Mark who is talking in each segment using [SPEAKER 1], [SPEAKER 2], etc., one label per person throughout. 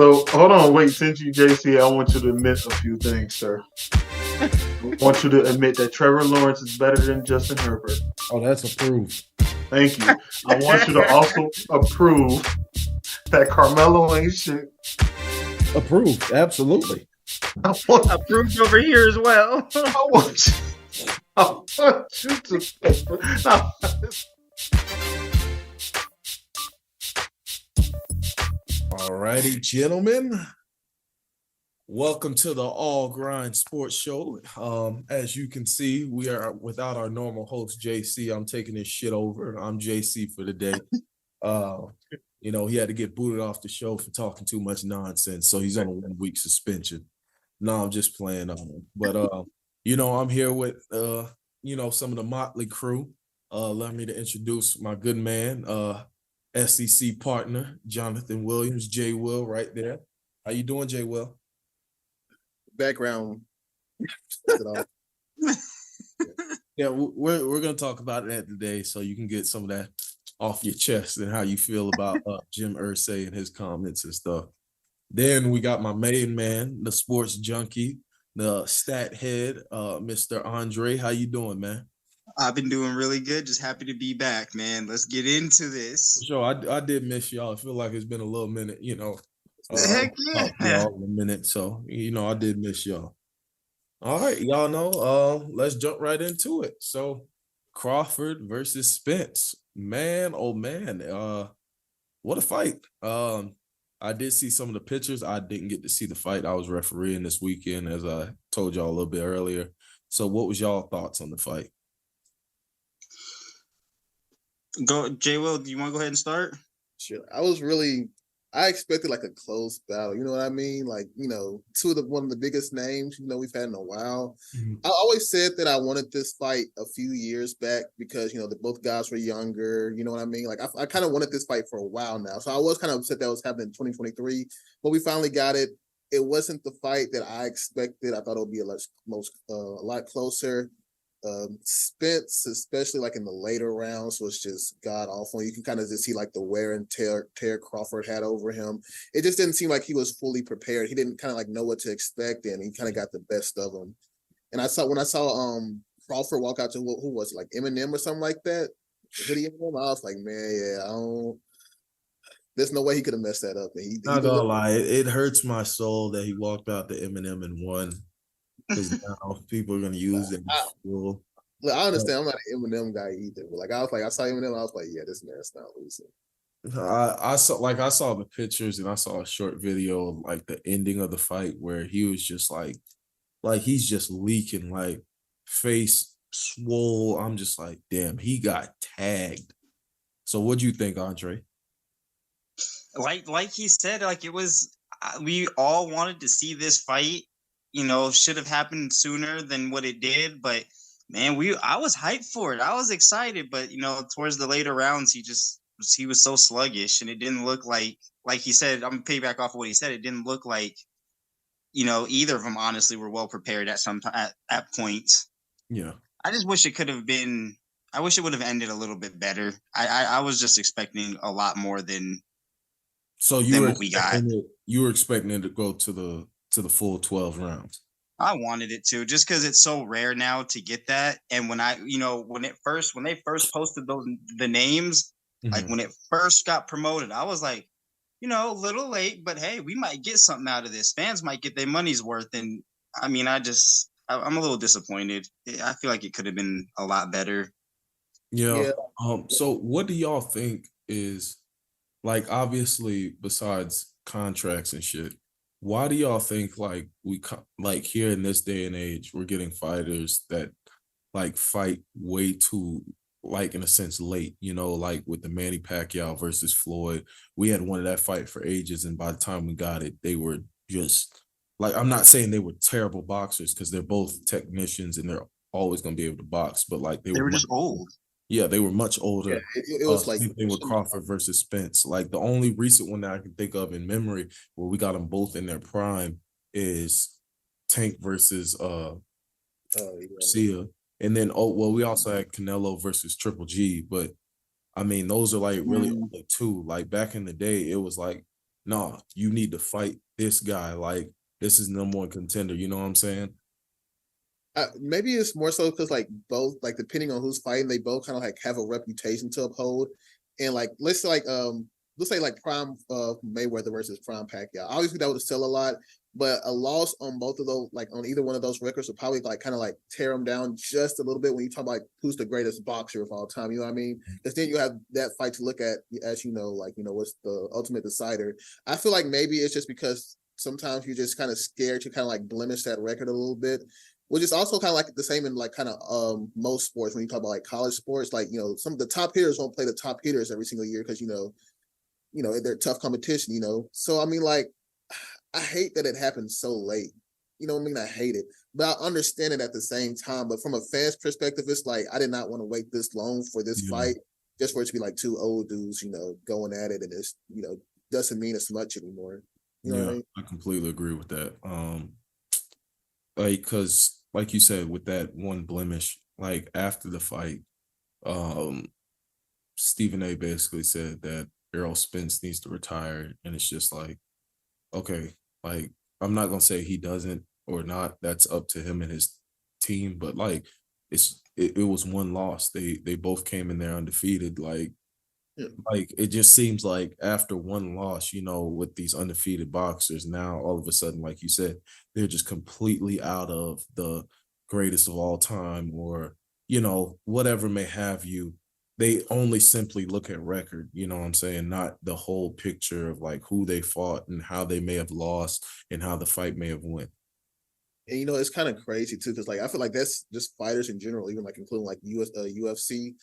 [SPEAKER 1] So hold on, wait. Since you JC, I want you to admit a few things, sir. I want you to admit that Trevor Lawrence is better than Justin Herbert.
[SPEAKER 2] Oh, that's approved.
[SPEAKER 1] Thank you. I want you to also approve that Carmelo ain't shit.
[SPEAKER 2] Approved, absolutely.
[SPEAKER 3] Approved over here as well.
[SPEAKER 1] I want you to.
[SPEAKER 2] All righty, gentlemen. Welcome to the All Grind Sports Show. As you can see, we are without our normal host, JC. I'm taking this shit over. I'm JC for the day. He had to get booted off the show for talking too much nonsense, so he's on a 1-week suspension. No, I'm just playing on him. But I'm here with some of the Motley crew. Allow me to introduce my good man, SEC partner, Jonathan Williams, J. Will, right there. How you doing, J. Will?
[SPEAKER 4] Background.
[SPEAKER 2] Yeah, we're gonna talk about that today, so you can get some of that off your chest and how you feel about Jim Irsay and his comments and stuff. Then we got my main man, the sports junkie, the stat head, Mr. Andre. How you doing, man?
[SPEAKER 3] I've been doing really good. Just happy to be back, man. Let's get into this.
[SPEAKER 2] Sure, I did miss y'all. I feel like it's been a little minute,
[SPEAKER 3] Heck yeah.
[SPEAKER 2] Y'all in a minute, so I did miss y'all. All right, y'all know. Let's jump right into it. So, Crawford versus Spence, man, oh man, what a fight! I did see some of the pictures. I didn't get to see the fight. I was refereeing this weekend, as I told y'all a little bit earlier. So, what was y'all thoughts on the fight?
[SPEAKER 3] Go, J. Will. Do you want to go ahead and start?
[SPEAKER 4] Sure. I expected like a close battle. You know what I mean? Like, one of the biggest names, we've had in a while. Mm-hmm. I always said that I wanted this fight a few years back because, both guys were younger. You know what I mean? Like, I kind of wanted this fight for a while now. So I was kind of upset that was happening in 2023, but we finally got it. It wasn't the fight that I expected. I thought it would be a lot closer. Spence, especially like in the later rounds, was just god awful. You can kind of just see like the wear and tear Crawford had over him. It just didn't seem like he was fully prepared. He didn't kind of like know what to expect, and he kind of got the best of him. And when I saw Crawford walk out to who was it, like Eminem or something like that, Eminem, I was like, man, there's no way he could have messed that up. And
[SPEAKER 2] not gonna lie, it hurts my soul that he walked out to Eminem and won. Because now people are going to use it.
[SPEAKER 4] Look, I understand. I'm not an Eminem guy either. But I saw Eminem. I was like, yeah, this man's not losing.
[SPEAKER 2] I saw the pictures and I saw a short video of like the ending of the fight where he was just like he's just leaking, like face swole. I'm just like, damn, he got tagged. So what do you think, Andre?
[SPEAKER 3] Like he said, like it was. We all wanted to see this fight. Should have happened sooner than what it did, but man, I was hyped for it. I was excited, but towards the later rounds, he was so sluggish, and it didn't look like he said. I'm gonna piggyback off of what he said. It didn't look like, either of them honestly were well prepared at points.
[SPEAKER 2] Yeah,
[SPEAKER 3] I just wish it could have been. I wish it would have ended a little bit better. I was just expecting a lot more than.
[SPEAKER 2] So what we got. You were expecting it to go to the full 12 rounds.
[SPEAKER 3] I wanted it to, just because it's so rare now to get that. And when when they first posted the names, mm-hmm. like when it first got promoted, I was like, a little late, but hey, we might get something out of this. Fans might get their money's worth. And I mean, I'm a little disappointed. I feel like it could have been a lot better.
[SPEAKER 2] Yeah. So what do y'all think is, like, obviously besides contracts and shit, why do y'all think like here in this day and age we're getting fighters that like fight way too, like, in a sense late, like with the Manny Pacquiao versus Floyd? We had wanted that fight for ages, and by the time we got it, they were just like, I'm not saying they were terrible boxers because they're both technicians and they're always going to be able to box, but like they were just
[SPEAKER 3] old.
[SPEAKER 2] Yeah, they were much older.
[SPEAKER 4] Yeah, it was like
[SPEAKER 2] same thing with Crawford versus Spence. Like the only recent one that I can think of in memory where we got them both in their prime is Tank versus Garcia. And then we also had Canelo versus Triple G. But I mean, those are like really only two. Like back in the day, it was like no, you need to fight this guy. Like, this is number one contender. You know what I'm saying?
[SPEAKER 4] Maybe it's more so because like both, like depending on who's fighting, they both kind of like have a reputation to uphold. And like let's say like Prime Mayweather versus Prime Pacquiao. Obviously that would sell a lot, but a loss on both of those, like on either one of those records, would probably like kind of like tear them down just a little bit when you talk about like who's the greatest boxer of all time. You know what I mean? Because then you have that fight to look at, as you know, like what's the ultimate decider. I feel like maybe it's just because sometimes you're just kind of scared to kind of like blemish that record a little bit, which is also kind of like the same in like kind of most sports. When you talk about like college sports, like some of the top hitters won't play the top hitters every single year because they're tough competition. So I mean, like, I hate that it happened so late. You know what I mean? I hate it, but I understand it at the same time. But from a fan's perspective, it's like I did not want to wait this long for this fight just for it to be like two old dudes, going at it, and it's doesn't mean as much anymore. You know what I mean?
[SPEAKER 2] I completely agree with that. Because like you said, with that one blemish, like after the fight, Stephen A basically said that Errol Spence needs to retire, and it's just like, okay, like I'm not gonna say he doesn't or not. That's up to him and his team, but like it was one loss. They both came in there undefeated. Like it just seems like after one loss, with these undefeated boxers, now all of a sudden, like you said, they're just completely out of the greatest of all time, or whatever may have you. They only simply look at record, you know what I'm saying? Not the whole picture of like who they fought and how they may have lost and how the fight may have went.
[SPEAKER 4] And it's kind of crazy too, because like I feel like that's just fighters in general, even like including like UFC.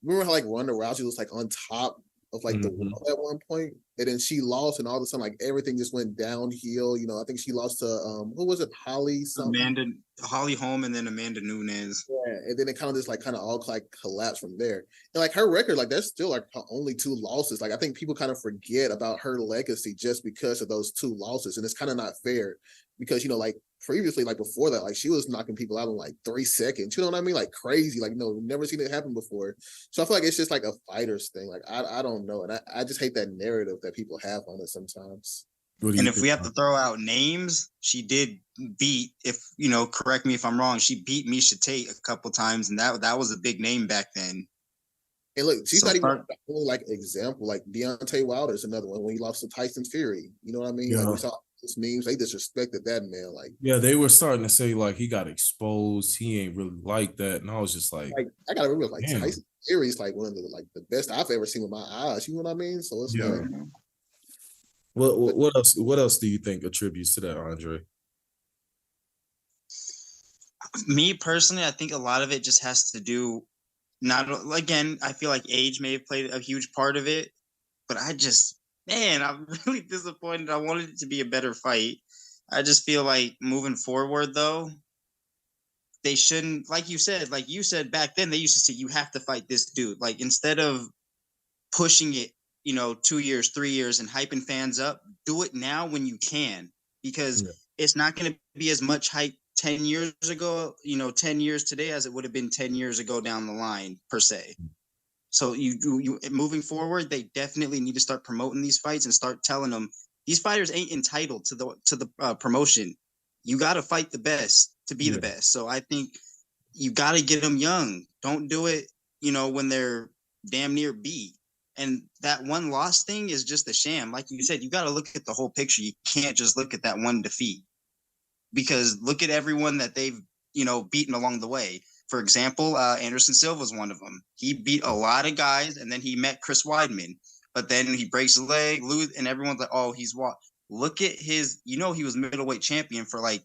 [SPEAKER 4] Remember how like Ronda Rousey was like on top of like the world at one point, and then she lost, and all of a sudden like everything just went downhill. I think she lost to who was it, Holly something?
[SPEAKER 3] Holly Holm, and then Amanda Nunes.
[SPEAKER 4] Yeah, and then it kind of all like collapsed from there. And like her record, like there's still like only 2 losses. Like I think people kind of forget about her legacy just because of those 2 losses, and it's kind of not fair because like previously, like before that, like she was knocking people out in like 3 seconds. You know what I mean? Like crazy. Like never seen it happen before. So I feel like it's just like a fighter's thing. Like I don't know, and I just hate that narrative that people have on it sometimes.
[SPEAKER 3] And if we have to throw out names, she did beat, correct me if I'm wrong, she beat Miesha Tate a couple times, and that was a big name back then.
[SPEAKER 4] And look, she's not even only like example. Like Deontay Wilder's another one when he lost to Tyson Fury. You know what I mean? Like we saw those memes, they disrespected that man. Like
[SPEAKER 2] they were starting to say like he got exposed. He ain't really like that, and I was just like
[SPEAKER 4] I gotta remember, like damn. Tyson Fury is like one of the best I've ever seen with my eyes. You know what I mean? So it's like.
[SPEAKER 2] What else do you think attributes to that, Andre?
[SPEAKER 3] Me personally, I think a lot of it just has to do I feel like age may have played a huge part of it, but I'm really disappointed. I wanted it to be a better fight. I just feel like moving forward though, they shouldn't, like you said back then, they used to say you have to fight this dude. Like instead of pushing it 2 years, 3 years and hyping fans up, do it now when you can, because it's not going to be as much hype 10 years ago, 10 years today as it would have been 10 years ago down the line per se. So you moving forward, they definitely need to start promoting these fights and start telling them these fighters ain't entitled to the promotion. You got to fight the best to be the best. So I think you got to get them young. Don't do it, when they're damn near B. And that one loss thing is just a sham. Like you said, you got to look at the whole picture. You can't just look at that one defeat, because look at everyone that they've, beaten along the way. For example, Anderson Silva is one of them. He beat a lot of guys, and then he met Chris Weidman. But then he breaks a leg, and everyone's like, oh, he's what? Look at his, he was middleweight champion for like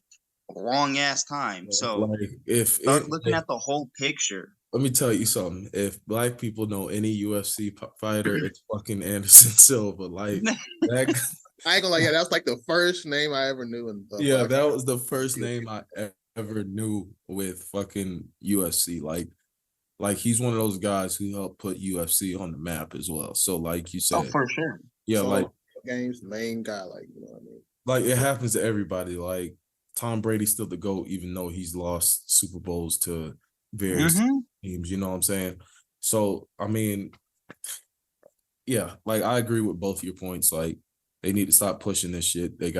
[SPEAKER 3] a long ass time. So
[SPEAKER 2] like
[SPEAKER 3] start looking at the whole picture.
[SPEAKER 2] Let me tell you something. If black people know any UFC fighter, it's fucking Anderson Silva. Like that.
[SPEAKER 4] I ain't gonna lie, that was like the first name I ever knew.
[SPEAKER 2] That was the first name I ever knew with fucking UFC. Like he's one of those guys who helped put UFC on the map as well. So like you said,
[SPEAKER 3] for sure.
[SPEAKER 2] Yeah,
[SPEAKER 4] so,
[SPEAKER 2] like
[SPEAKER 4] games main guy, like you know what I mean.
[SPEAKER 2] Like it happens to everybody. Like Tom Brady's still the GOAT, even though he's lost Super Bowls to various teams. You know what I'm saying? So I mean, yeah, like I agree with both your points. Like They need to stop pushing this shit. They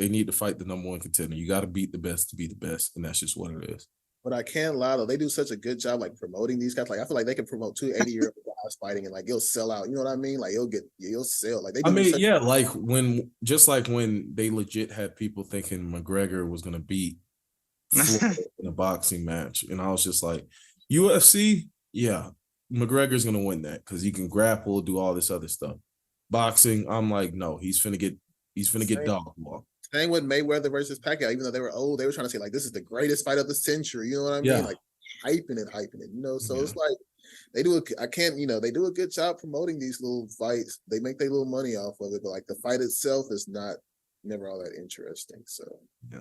[SPEAKER 2] need to fight the number one contender. You got to beat the best to be the best, and that's just what it is.
[SPEAKER 4] But I can't lie though, they do such a good job like promoting these guys. Like I feel like they can promote 2 80-year-old guys fighting and like it'll sell out. You know what I mean? Like you'll sell. Like they do.
[SPEAKER 2] I mean, yeah, like when they legit had people thinking McGregor was gonna beat Floyd in a boxing match, and I was just like, UFC, yeah, McGregor's gonna win that because he can grapple, do all this other stuff. Boxing, I'm like, no, he's finna get dog walked.
[SPEAKER 4] Same with Mayweather versus Pacquiao. Even though they were old, they were trying to say like this is the greatest fight of the century. You know what I mean? Like hyping it. You know, so it's like they do. They do a good job promoting these little fights. They make their little money off of it, but like the fight itself is never all that interesting. So
[SPEAKER 2] yeah.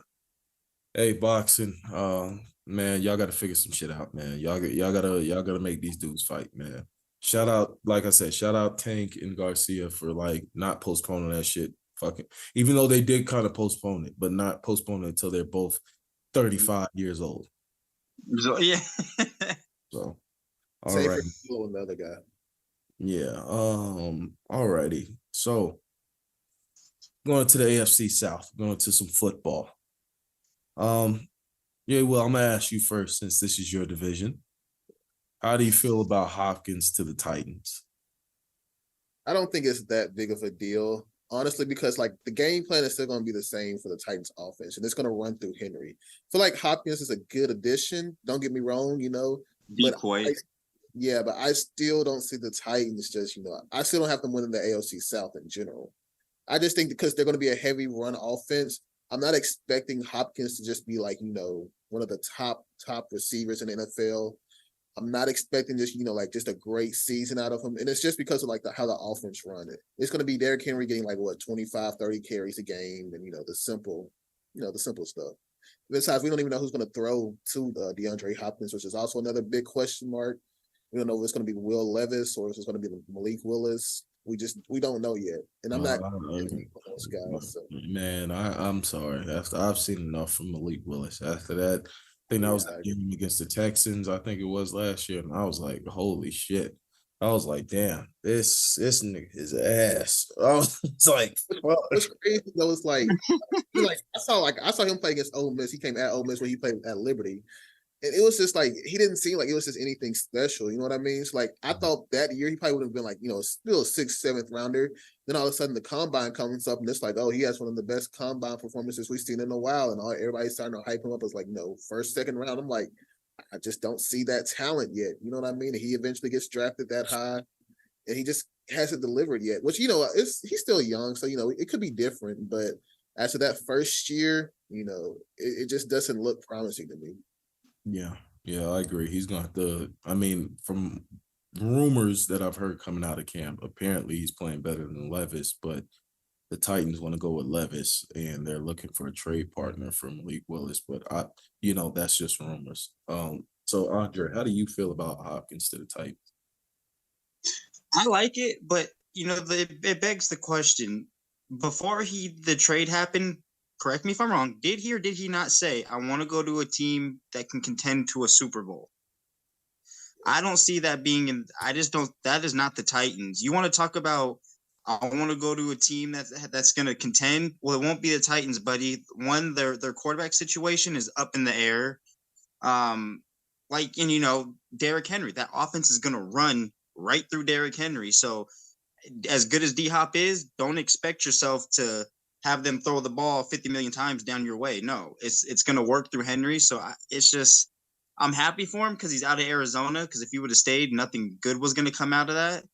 [SPEAKER 2] Hey, boxing, man, y'all got to figure some shit out, man. Y'all gotta make these dudes fight, man. Shout out, like I said, shout out Tank and Garcia for like not postponing that shit. Fucking, even though they did kind of postpone it, but not postpone it until they're both 35 years old.
[SPEAKER 3] So, yeah.
[SPEAKER 2] So, all right.
[SPEAKER 4] Another guy.
[SPEAKER 2] Yeah. All righty. So, going to the AFC South, going to some football. Yeah. Well, I'm gonna ask you first since this is your division. How do you feel about Hopkins to the Titans?
[SPEAKER 4] I don't think it's that big of a deal. Honestly, because like the game plan is still going to be the same for the Titans offense, and it's going to run through Henry. I feel like Hopkins is a good addition. Don't get me wrong, you know.
[SPEAKER 3] Decoy.
[SPEAKER 4] But I still don't see the Titans just, I still don't have them winning the AFC South in general. I just think because they're going to be a heavy run offense, I'm not expecting Hopkins to just be like, one of the top receivers in the NFL. I'm not expecting just, just a great season out of him. And it's just because of like how the offense run it. It's going to be Derrick Henry getting like 25, 30 carries a game and, the simple stuff. Besides, we don't even know who's going to throw to DeAndre Hopkins, which is also another big question mark. We don't know if it's going to be Will Levis or if it's going to be Malik Willis. We don't know yet. And I'm not those guys. So.
[SPEAKER 2] Man, I'm sorry. I've seen enough from Malik Willis. After that, I think that was the game against the Texans. I think it was last year, and I was like, "Holy shit!" I was like, "Damn, this nigga is ass." I was like,
[SPEAKER 4] "What's crazy though is like I saw him play against Ole Miss. He came at Ole Miss when he played at Liberty, and it was just like he didn't seem like it was just anything special. You know what I mean? It's like I thought that year he probably would have been like still a 6th, 7th rounder. Then all of a sudden the combine comes up and it's like, oh, he has one of the best combine performances we've seen in a while, and everybody's starting to hype him up as like 1st, 2nd round. I'm like, I just don't see that talent yet. You know what I mean? And he eventually gets drafted that high, and he just hasn't delivered yet. Which he's still young, so it could be different. But after that first year, it just doesn't look promising to me.
[SPEAKER 2] Yeah, I agree. He's going to have to, I mean, from rumors that I've heard coming out of camp, apparently he's playing better than Levis, but the Titans want to go with Levis, and they're looking for a trade partner for Malik Willis, but that's just rumors. So Andre, how do you feel about Hopkins to the Titans?
[SPEAKER 3] I like it, but it begs the question, before the trade happened, correct me if I'm wrong, did he or did he not say, I want to go to a team that can contend to a Super Bowl? I don't see that being that is not the Titans. You want to talk about, I want to go to a team that's going to contend? Well, it won't be the Titans, buddy. One, their quarterback situation is up in the air. Derrick Henry, that offense is going to run right through Derrick Henry. So as good as D-Hop is, don't expect yourself to have them throw the ball 50 million times down your way. No, it's going to work through Henry. So I'm happy for him because he's out of Arizona, because if he would have stayed, nothing good was going to come out of that.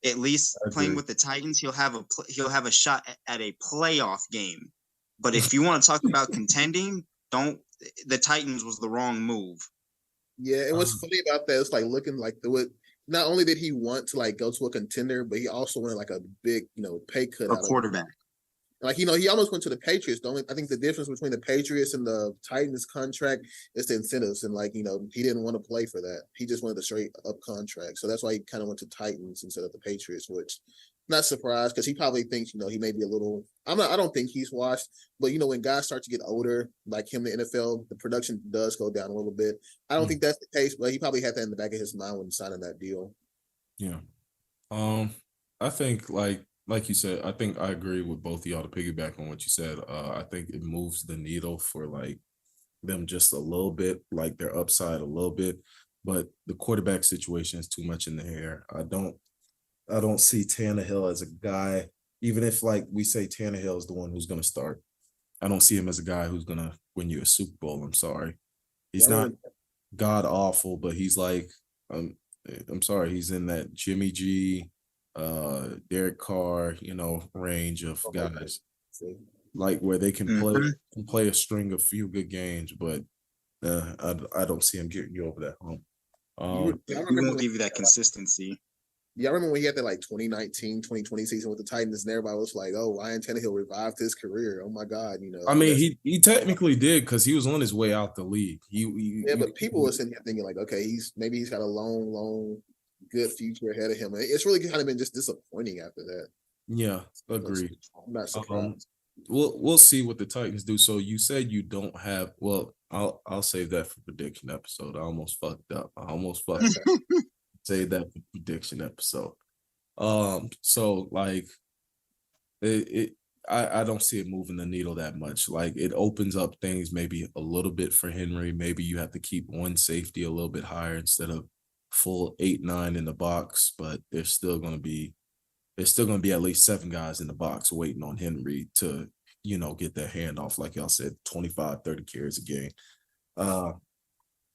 [SPEAKER 3] At least playing with the Titans, he'll have a shot at a playoff game. But if you want to talk about contending, the Titans was the wrong move.
[SPEAKER 4] Yeah, it was funny about that. It's like looking like not only did he want to like go to a contender, but he also wanted like a big, pay cut.
[SPEAKER 3] A quarterback.
[SPEAKER 4] Like, he almost went to the Patriots. I think the difference between the Patriots and the Titans contract is the incentives. And like, he didn't want to play for that. He just wanted a straight up contract. So that's why he kind of went to Titans instead of the Patriots, which not surprised because he probably thinks, he may be a little, I don't think he's washed, but when guys start to get older, like him in the NFL, the production does go down a little bit. I don't think that's the case, but he probably had that in the back of his mind when signing that deal.
[SPEAKER 2] Yeah. I think like like you said, I think I agree with both of y'all to piggyback on what you said. I think it moves the needle for like them just a little bit, like their upside a little bit, but the quarterback situation is too much in the air. I don't see Tannehill as a guy, even if like we say Tannehill is the one who's going to start. I don't see him as a guy who's going to win you a Super Bowl. I'm sorry. He's not god awful, but he's like, I'm sorry, he's in that Jimmy G, Derek Carr, range of guys, like where they can play a string of few good games, but I don't see him getting you over that hump.
[SPEAKER 3] He won't give you that consistency.
[SPEAKER 4] Yeah, I remember when he had that like 2019, 2020 season with the Titans, and everybody was like, "Oh, Ryan Tannehill revived his career." Oh my God,
[SPEAKER 2] I mean, he technically did because he was on his way out the league.
[SPEAKER 4] But people were sitting here thinking like, okay, he's got a long, good future ahead of him. And it's really kind of been just disappointing after that.
[SPEAKER 2] Yeah, agreed.
[SPEAKER 4] I'm not surprised.
[SPEAKER 2] We'll see what the Titans do. So you said you don't have. Well, I'll save that for prediction episode. I almost fucked up. Save that for prediction episode. So like I don't see it moving the needle that much. Like it opens up things maybe a little bit for Henry. Maybe you have to keep one safety a little bit higher instead of full 8-9 in the box, but there's still gonna be at least 7 guys in the box waiting on Henry to, get that handoff, like y'all said, 25, 30 carries a game.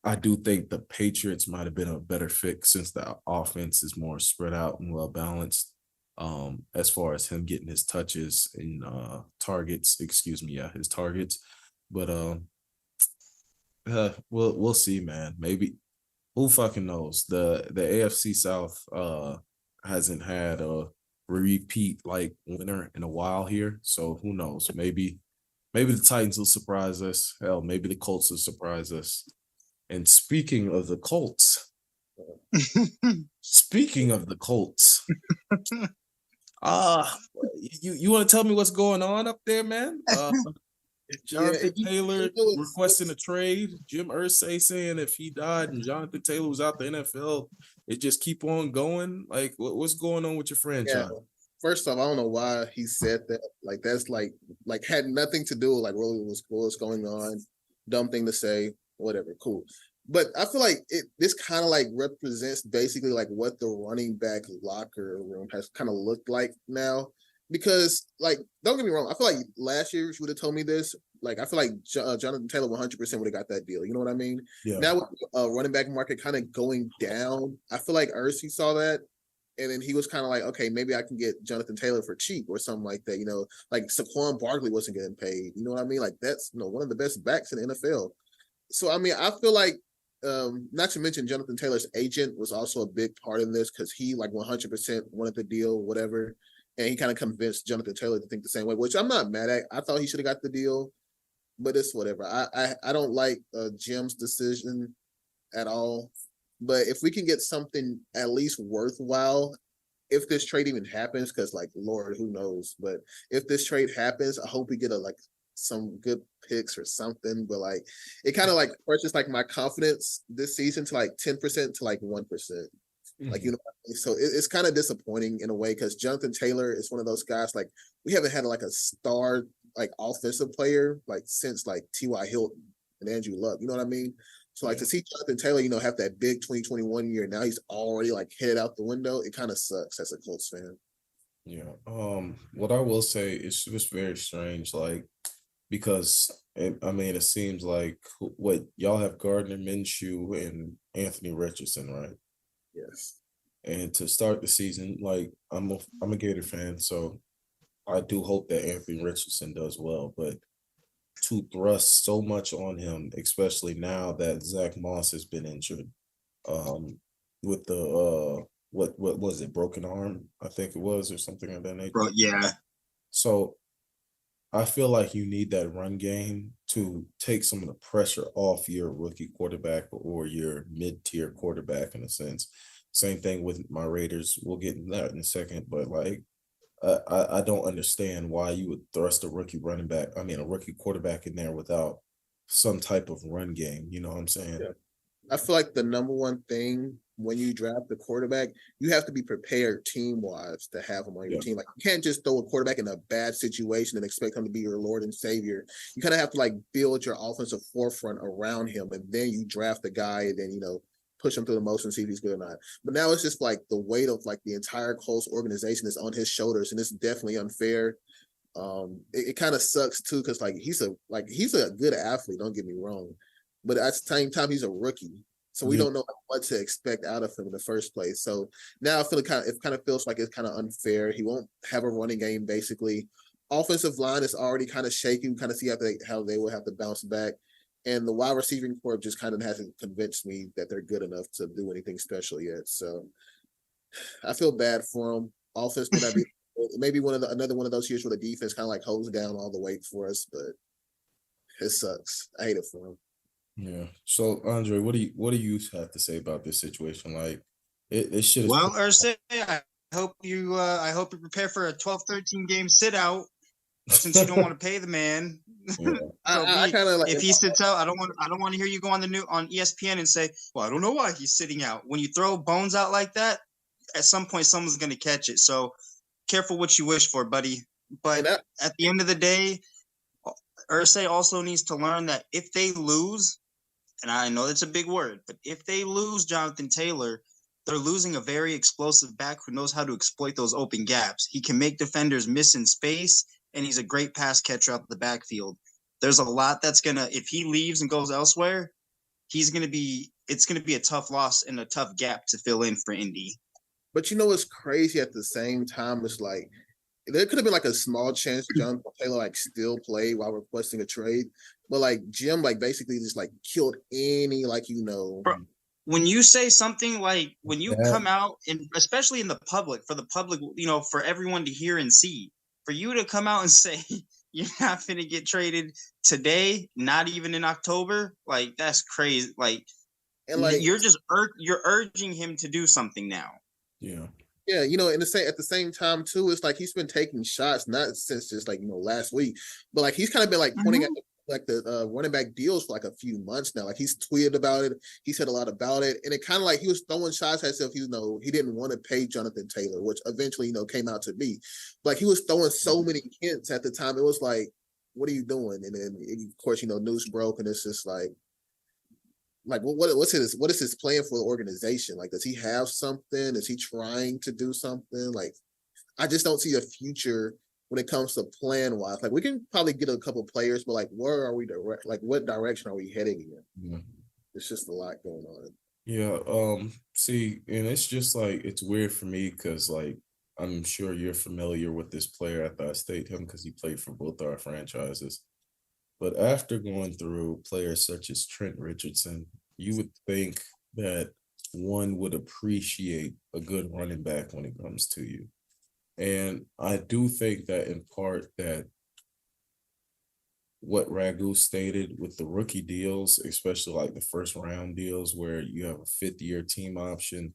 [SPEAKER 2] I do think the Patriots might have been a better fit since the offense is more spread out and well balanced. As far as him getting his touches and his targets. But we'll see, man. Maybe who fucking knows? The AFC South hasn't had a repeat like winner in a while here, so who knows? Maybe the Titans will surprise us. Hell, maybe the Colts will surprise us. And speaking of the Colts, you want to tell me what's going on up there, man? Jonathan Taylor requesting a trade. Jim Irsay saying if he died and Jonathan Taylor was out the NFL, it just keep on going. Like, what's going on with your franchise?
[SPEAKER 4] Yeah. First off, I don't know why he said that. Like, that's like had nothing to do with like really what's going on. Dumb thing to say. Whatever, cool. But I feel like this kind of like represents basically like what the running back locker room has kind of looked like now. Because like, don't get me wrong, I feel like last year you would have told me this. Like, I feel like Jonathan Taylor 100% would have got that deal. You know what I mean?
[SPEAKER 2] Yeah.
[SPEAKER 4] Now with running back market kind of going down, I feel like Irsay saw that. And then he was kind of like, okay, maybe I can get Jonathan Taylor for cheap or something like that. Like Saquon Barkley wasn't getting paid. You know what I mean? Like that's one of the best backs in the NFL. So, I mean, I feel like, not to mention Jonathan Taylor's agent was also a big part in this because he like 100% wanted the deal, whatever. And he kind of convinced Jonathan Taylor to think the same way, which I'm not mad at. I thought he should have got the deal, but it's whatever. I don't like Jim's decision at all. But if we can get something at least worthwhile, if this trade even happens, because like, Lord, who knows? But if this trade happens, I hope we get some good picks or something. But like, it kind of like pushes like my confidence this season to like 10% to like 1%. Like, so it's kind of disappointing in a way because Jonathan Taylor is one of those guys, like we haven't had like a star like offensive player like since like T.Y. Hilton and Andrew Luck, you know what I mean? So like to see Jonathan Taylor, have that big 2021 year, now he's already like headed out the window. It kind of sucks as a Colts fan.
[SPEAKER 2] Yeah. What I will say is just very strange, like because it seems like what y'all have Gardner Minshew and Anthony Richardson, right?
[SPEAKER 4] Yes.
[SPEAKER 2] And to start the season, like I'm a Gator fan, so I do hope that Anthony Richardson does well. But to thrust so much on him, especially now that Zach Moss has been injured, with the what was it, broken arm? I think it was, or something of that nature.
[SPEAKER 3] Yeah.
[SPEAKER 2] So I feel like you need that run game to take some of the pressure off your rookie quarterback or your mid-tier quarterback in a sense. Same thing with my Raiders. We'll get into that in a second, but like I don't understand why you would thrust a rookie quarterback in there without some type of run game. You know what I'm saying?
[SPEAKER 4] Yeah. I feel like the number one thing when you draft the quarterback, you have to be prepared team-wise to have him on your team. Like, you can't just throw a quarterback in a bad situation and expect him to be your Lord and Savior. You kind of have to like build your offensive forefront around him, and then you draft the guy, and then push him through the motion, see if he's good or not. But now it's just like the weight of like the entire Colts organization is on his shoulders, and it's definitely unfair. It kind of sucks too, because like he's a good athlete, don't get me wrong, but at the same time he's a rookie, so we don't know what to expect out of him in the first place. So now I feel it kind of feels like it's kind of unfair. He won't have a running game basically. Offensive line is already kind of shaky. We kind of see how they will have to bounce back. And the wide receiving corps just kind of hasn't convinced me that they're good enough to do anything special yet. So I feel bad for them. Offense may not be maybe another one of those years where the defense kind of like holds down all the weight for us, but it sucks. I hate it for them.
[SPEAKER 2] Yeah. So Andre, what do you have to say about this situation? Like, it should.
[SPEAKER 3] Well, Ursay, I hope you prepare for a 12-13 game sit out, since you don't want to pay the man.
[SPEAKER 2] Yeah.
[SPEAKER 4] I kind of like,
[SPEAKER 3] if he sits out, I don't want to hear you go on ESPN and say, well, I don't know why he's sitting out. When you throw bones out like that, at some point someone's going to catch it. So careful what you wish for, buddy. But at the end of the day, Ursay also needs to learn that if they lose, and I know that's a big word, but if they lose Jonathan Taylor, they're losing a very explosive back who knows how to exploit those open gaps. He can make defenders miss in space, and he's a great pass catcher out the backfield. There's a lot that's if he leaves and goes elsewhere, it's going to be a tough loss and a tough gap to fill in for Indy.
[SPEAKER 4] But what's crazy at the same time is like, there could have been like a small chance Jonathan Taylor like still played while requesting a trade. But like Jim like basically just like killed any
[SPEAKER 3] Bro, when you say something like, when you come out, and especially in the public, for the public, for everyone to hear and see, for you to come out and say you're not going to get traded today, not even in October, like that's crazy. Like, and like you're urging him to do something now.
[SPEAKER 2] Yeah.
[SPEAKER 4] Yeah, at the same time too, it's like he's been taking shots, not since just like last week, but like he's kind of been like pointing at the running back deals for like a few months now. Like he's tweeted about it, he said a lot about it, and it kind of like he was throwing shots as if he didn't want to pay Jonathan Taylor, which eventually came out to be. Like he was throwing so many hints at the time. It was like, what are you doing? And then of course news broke, and it's just like what is his plan for the organization? Like, does he have something? Is he trying to do something? Like, I just don't see a future when it comes to plan wise. Like, we can probably get a couple players, but like, where are we what direction are we heading in?
[SPEAKER 2] Yeah.
[SPEAKER 4] It's just a lot going on.
[SPEAKER 2] Yeah. See, and it's just like, it's weird for me because like, I'm sure you're familiar with this player after I state him because he played for both our franchises. But after going through players such as Trent Richardson, you would think that one would appreciate a good running back when it comes to you. And I do think that in part that what Ragu stated with the rookie deals, especially like the first round deals where you have a fifth-year team option,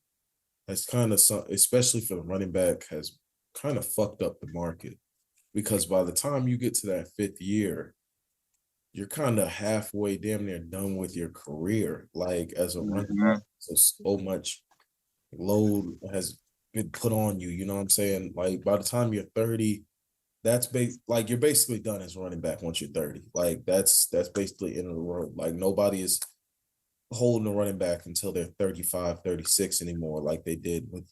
[SPEAKER 2] has kind of, especially for the running back, has kind of fucked up the market. Because by the time you get to that fifth year, you're kind of halfway, damn near done with your career. Like as a running back, so much load has been put on you. You know what I'm saying? Like by the time you're 30, that's like you're basically done as a running back once you're 30. Like that's basically in the road. Like nobody is holding a running back until they're 35, 36 anymore, like they did with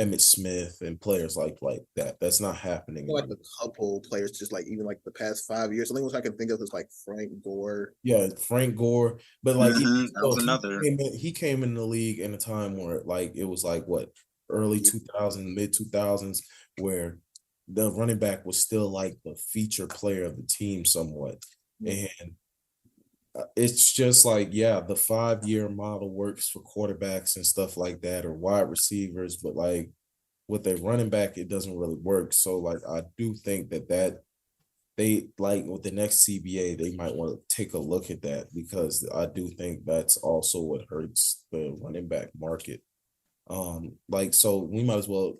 [SPEAKER 2] Emmitt Smith and players like that. That's not happening.
[SPEAKER 4] Like a couple players, just like even like the past 5 years. The only ones I can think of is like Frank Gore.
[SPEAKER 2] Yeah, Frank Gore. But like
[SPEAKER 3] he
[SPEAKER 2] came in the league in a time where like it was like what, early 2000s, mid 2000s, where the running back was still like the feature player of the team somewhat. And it's just like, yeah, the 5-year model works for quarterbacks and stuff like that, or wide receivers, but like with a running back, it doesn't really work. So like, I do think that they like with the next CBA, they might want to take a look at that, because I do think that's also what hurts the running back market. Like, so we might as well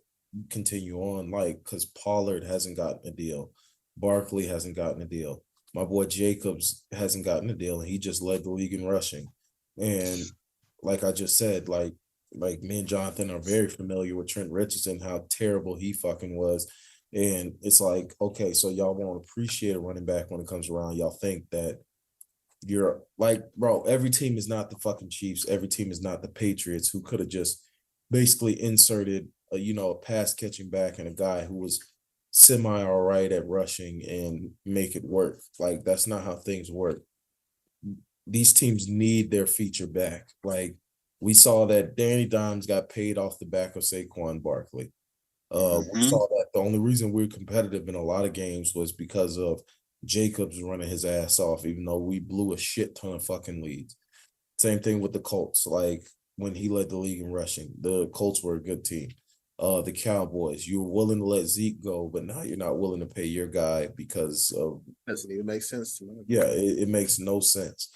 [SPEAKER 2] continue on, like, because Pollard hasn't gotten a deal. Barkley hasn't gotten a deal. My boy Jacobs hasn't gotten a deal, and he just led the league in rushing. And like I just said, like like me and Jonathan are very familiar with Trent Richardson, how terrible he fucking was. And it's like, okay, so y'all won't appreciate a running back when it comes around. Y'all think that you're like, bro, every team is not the fucking Chiefs. Every team is not the Patriots, who could have just basically inserted a pass catching back and a guy who was semi all right at rushing and make it work. Like, that's not how things work. These teams need their feature back. Like, we saw that Danny Dimes got paid off the back of Saquon Barkley. We saw that the only reason we're competitive in a lot of games was because of Jacobs running his ass off, even though we blew a shit ton of fucking leads. Same thing with the Colts. Like, when he led the league in rushing, the Colts were a good team. The Cowboys, you were willing to let Zeke go, but now you're not willing to pay your guy because of...
[SPEAKER 4] Doesn't even make sense to me.
[SPEAKER 2] Yeah, it makes no sense.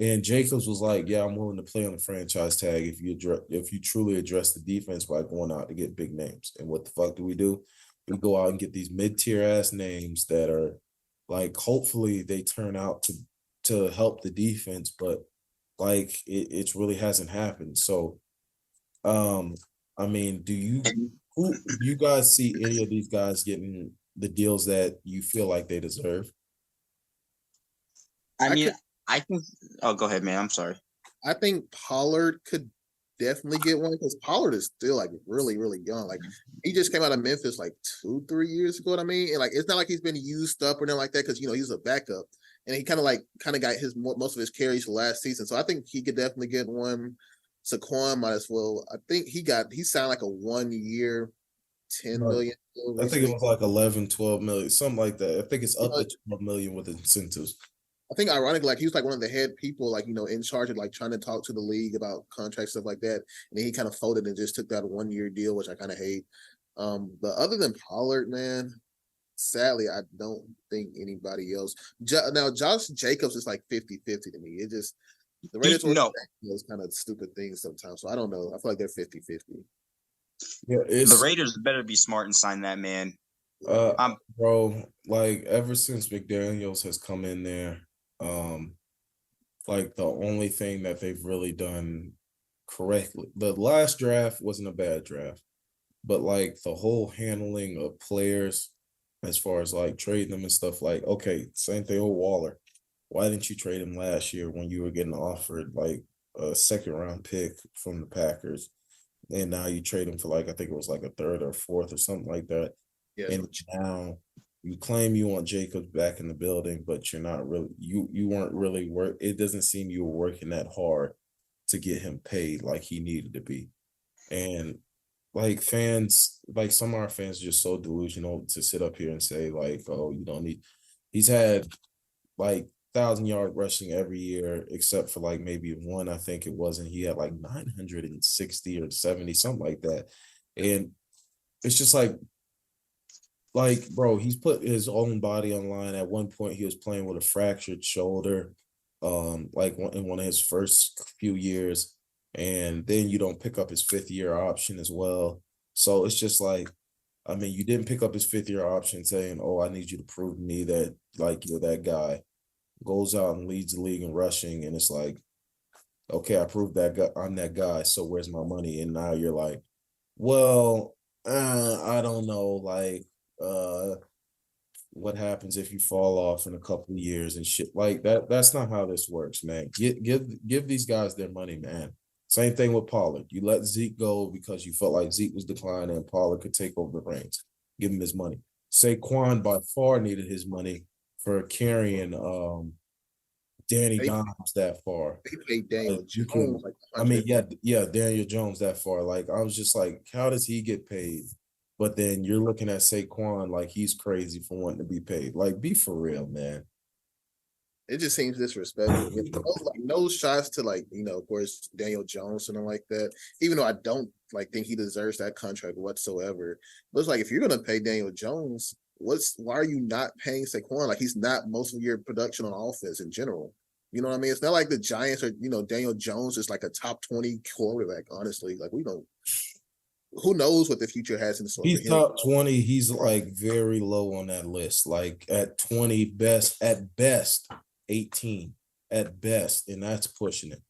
[SPEAKER 2] And Jacobs was like, yeah, I'm willing to play on the franchise tag if you truly address the defense by going out to get big names. And what the fuck do? We go out and get these mid-tier ass names that are like, hopefully they turn out to help the defense, but like it really hasn't happened. So, I mean, do you guys see any of these guys getting the deals that you feel like they deserve?
[SPEAKER 3] I think. Oh, go ahead, man. I'm sorry.
[SPEAKER 4] I think Pollard could definitely get one because Pollard is still like really, really young. Like, he just came out of Memphis like 2-3 years ago. What I mean, and like, it's not like he's been used up or anything like that because he's a backup, and he kind of got most of his carries last season. So I think he could definitely get one. Saquon might as well. I think he signed like a 1 year, $10 million.
[SPEAKER 2] I think it was like 11, 12 million, something like that. I think it's up to 12 million with incentives.
[SPEAKER 4] I think ironically, like, he was like one of the head people, like, in charge of like trying to talk to the league about contract stuff like that. And then he kind of folded and just took that 1 year deal, which I kind of hate. But other than Pollard, man, sadly, I don't think anybody else. Now, Josh Jacobs is like 50-50 to me. It just, the Raiders those kind of stupid things sometimes. So I don't know. I feel like they're 50-50.
[SPEAKER 2] Yeah,
[SPEAKER 3] the Raiders better be smart and sign that man.
[SPEAKER 2] Bro, like, ever since McDaniels has come in there, like, the only thing that they've really done correctly, the last draft wasn't a bad draft, but like the whole handling of players as far as like trading them and stuff, like, okay, same thing with Waller. Why didn't you trade him last year when you were getting offered like a second round pick from the Packers? And now you trade him for like, I think it was like a third or fourth or something like that. Yeah. And now you claim you want Jacobs back in the building, but you're not really, you weren't really it doesn't seem you were working that hard to get him paid like he needed to be. And like, fans, like, some of our fans are just so delusional to sit up here and say like, oh, you don't need, he's had like 1,000-yard rushing every year, except for like maybe one, I think it was, and he had like 960 or 70, something like that. And it's just like, bro, he's put his own body on line. At one point, he was playing with a fractured shoulder, like in one of his first few years. And then you don't pick up his 5th-year option as well. So it's just like, I mean, you didn't pick up his 5th-year option saying, oh, I need you to prove to me that, like, you're that guy. Goes out and leads the league in rushing, and it's like, okay, I proved that guy, I'm that guy, so where's my money? And now you're like, well, I don't know, like, what happens if you fall off in a couple of years and shit like that? That's not how this works, man. Give these guys their money, man. Same thing with Pollard. You let Zeke go because you felt like Zeke was declining and Pollard could take over the reins. Give him his money. Saquon by far needed his money for carrying Danny Dimes that far.
[SPEAKER 4] They paid Daniel Jones
[SPEAKER 2] Daniel Jones that far. Like, I was just like, how does he get paid? But then you're looking at Saquon like he's crazy for wanting to be paid. Like, be for real, man.
[SPEAKER 4] It just seems disrespectful. No shots to, like, of course, Daniel Jones, something like that. Even though I don't think he deserves that contract whatsoever. But it's like, if you're gonna pay Daniel Jones, why are you not paying Saquon? Like, he's not most of your production on offense in general. You know what I mean? It's not like the Giants are, Daniel Jones is like a top 20 quarterback, honestly. Like, we don't. Who knows what the future has in store?
[SPEAKER 2] He's top 20. He's like very low on that list. Like, at 20, at best 18 at best, and that's pushing it.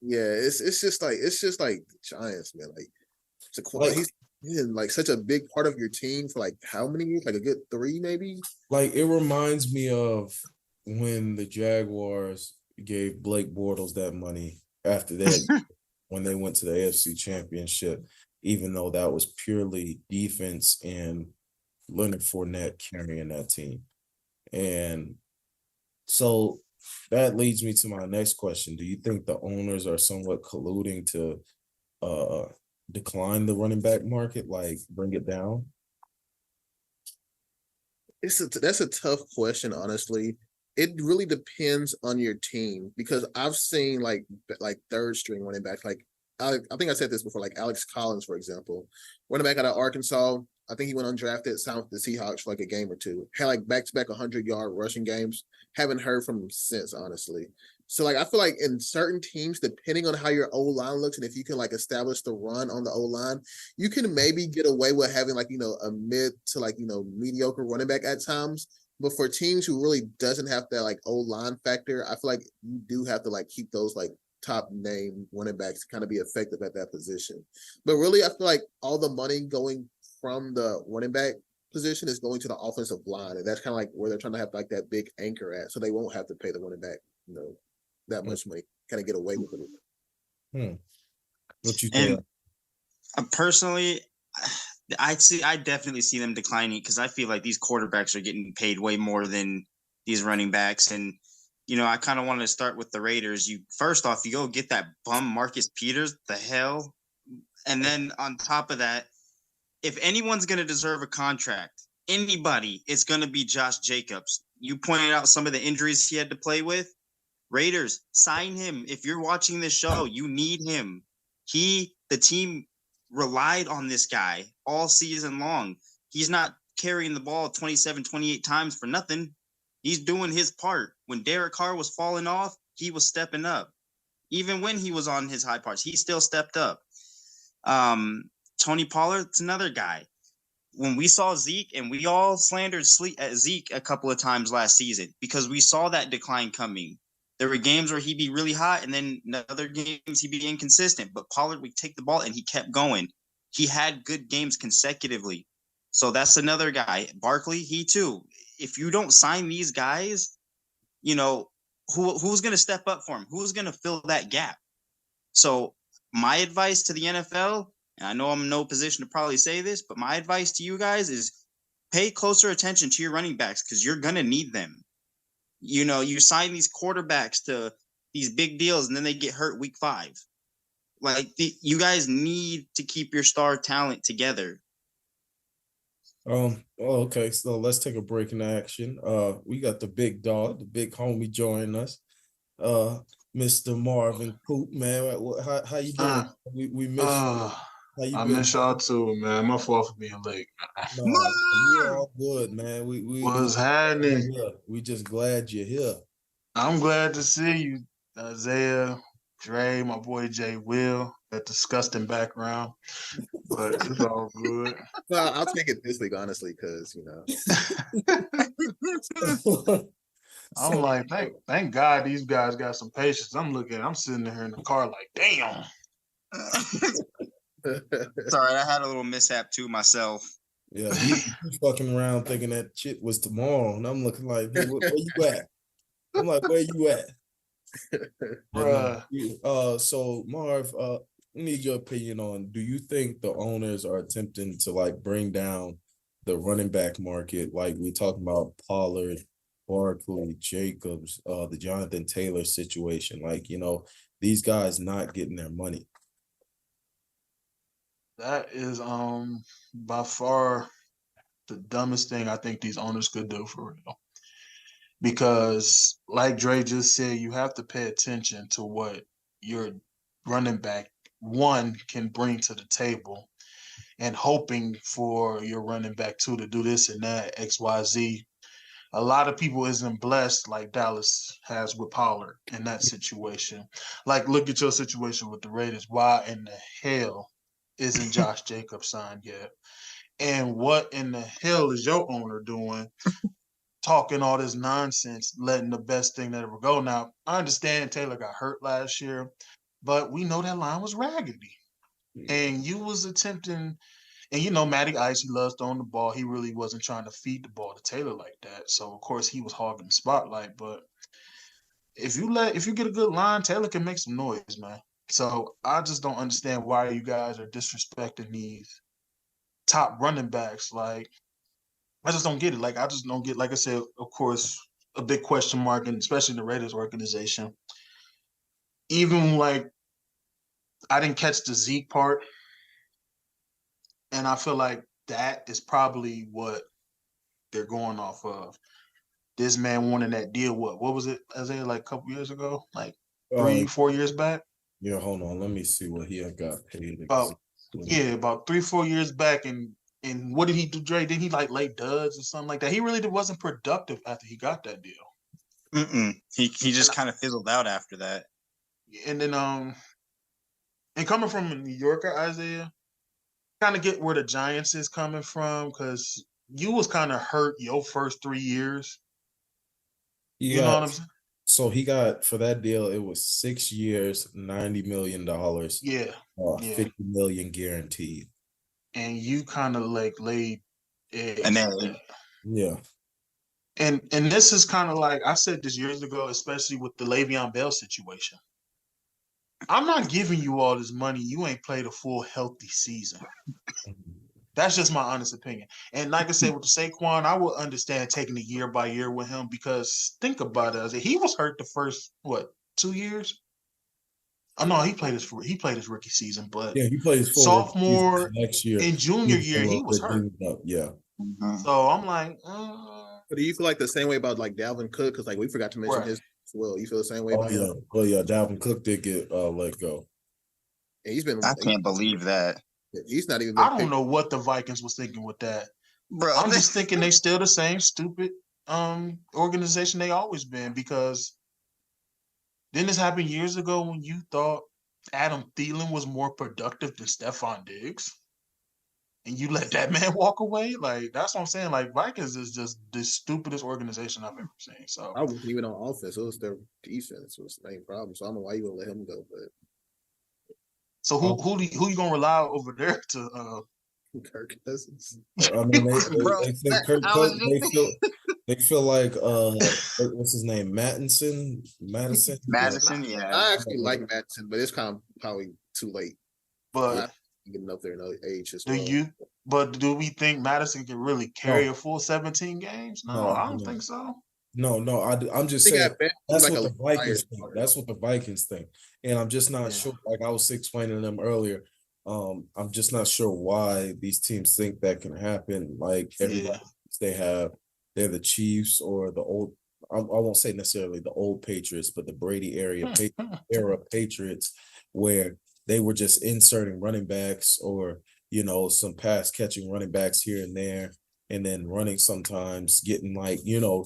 [SPEAKER 4] Yeah, it's just like the Giants, man. Like he's been like such a big part of your team for like how many years? Like a good 3, maybe.
[SPEAKER 2] Like it reminds me of when the Jaguars gave Blake Bortles that money after that when they went to the AFC Championship, even though that was purely defense and Leonard Fournette carrying that team. And so that leads me to my next question. Do you think the owners are somewhat colluding to decline the running back market, like bring it down?
[SPEAKER 4] That's a tough question, honestly. It really depends on your team because I've seen like third string running backs. Like I think I said this before, like Alex Collins, for example, running back out of Arkansas. I think he went undrafted, signed with the Seahawks for like a game or two. Had like back-to-back 100-yard rushing games. Haven't heard from him since, honestly. So like I feel like in certain teams, depending on how your O-line looks and if you can like establish the run on the O-line, you can maybe get away with having like, a mid to like, mediocre running back at times. But for teams who really doesn't have that like O-line factor, I feel like you do have to like keep those like top name running backs to kind of be effective at that position. But really, I feel like all the money going from the running back position is going to the offensive line. And that's kind of like where they're trying to have like that big anchor at. So they won't have to pay the running back, that much money, kind of get away with it.
[SPEAKER 2] What you think?
[SPEAKER 3] And personally, I definitely see them declining because I feel like these quarterbacks are getting paid way more than these running backs. And, I kind of want to start with the Raiders. First off, you go get that bum Marcus Peters, the hell. And then on top of that, if anyone's going to deserve a contract, anybody, it's going to be Josh Jacobs. You pointed out some of the injuries he had to play with. Raiders, sign him. If you're watching this show, you need him. The team relied on this guy all season long. He's not carrying the ball 27, 28 times for nothing. He's doing his part. When Derek Carr was falling off, he was stepping up. Even when he was on his high parts, he still stepped up. Tony Pollard's another guy. When we saw Zeke, and we all slandered Zeke a couple of times last season because we saw that decline coming. There were games where he'd be really hot, and then in other games he'd be inconsistent. But Pollard would take the ball, and he kept going. He had good games consecutively. So that's another guy. Barkley, he too. If you don't sign these guys, who's going to step up for him? Who's going to fill that gap? So my advice to the NFL, and I know I'm in no position to probably say this, but my advice to you guys is pay closer attention to your running backs because you're going to need them. You sign these quarterbacks to these big deals and then they get hurt week 5. You guys need to keep your star talent together.
[SPEAKER 2] Okay, so let's take a break in action. We got the big dog, the big homie joining us. Mr. Marvin Poop, man. How you doing? We miss you.
[SPEAKER 1] I miss y'all too, man. My fault for being late.
[SPEAKER 2] No, you're all good, man.
[SPEAKER 1] What's happening?
[SPEAKER 2] We just glad you're here.
[SPEAKER 1] I'm glad to see you, Isaiah, Dre, my boy Jay Will, that disgusting background. But it's all good.
[SPEAKER 4] Well, I'll take it this week, honestly, because
[SPEAKER 1] I'm like, thank God these guys got some patience. I'm sitting there in the car like, damn.
[SPEAKER 3] Sorry, I had a little mishap too myself.
[SPEAKER 2] Yeah, he's fucking around thinking that shit was tomorrow, and I'm looking like, hey, where you at? I'm like, where you at?
[SPEAKER 1] Bruh.
[SPEAKER 2] So Marv, we need your opinion on, do you think the owners are attempting to like bring down the running back market? Like we're talking about Pollard, Barkley, Jacobs, the Jonathan Taylor situation. Like, these guys not getting their money.
[SPEAKER 1] That is by far the dumbest thing I think these owners could do for real. Because like Dre just said, you have to pay attention to what your running back, one, can bring to the table, and hoping for your running back, two, to do this and that, XYZ. A lot of people isn't blessed like Dallas has with Pollard in that situation. Like, look at your situation with the Raiders. Why in the hell isn't Josh Jacobs signed yet? And what in the hell is your owner doing talking all this nonsense, letting the best thing that ever go? Now, I understand Taylor got hurt last year, but we know that line was raggedy. And you was attempting, and Matty Ice, he loves throwing the ball. He really wasn't trying to feed the ball to Taylor like that. So of course he was hogging the spotlight. But if you get a good line, Taylor can make some noise, man. So I just don't understand why you guys are disrespecting these top running backs. Like, I just don't get it. Like, I just don't get, like I said, of course, a big question mark, and especially in the Raiders organization. Even like, I didn't catch the Zeke part, and I feel like that is probably what they're going off of. This man wanted that deal. What was it, Isaiah? Like a couple years ago, like 3-4 years back.
[SPEAKER 2] Yeah, hold on. Let me see what he had got paid.
[SPEAKER 1] About 3-4 years back, and what did he do, Dre? Didn't he like lay duds or something like that? He really wasn't productive after he got that deal.
[SPEAKER 3] He just kind of fizzled out after that.
[SPEAKER 1] And then and coming from a New Yorker, Isaiah, kind of get where the Giants is coming from, because you was kind of hurt your first 3 years. You know what I'm saying?
[SPEAKER 2] So he got, for that deal, it was 6 years, $90 million.
[SPEAKER 1] Yeah.
[SPEAKER 2] $50 million guaranteed.
[SPEAKER 1] And you kind of like laid eggs.
[SPEAKER 2] Yeah.
[SPEAKER 1] And this is kind of like, I said this years ago, especially with the Le'Veon Bell situation. I'm not giving you all this money. You ain't played a full healthy season. That's just my honest opinion. And like I said, with the Saquon, I would understand taking it year by year with him, because think about it. He was hurt the first, 2 years? Oh no, he played his rookie season, but
[SPEAKER 2] yeah, he played his full
[SPEAKER 1] sophomore
[SPEAKER 2] next year.
[SPEAKER 1] and junior year, he was hurt.
[SPEAKER 2] Yeah.
[SPEAKER 1] So I'm like,
[SPEAKER 4] But do you feel like the same way about like Dalvin Cook? Because like we forgot to mention his as well. You feel the same way about him?
[SPEAKER 2] Well, yeah, Dalvin Cook did get let go.
[SPEAKER 4] And he's been.
[SPEAKER 3] I can't believe that.
[SPEAKER 4] He's not even.
[SPEAKER 1] I don't know what the Vikings was thinking with that, bro. I'm just thinking they still the same stupid organization they always been, because didn't this happen years ago when you thought Adam Thielen was more productive than Stephon Diggs, and you let that man walk away? Like, that's what I'm saying. Like, Vikings is just the stupidest organization I've ever seen. So
[SPEAKER 4] I wasn't even on offense; it was their defense was the main problem. So I don't know why you would let him go, but.
[SPEAKER 1] So who you gonna rely on over there to
[SPEAKER 4] Kirk Cousins?
[SPEAKER 2] I mean, they think Kirk Cousins. They feel like what's his name, Madison.
[SPEAKER 3] Yeah.
[SPEAKER 4] I actually like Madison, but it's kind of probably too late.
[SPEAKER 1] But
[SPEAKER 4] getting up there in age as
[SPEAKER 1] well. Do we think Madison can really carry a full 17 games? No, I don't think so.
[SPEAKER 2] No, I'm just saying that's what the Vikings think. That's what the Vikings think, and I'm just not sure. Like I was explaining to them earlier, I'm just not sure why these teams think that can happen. Like everybody they're the Chiefs or the old. I won't say necessarily the old Patriots, but the Brady era Patriots, where they were just inserting running backs or some pass catching running backs here and there. And then running sometimes, getting 3 or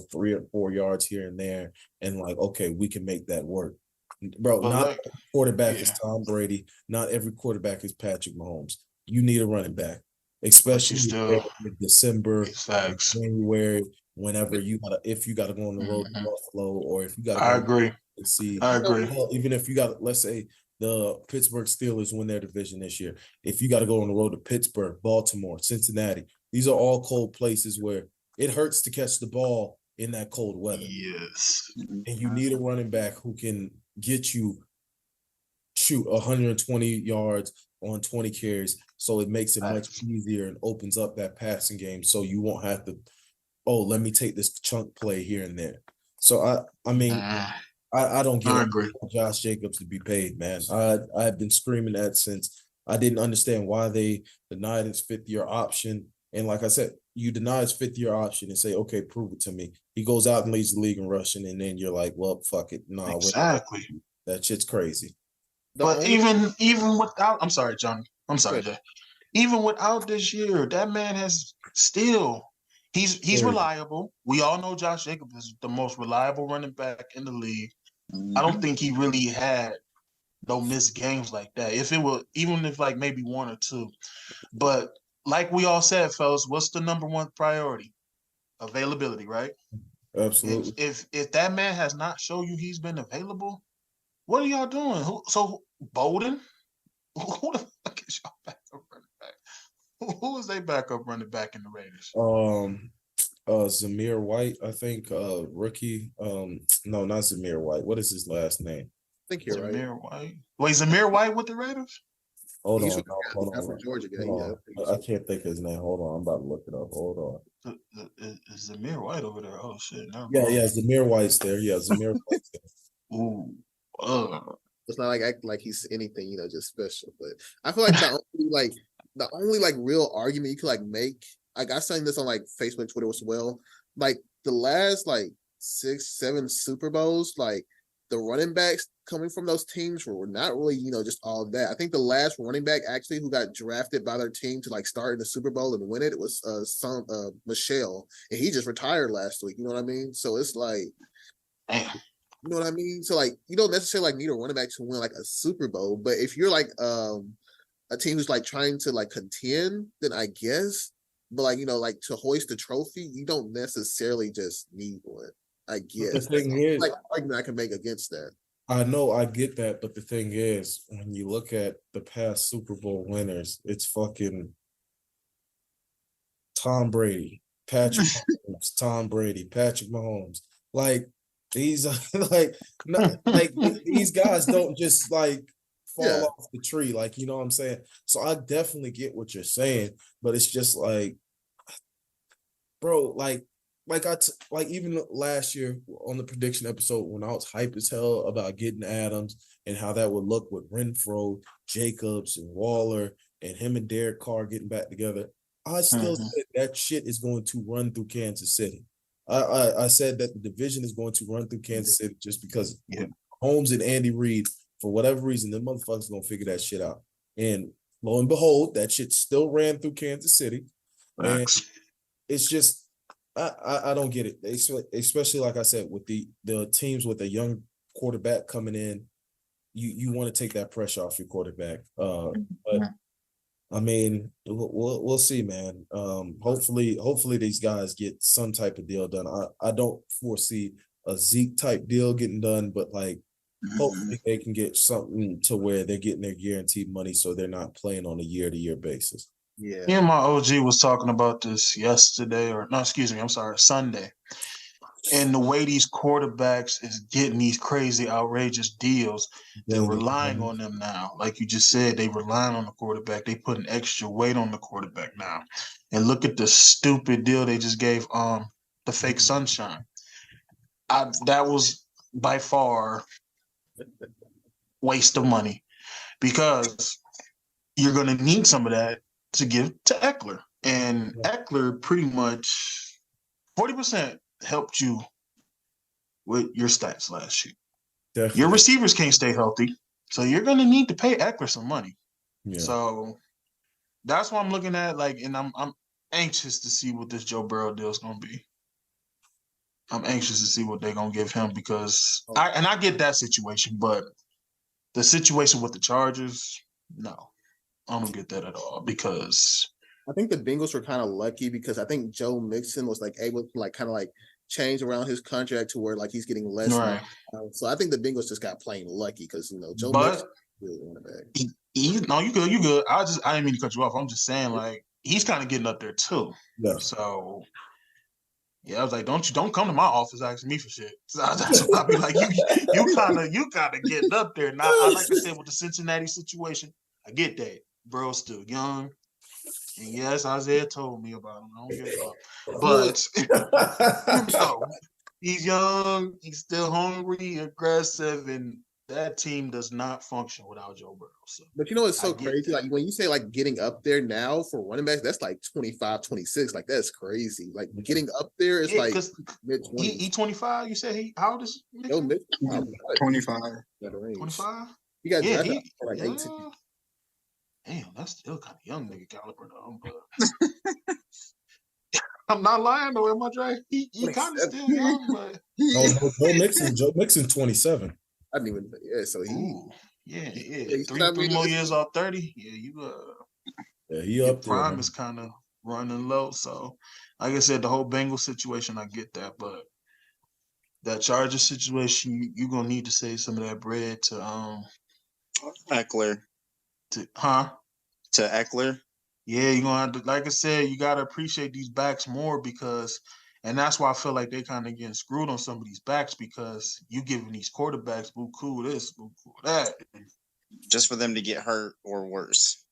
[SPEAKER 2] 4 yards here and there, and okay, we can make that work, bro. Not every quarterback is Tom Brady. Not every quarterback is Patrick Mahomes. You need a running back, especially in December, January, whenever if you gotta go on the road to Buffalo, or if you gotta.
[SPEAKER 1] I agree.
[SPEAKER 2] Even if you got, let's say, the Pittsburgh Steelers win their division this year. If you got to go on the road to Pittsburgh, Baltimore, Cincinnati, these are all cold places where it hurts to catch the ball in that cold weather.
[SPEAKER 1] Yes.
[SPEAKER 2] And you need a running back who can shoot 120 yards on 20 carries, so it makes it much easier and opens up that passing game, so you won't have to, let me take this chunk play here and there. So I mean. I don't get Josh Jacobs to be paid, man. I've been screaming that since I didn't understand why they denied his 5th-year option. And like I said, you deny his 5th-year option and say, okay, prove it to me. He goes out and leads the league in rushing, and then you're like, well, fuck it. No,
[SPEAKER 1] exactly.
[SPEAKER 2] That shit's crazy.
[SPEAKER 1] But even without, I'm sorry, John. I'm sorry, Jay. Even without this year, that man has still. He's reliable. We all know Josh Jacobs is the most reliable running back in the league. I don't think he really had no missed games like that. Even if maybe 1 or 2. But like we all said, fellas, what's the number one priority? Availability, right?
[SPEAKER 2] Absolutely.
[SPEAKER 1] If that man has not shown you he's been available, What are y'all doing? Bolden? Who the fuck is y'all backup running back? Who is they backup running back in the Raiders?
[SPEAKER 2] Zamir White, I think, rookie. No, not Zamir White. What is his last name?
[SPEAKER 4] I think you're right.
[SPEAKER 1] Zamir White. Wait, Zamir White with the Raiders?
[SPEAKER 2] Hold
[SPEAKER 4] He's
[SPEAKER 2] on.
[SPEAKER 4] from Georgia guy.
[SPEAKER 2] Hold on. I can't think of his name. Hold on. I'm about to look it up. Hold on.
[SPEAKER 1] Is Zamir White over there? Oh, shit.
[SPEAKER 2] Yeah, Zamir White's there. Yeah, Zamir White's there.
[SPEAKER 1] Ooh.
[SPEAKER 4] It's not like act like he's anything, just special. But I feel like the only real argument you could make, like I saying this on Facebook, Twitter as well. Like the last 6, 7 Super Bowls, the running backs coming from those teams were not really, just all that. I think the last running back actually who got drafted by their team to start in the Super Bowl and win it was Michelle, and he just retired last week. You know what I mean? So it's
[SPEAKER 1] damn.
[SPEAKER 4] You know what I mean? So you don't necessarily need a running back to win a Super Bowl, but if you're a team who's trying to contend, then I guess. But to hoist the trophy, you don't necessarily just need one. I guess.
[SPEAKER 2] But the thing is,
[SPEAKER 4] argument I can make against that.
[SPEAKER 2] I know I get that, but the thing is, when you look at the past Super Bowl winners, it's fucking Tom Brady, Patrick Mahomes, Tom Brady, Patrick Mahomes. These these guys don't just fall off the tree, you know what I'm saying? So I definitely get what you're saying, but it's just bro, even last year on the prediction episode when I was hype as hell about getting Adams and how that would look with Renfro, Jacobs, and Waller, and him and Derek Carr getting back together, I still said that shit is going to run through Kansas City. I said that the division is going to run through Kansas City just because Holmes and Andy Reid, for whatever reason, them motherfuckers going to figure that shit out. And lo and behold, that shit still ran through Kansas City. And it's just, I don't get it. Especially like I said, with the teams with a young quarterback coming in, you want to take that pressure off your quarterback. But I mean, we'll see, man. Hopefully these guys get some type of deal done. I don't foresee a Zeke type deal getting done, but hopefully they can get something to where they're getting their guaranteed money so they're not playing on a year-to-year basis.
[SPEAKER 4] Yeah.
[SPEAKER 1] Me and my OG was talking about this Sunday. And the way these quarterbacks is getting these crazy, outrageous deals, they're relying on them now. Like you just said, they relying on the quarterback. They putting extra weight on the quarterback now. And look at the stupid deal they just gave the fake Sunshine. That was by far waste of money because you're going to need some of that to give to Eckler. And Eckler pretty much 40% helped you with your stats last year. Definitely. Your receivers can't stay healthy, so you're going to need to pay Eckler some money. Yeah. So that's what I'm looking at. And I'm anxious to see what this Joe Burrow deal is going to be. I'm anxious to see what they're going to give him because I get that situation, but the situation with the Chargers, no. I don't get that at all because
[SPEAKER 4] I think the Bengals were kind of lucky because I think Joe Mixon was able to change around his contract to where he's getting less.
[SPEAKER 1] Right.
[SPEAKER 4] So I think the Bengals just got plain lucky because Joe Mixon really won it back.
[SPEAKER 1] No, you good. I didn't mean to cut you off. I'm just saying he's kind of getting up there too. Yeah. So yeah, I was like, don't come to my office asking me for shit. So I'll be like, you kind of getting up there. Now I like to say with the Cincinnati situation, I get that. Bro's still young. And yes, Isaiah told me about him. I don't give a fuck. But he's young, he's still hungry, aggressive, and that team does not function without Joe Burrow. So.
[SPEAKER 4] But it's so crazy. When you say getting up there now for running backs, that's 25, 26. That's crazy. Getting up there is mid-20s.
[SPEAKER 1] He 25? You said how old is he?
[SPEAKER 3] 25.
[SPEAKER 1] 25?
[SPEAKER 4] He got drafted for 18.
[SPEAKER 1] Damn, that's still kind of young nigga caliber though. But I'm not lying though, am I, Dre? He kind of still young, but
[SPEAKER 2] Joe Mixon 27.
[SPEAKER 4] I didn't even. Yeah, so he.
[SPEAKER 1] Three more years off 30. Yeah,
[SPEAKER 2] he up there.
[SPEAKER 1] Prime is kind of running low. So, like I said, the whole Bengals situation, I get that, but that Charger situation, you're gonna need to save some of that bread to
[SPEAKER 3] Eckler.
[SPEAKER 1] To
[SPEAKER 3] Eckler.
[SPEAKER 1] Yeah, you're gonna have to, like I said, you gotta appreciate these backs more because, and that's why I feel like they kind of getting screwed on some of these backs because you giving these quarterbacks buku this, buku that,
[SPEAKER 3] just for them to get hurt or worse.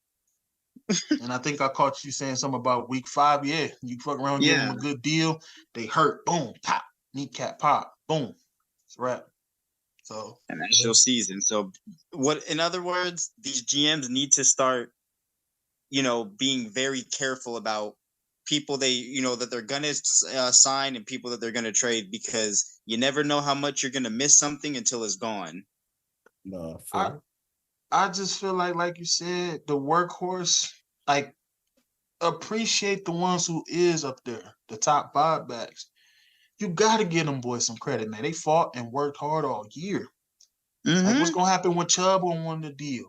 [SPEAKER 1] And I think I caught you saying something about week 5. Yeah, you fuck around, give them a good deal, they hurt, boom, pop, kneecap pop, boom, it's a wrap. So,
[SPEAKER 3] and that's your season. So, in other words, these GMs need to start, being very careful about people that they're gonna sign and people that they're gonna trade, because you never know how much you're gonna miss something until it's gone.
[SPEAKER 2] No,
[SPEAKER 1] I just feel like you said, the workhorse, like, appreciate the ones who is up there, the top 5 backs. You got to give them boys some credit, man. They fought and worked hard all year.
[SPEAKER 3] Mm-hmm.
[SPEAKER 1] Like, what's going to happen when Chubb won the deal?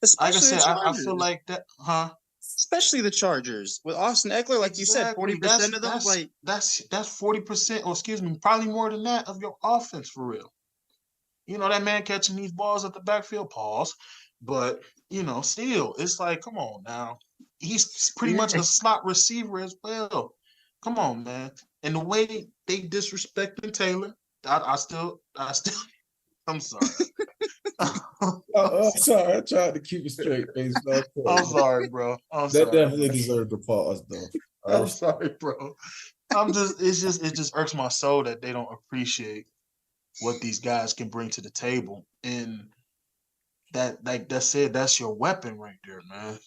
[SPEAKER 3] Especially
[SPEAKER 1] like I said, I feel like that,
[SPEAKER 3] Especially the Chargers. With Austin Eckler, like you said, 40% of them,
[SPEAKER 1] that's 40%, or excuse me, probably more than that, of your offense for real. That man catching these balls at the backfield, pause. But, still, it's like, come on now. He's pretty much a slot receiver as well. Come on, man. And the way they disrespecting Taylor, I still, I'm sorry.
[SPEAKER 2] I'm sorry. I tried to keep it straight.
[SPEAKER 1] I'm sorry, bro.
[SPEAKER 2] That definitely deserved a pause, though.
[SPEAKER 1] I'm sorry, bro. It just irks my soul that they don't appreciate what these guys can bring to the table. And that's your weapon right there, man.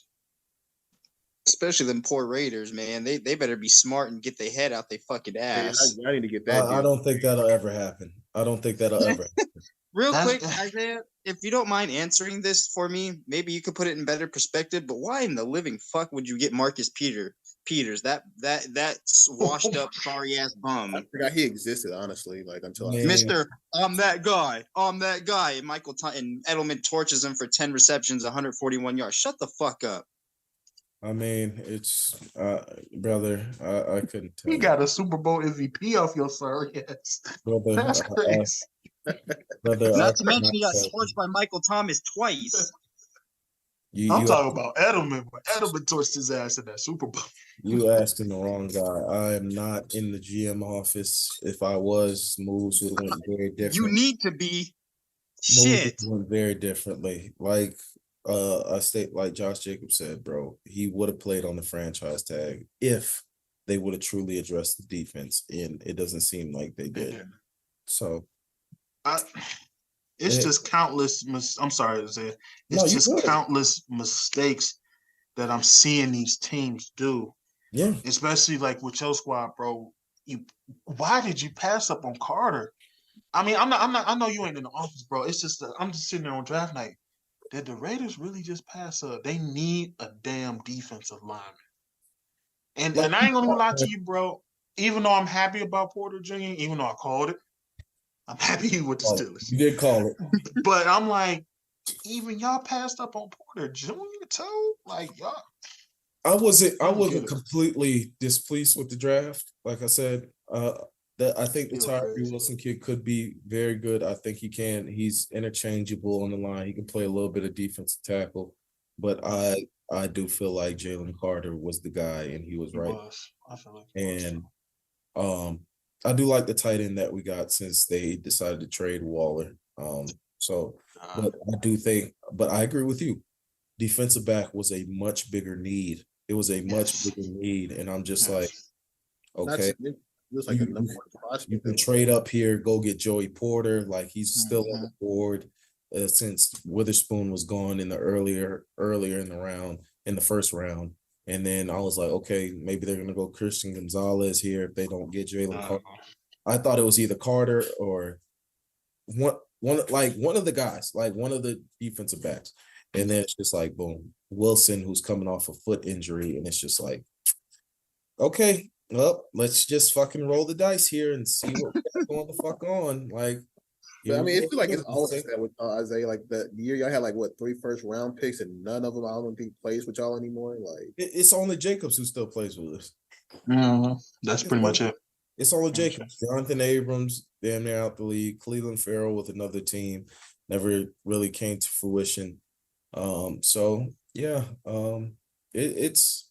[SPEAKER 3] Especially them poor Raiders, man. They better be smart and get their head out their fucking ass.
[SPEAKER 4] I need to get that.
[SPEAKER 2] I don't think that'll ever happen. Real
[SPEAKER 3] quick, Isaiah, if you don't mind answering this for me, maybe you could put it in better perspective. But why in the living fuck would you get Marcus Peters? That washed up sorry ass bum.
[SPEAKER 4] I forgot he existed, honestly. Like until
[SPEAKER 3] Mr. I'm that guy. And Michael and Edelman torches him for 10 receptions, 141 yards. Shut the fuck up.
[SPEAKER 2] I mean, it's brother. I couldn't tell.
[SPEAKER 1] He got a Super Bowl MVP off your sorry ass. Brother, that's crazy.
[SPEAKER 2] Brother,
[SPEAKER 3] not to mention he got torched by Michael Thomas twice.
[SPEAKER 1] I'm talking about Edelman, but Edelman torched his ass in that Super Bowl.
[SPEAKER 2] You asking the wrong guy. I am not in the GM office. If I was, moves would have went very different.
[SPEAKER 3] You need to be.
[SPEAKER 2] Shit. Went very differently. Like like Josh Jacobs said, bro, he would have played on the franchise tag if they would have truly addressed the defense, and it doesn't seem like they did. Yeah. So,
[SPEAKER 1] it's just countless. I'm sorry to say, it's countless mistakes that I'm seeing these teams do.
[SPEAKER 2] Yeah,
[SPEAKER 1] especially like with your squad, bro. Why did you pass up on Carter? I mean, I'm not. I know you ain't in the office, bro. It's just I'm just sitting there on draft night. Did the Raiders really just pass up? They need a damn defensive lineman. And I ain't gonna lie to you, bro. Even though I'm happy about Porter Jr., even though I called it, I'm happy with the Steelers.
[SPEAKER 2] You did call it.
[SPEAKER 1] But I'm like, even y'all passed up on Porter Jr. too? Like, y'all.
[SPEAKER 2] I wasn't completely displeased with the draft. Like I said, I think the Tyree Wilson kid could be very good. I think he can. He's interchangeable on the line. He can play a little bit of defensive tackle. But I do feel like Jalen Carter was the guy, and he was right.
[SPEAKER 1] I feel like
[SPEAKER 2] and I do like the tight end that we got since they decided to trade Waller. But I do think, but I agree with you. Defensive back was a much bigger need. It was a much bigger need, and I'm just like, okay.
[SPEAKER 4] Like
[SPEAKER 2] you can trade up here, go get Joey Porter. Like he's still on the board since Witherspoon was gone in the earlier in the first round. And then I was like, okay, maybe they're gonna go Christian Gonzalez here if they don't get Jalen Carter. I thought it was either Carter or one of the guys, like one of the defensive backs. And then it's just like, boom, Wilson, who's coming off a foot injury, and it's just like, okay. Well, let's just fucking roll the dice here and see what's going the fuck on. Like,
[SPEAKER 4] but I mean, it feels like it's always like that with Isaiah. Like the year y'all had 3 first-round picks, and none of them I don't think plays with y'all anymore. Like
[SPEAKER 2] it's only Jacobs who still plays with us.
[SPEAKER 1] Mm-hmm. That's pretty much it.
[SPEAKER 2] It's all Jacobs. Jonathan Abrams, damn near out the league. Cleveland Farrell with another team, never really came to fruition. So yeah, it's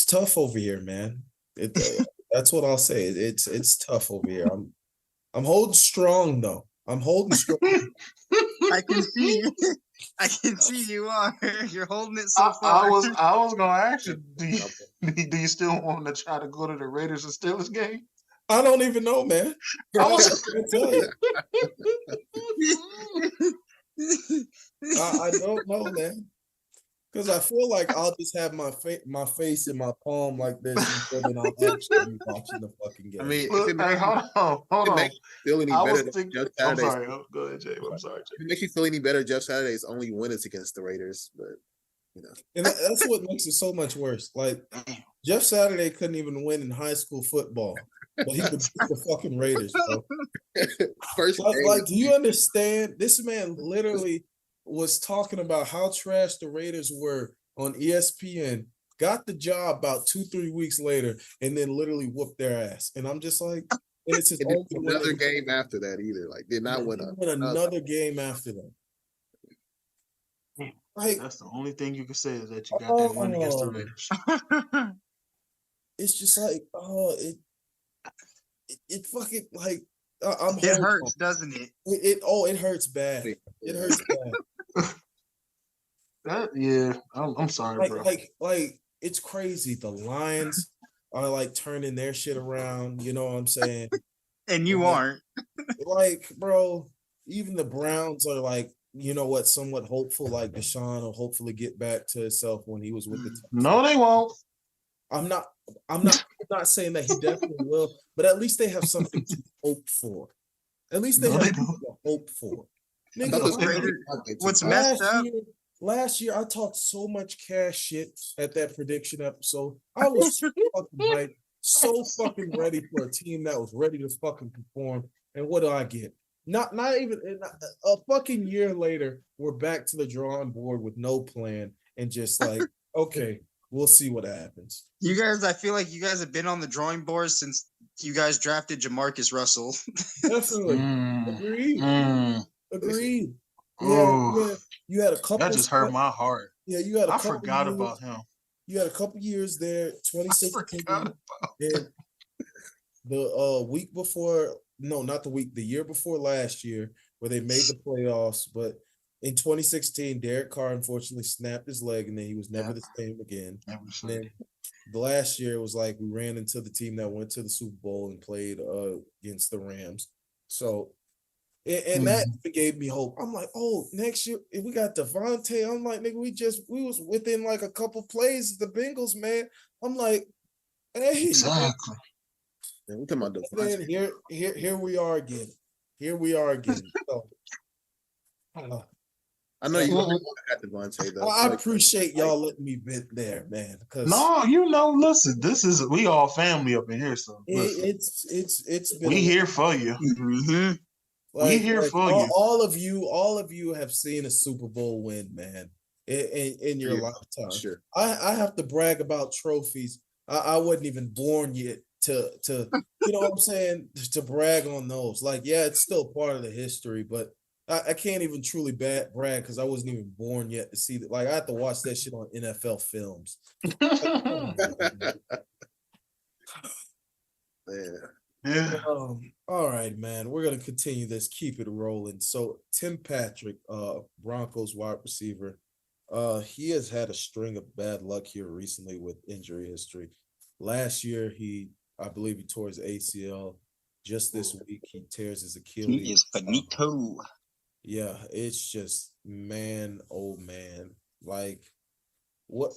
[SPEAKER 2] tough over here, man. That's what I'll say. It's tough over here. I'm holding strong though. I'm holding strong.
[SPEAKER 3] I can see you. I can see you are. You're holding it so far.
[SPEAKER 1] I was gonna ask you, do you still want to try to go to the Raiders and Steelers game?
[SPEAKER 2] I don't even know, man. I was gonna tell you. I don't know, man. Because I feel like I'll just have my face in my palm like this more than I'll actually be watching the fucking game.
[SPEAKER 4] I mean,
[SPEAKER 1] Look, hey, hold on.
[SPEAKER 4] Makes you feel any
[SPEAKER 1] I
[SPEAKER 4] better
[SPEAKER 1] was
[SPEAKER 4] than
[SPEAKER 1] thinking.
[SPEAKER 4] Jeff
[SPEAKER 1] I'm
[SPEAKER 4] Saturday's.
[SPEAKER 1] sorry. Go ahead, Jay. I'm sorry, Jay.
[SPEAKER 4] If it makes you feel any better, Jeff Saturday's only win is against the Raiders, but you know.
[SPEAKER 2] And that's what makes it so much worse. Like Jeff Saturday couldn't even win in high school football, but he could beat the fucking Raiders, bro.
[SPEAKER 4] First
[SPEAKER 2] like, do you understand? This man literally was talking about how trash the Raiders were on ESPN, got the job about 2-3 weeks later, and then literally whooped their ass. And I'm just like, and it's his only
[SPEAKER 4] another game after that either. Like did not win
[SPEAKER 2] another game after that. Like,
[SPEAKER 1] that's the only thing you can say is that you got that win against the Raiders.
[SPEAKER 2] It's just like, it fucking like
[SPEAKER 3] it hurts, doesn't it?
[SPEAKER 2] It hurts bad. It hurts bad.
[SPEAKER 1] I'm sorry, bro.
[SPEAKER 2] Like it's crazy. The Lions are like turning their shit around. You know what I'm saying?
[SPEAKER 3] And you aren't.
[SPEAKER 2] Like, bro. Even the Browns are like, you know what? Somewhat hopeful. Like Deshaun will hopefully get back to himself when he was with the Texans.
[SPEAKER 1] No, they won't.
[SPEAKER 2] I'm not saying that he definitely will, but at least they have something to hope for. At least they have something to hope for. Nigga,
[SPEAKER 3] what's messed up?
[SPEAKER 2] Last year, I talked so much cash shit at that prediction episode. I was so fucking hyped, so fucking ready for a team that was ready to fucking perform. And what do I get? Not even a fucking year later, we're back to the drawing board with no plan and just like, okay, we'll see what happens.
[SPEAKER 3] You guys, I feel like you guys have been on the drawing board since you guys drafted Jamarcus Russell.
[SPEAKER 2] Definitely. Agreed.
[SPEAKER 1] Yeah,
[SPEAKER 2] you had a couple.
[SPEAKER 1] That just hurt my heart.
[SPEAKER 2] Yeah, you had. I
[SPEAKER 1] forgot about him.
[SPEAKER 2] You had a couple years there. 2016. And the week before, no, not the week. The year before last year, where they made the playoffs, but in 2016, Derek Carr unfortunately snapped his leg, and then he was never the same again. And then the last year was like we ran into the team that went to the Super Bowl and played against the Rams. So. And that gave me hope. I'm like, oh, next year if we got Devontae. I'm like, nigga, we was within like a couple plays of the Bengals, man. I'm like, hey,
[SPEAKER 1] exactly.
[SPEAKER 4] Yeah, we talking about Devontae.
[SPEAKER 2] Here we are again. So,
[SPEAKER 4] I know you got Devontae though.
[SPEAKER 2] I appreciate y'all letting me vent there, man.
[SPEAKER 1] No, listen, we all family up in here, so
[SPEAKER 2] it's been
[SPEAKER 1] we here for you.
[SPEAKER 3] Mm-hmm.
[SPEAKER 2] We here for you. All of you have seen a Super Bowl win, man, in your lifetime.
[SPEAKER 4] Sure.
[SPEAKER 2] I have to brag about trophies. I wasn't even born yet to you know what I'm saying, to brag on those. Like, yeah, it's still part of the history, but I can't even truly brag because I wasn't even born yet to see that. Like, I have to watch that shit on NFL films.
[SPEAKER 4] Yeah.
[SPEAKER 2] All right, man. We're gonna continue this. Keep it rolling. So Tim Patrick, Broncos wide receiver, he has had a string of bad luck here recently with injury history. Last year, I believe he tore his ACL. Just this week, he tears his Achilles.
[SPEAKER 3] He is finito.
[SPEAKER 2] Yeah, it's just, man, oh man. Like, what?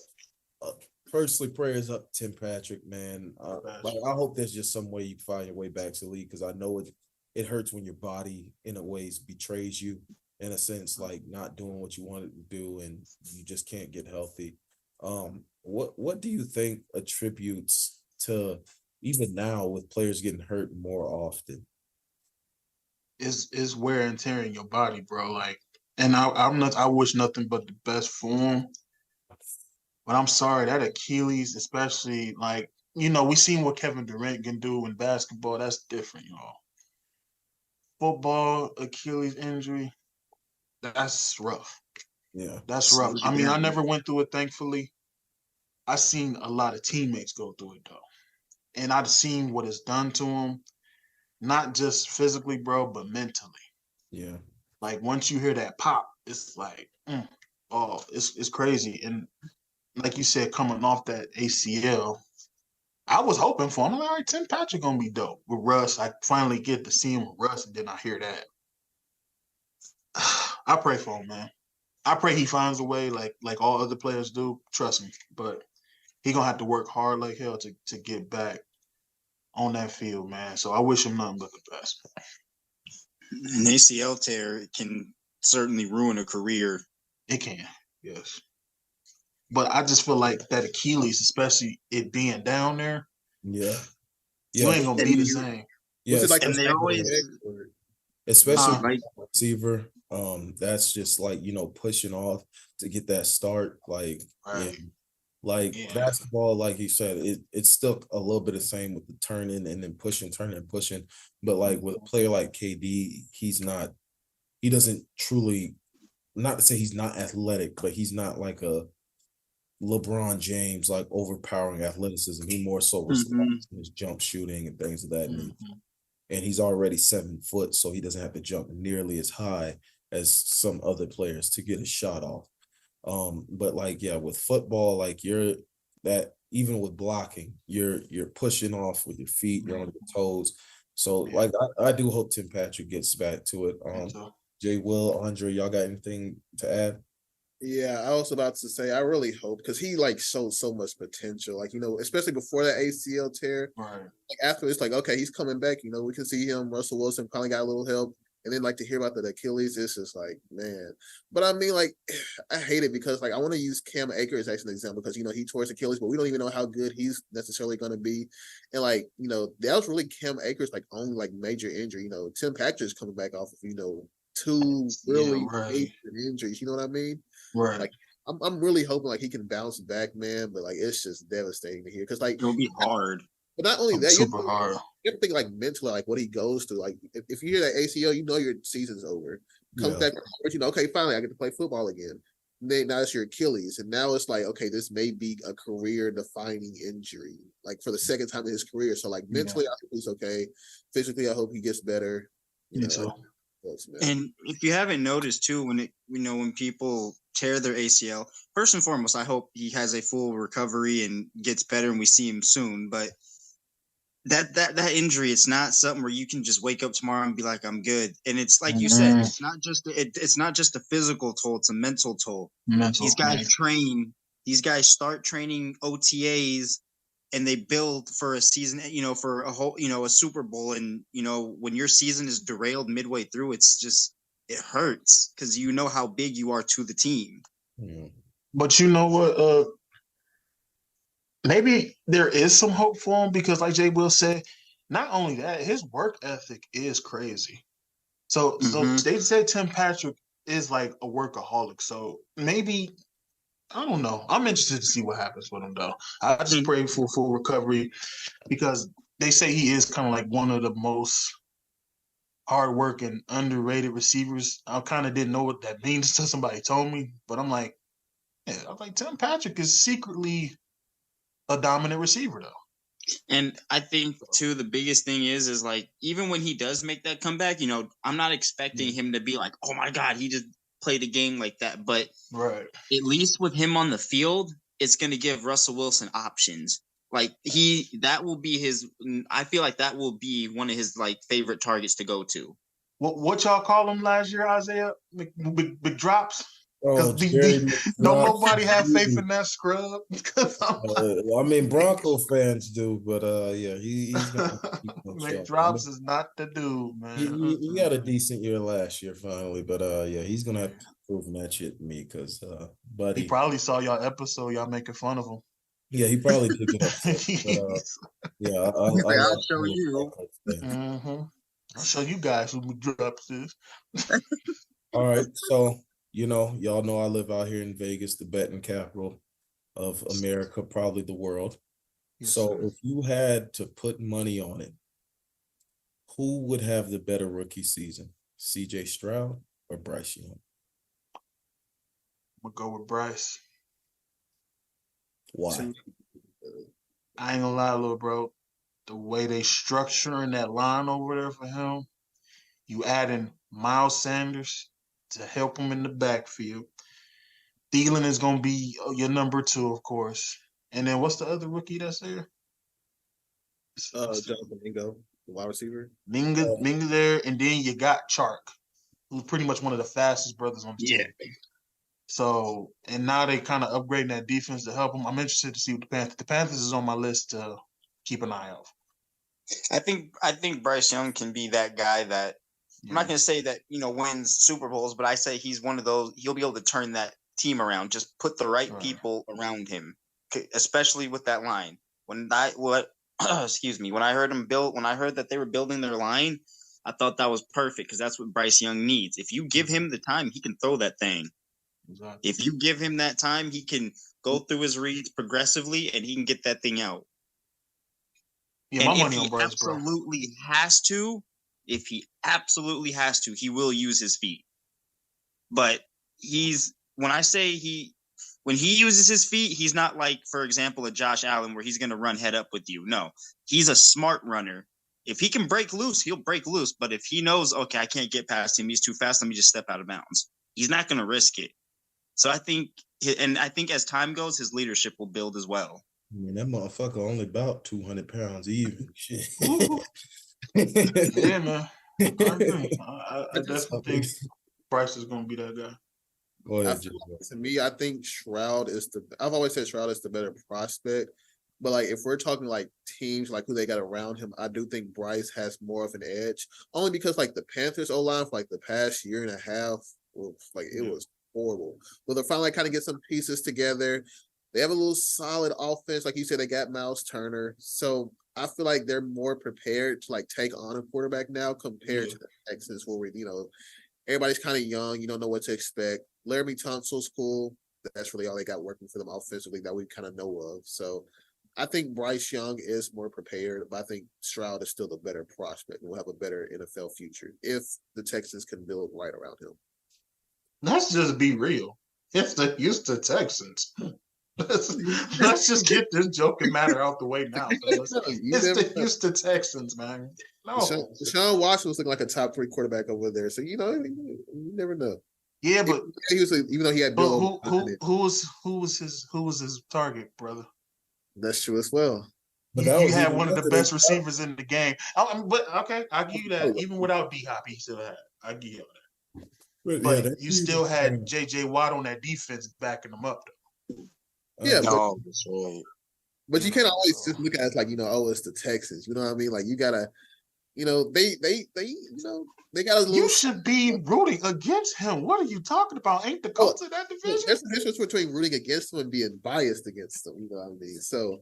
[SPEAKER 2] Firstly, prayers up Tim Patrick, man. I hope there's just some way you find your way back to the league, because I know it hurts when your body, in a ways, betrays you, in a sense, like not doing what you wanted to do, and you just can't get healthy. What do you think attributes to, even now with players getting hurt more often?
[SPEAKER 1] Is wear and tear in your body, bro. Like, and I wish nothing but the best for him. But I'm sorry, that Achilles, especially, like, we seen what Kevin Durant can do in basketball. That's different, y'all. Football, Achilles injury, that's rough.
[SPEAKER 2] Yeah.
[SPEAKER 1] That's rough. I mean, I never went through it, thankfully. I seen a lot of teammates go through it, though. And I've seen what it's done to them, not just physically, bro, but mentally.
[SPEAKER 2] Yeah.
[SPEAKER 1] Like, once you hear that pop, it's like, it's crazy. And like you said, coming off that ACL, I was hoping for him. I'm like, all right, Tim Patrick gonna be dope with Russ. I finally get to see him with Russ, and then I hear that. I pray for him, man. I pray he finds a way, like all other players do. Trust me, but he gonna have to work hard like hell to get back on that field, man. So I wish him nothing but the best.
[SPEAKER 3] An ACL tear can certainly ruin a career.
[SPEAKER 1] It can, yes. But I just feel like that Achilles, especially it being down there,
[SPEAKER 2] you
[SPEAKER 1] ain't gonna be the same.
[SPEAKER 2] Yeah,
[SPEAKER 4] Was it like
[SPEAKER 3] and they always,
[SPEAKER 2] especially
[SPEAKER 3] like
[SPEAKER 2] receiver. That's just like pushing off to get that start. Like,
[SPEAKER 1] Right.
[SPEAKER 2] Basketball, like you said, it's still a little bit the same with the turning and then pushing, turning and pushing. But like with a player like KD, he doesn't truly, not to say he's not athletic, but he's not like a LeBron James, like overpowering athleticism. He more so responds to his jump shooting and things of that nature. And he's already 7 foot, so he doesn't have to jump nearly as high as some other players to get a shot off. But with football, like even with blocking, you're pushing off with your feet, you're on your toes. So I do hope Tim Patrick gets back to it. Jay, Will, Andre, y'all got anything to add?
[SPEAKER 4] Yeah, I was about to say I really hope because he showed so much potential. Especially before that ACL tear.
[SPEAKER 1] Right.
[SPEAKER 4] After it's okay, he's coming back. We can see him. Russell Wilson probably got a little help. And then to hear about the Achilles, it's just man. But I mean, I hate it because I want to use Cam Akers as an example because he tore his Achilles, but we don't even know how good he's necessarily going to be. And that was really Cam Akers only major injury. Tim Patrick's coming back off of 2 really major injuries. You know what I mean?
[SPEAKER 1] Right.
[SPEAKER 4] I'm really hoping he can bounce back, man. But it's just devastating to hear because
[SPEAKER 3] it'll be hard.
[SPEAKER 4] But not only that,
[SPEAKER 1] super hard.
[SPEAKER 4] You have to think mentally, what he goes through. If you hear that ACL, your season's over. Comes back, okay, finally I get to play football again. And then now it's your Achilles, and now it's okay, this may be a career-defining injury, for the second time in his career. So mentally, I hope he's okay. Physically, I hope he gets better.
[SPEAKER 1] Me too.
[SPEAKER 3] And if you haven't noticed too, when people tear their ACL, first and foremost, I hope he has a full recovery and gets better, and we see him soon. But that injury, it's not something where you can just wake up tomorrow and be like, I'm good. And it's like you said, it's not just a physical toll, it's a mental toll. These guys start training OTAs and they build for a season, for a whole, a Super Bowl. And, when your season is derailed midway through, it hurts because how big you are to the team.
[SPEAKER 1] But you know what? Maybe there is some hope for him because, like Jay Will said, not only that, his work ethic is crazy. So they say Tim Patrick is a workaholic. So maybe, I don't know. I'm interested to see what happens with him, though. I just pray for full recovery because they say he is kind of one of the most hardworking, underrated receivers. I kind of didn't know what that means until somebody told me, but I'm like, Tim Patrick is secretly a dominant receiver, though.
[SPEAKER 3] And I think too, the biggest thing is even when he does make that comeback, I'm not expecting him to be oh my God, he just played a game like that. But at least with him on the field, it's going to give Russell Wilson options. That will be his. I feel like that will be one of his favorite targets to go to.
[SPEAKER 1] What y'all call him last year, Isaiah? Big drops.
[SPEAKER 2] Oh,
[SPEAKER 1] don't nobody have faith in that scrub?
[SPEAKER 2] I mean, Bronco fans do, but he's
[SPEAKER 1] McDrops is not the dude, man.
[SPEAKER 2] He had a decent year last year, finally, but he's gonna have to prove that shit to me because, buddy,
[SPEAKER 1] he probably saw y'all episode, y'all making fun of him.
[SPEAKER 2] Yeah, he probably did get upset.
[SPEAKER 3] I'll show you.
[SPEAKER 1] I'll show you guys who McDrops is.
[SPEAKER 2] All right, so. Y'all know I live out here in Vegas, the betting capital of America, probably the world.
[SPEAKER 1] Yes,
[SPEAKER 2] So
[SPEAKER 1] sir.
[SPEAKER 2] if you had to put money on it, who would have the better rookie season? CJ Stroud or Bryce Young?
[SPEAKER 1] I'm gonna go with Bryce.
[SPEAKER 2] Why?
[SPEAKER 1] I ain't gonna lie, little bro. The way they structuring that line over there for him, you adding Miles Sanders to help him in the backfield. Thielen is gonna be your number 2, of course. And then what's the other rookie that's there?
[SPEAKER 4] Jonathan Mingo, the wide receiver.
[SPEAKER 1] Minga there, and then you got Chark, who's pretty much one of the fastest brothers on the team. So, and now they kind of upgrading that defense to help them. I'm interested to see what the Panthers is on my list to keep an eye out.
[SPEAKER 3] I think Bryce Young can be that guy that I'm not going to say that, wins Super Bowls, but I say he's one of those. He'll be able to turn that team around. Just put the right people around him, especially with that line. Excuse me, when I heard that they were building their line, I thought that was perfect because that's what Bryce Young needs. If you give him the time, he can throw that thing. Exactly. If you give him that time, he can go through his reads progressively and he can get that thing out.
[SPEAKER 1] Yeah, my money on Bryce,
[SPEAKER 3] if he absolutely has to, he will use his feet. But when he uses his feet, he's not like, for example, a Josh Allen where he's going to run head up with you. No, he's a smart runner. If he can break loose, he'll break loose. But if he knows, okay, I can't get past him, he's too fast, let me just step out of bounds. He's not going to risk it. So I think as time goes, his leadership will build as well.
[SPEAKER 2] I mean, that motherfucker only about 200 pounds even. Shit.
[SPEAKER 1] Yeah, man. I agree. I definitely think Bryce is going to be that guy.
[SPEAKER 2] Go ahead,
[SPEAKER 4] to me, I think Stroud I've always said Stroud is the better prospect. But like if we're talking like teams like who they got around him, I do think Bryce has more of an edge. Only because like the Panthers O-line for like the past year and a half, it was horrible. But they're finally kind of get some pieces together. They have a little solid offense. Like you said, they got Miles Turner. So I feel like they're more prepared to like take on a quarterback now compared to the Texans where everybody's kind of young. You don't know what to expect. Laramie Tunsil's cool. That's really all they got working for them offensively that we kind of know of. So I think Bryce Young is more prepared, but I think Stroud is still the better prospect and will have a better NFL future if the Texans can build right around him.
[SPEAKER 1] Let's just be real. It's the Houston Texans. Let's just get this joking matter out the way now. It's the Houston Texans, man. No,
[SPEAKER 4] Deshaun Watson was looking like a top 3 quarterback over there, so you never know.
[SPEAKER 1] Yeah, but
[SPEAKER 4] even though he had Bill,
[SPEAKER 1] who was his target, brother?
[SPEAKER 4] That's true as well.
[SPEAKER 1] But you had one of the best receivers in the game. But okay, I'll give you that. Even without D-Hop, he still had. I'll give you that. But you still had J.J. Watt on that defense backing them up, though.
[SPEAKER 4] Yeah, but you can't always just look at it like it's the Texans. You know what I mean? Like you gotta, they got a little.
[SPEAKER 1] You should be rooting against him. What are you talking about? Ain't the Colts in that division?
[SPEAKER 4] There's a difference between rooting against them and being biased against them. You know what I mean? So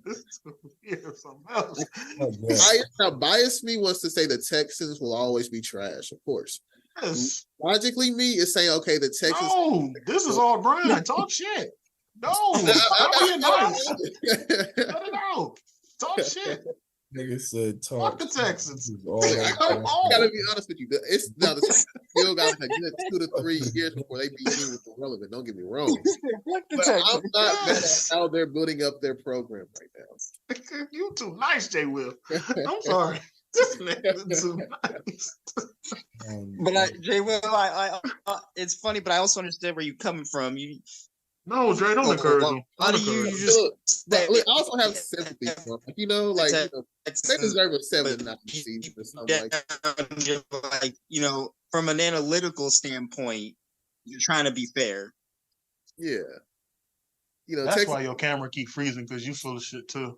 [SPEAKER 4] something else. Bias me wants to say the Texans will always be trash, of course.
[SPEAKER 1] Yes.
[SPEAKER 4] Logically, me is saying okay, the Texans.
[SPEAKER 1] No, this is all Brian. Talk shit. No, stop being nice. Let it out. Talk shit.
[SPEAKER 2] Nigga said talk.
[SPEAKER 1] Fuck the Texans.
[SPEAKER 4] I gotta be honest with you. The Texans still got a good 2 to 3 years before they be seen with the relevant. Don't get me wrong. But I'm not mad at how they're building up their program right now.
[SPEAKER 1] You too nice, Jay Will. I'm sorry. This nigga too nice.
[SPEAKER 3] But Jay Will, it's funny, but I also understand where you're coming from.
[SPEAKER 1] No, Dre, don't encourage him.
[SPEAKER 3] How do you just?
[SPEAKER 4] I also have sympathy for him. They deserve a 7 or something
[SPEAKER 3] from an analytical standpoint, you're trying to be fair.
[SPEAKER 4] Yeah.
[SPEAKER 1] That's why your camera keep freezing because you full of shit too.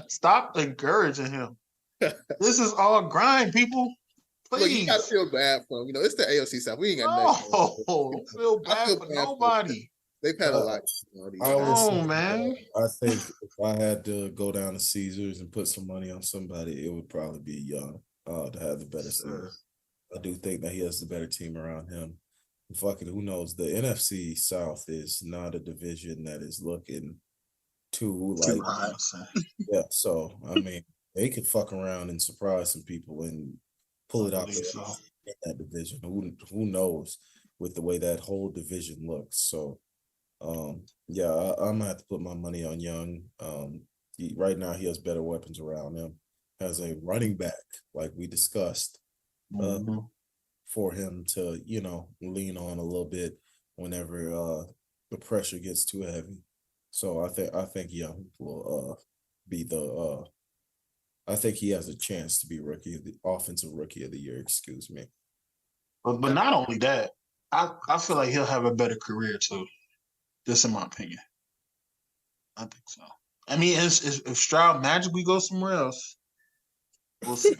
[SPEAKER 1] Stop encouraging him. This is all grind, people. Please.
[SPEAKER 4] Look, you gotta feel bad for him. It's the AFC South. We ain't got nothing.
[SPEAKER 1] No, feel bad for nobody.
[SPEAKER 4] They've had a lot.
[SPEAKER 1] Man.
[SPEAKER 2] I think if I had to go down to Caesars and put some money on somebody, it would probably be Young to have the better team. I do think that he has the better team around him. Fucking who knows? The NFC South is not a division that is looking too
[SPEAKER 1] Too
[SPEAKER 2] like
[SPEAKER 1] high.
[SPEAKER 2] yeah. So I mean, they could fuck around and surprise some people and pull it
[SPEAKER 1] I
[SPEAKER 2] out
[SPEAKER 1] believe so.
[SPEAKER 2] in that division. Who knows with the way that whole division looks. So yeah, I'm gonna have to put my money on Young. Right now he has better weapons around him. Has a running back like we discussed for him to lean on a little bit whenever the pressure gets too heavy. So I think Young will be the I think he has a chance to be offensive rookie of the year. Excuse me.
[SPEAKER 1] But not only that, I feel like he'll have a better career too. Just in my opinion, I think so. I mean, if Stroud magically goes somewhere else, we'll see.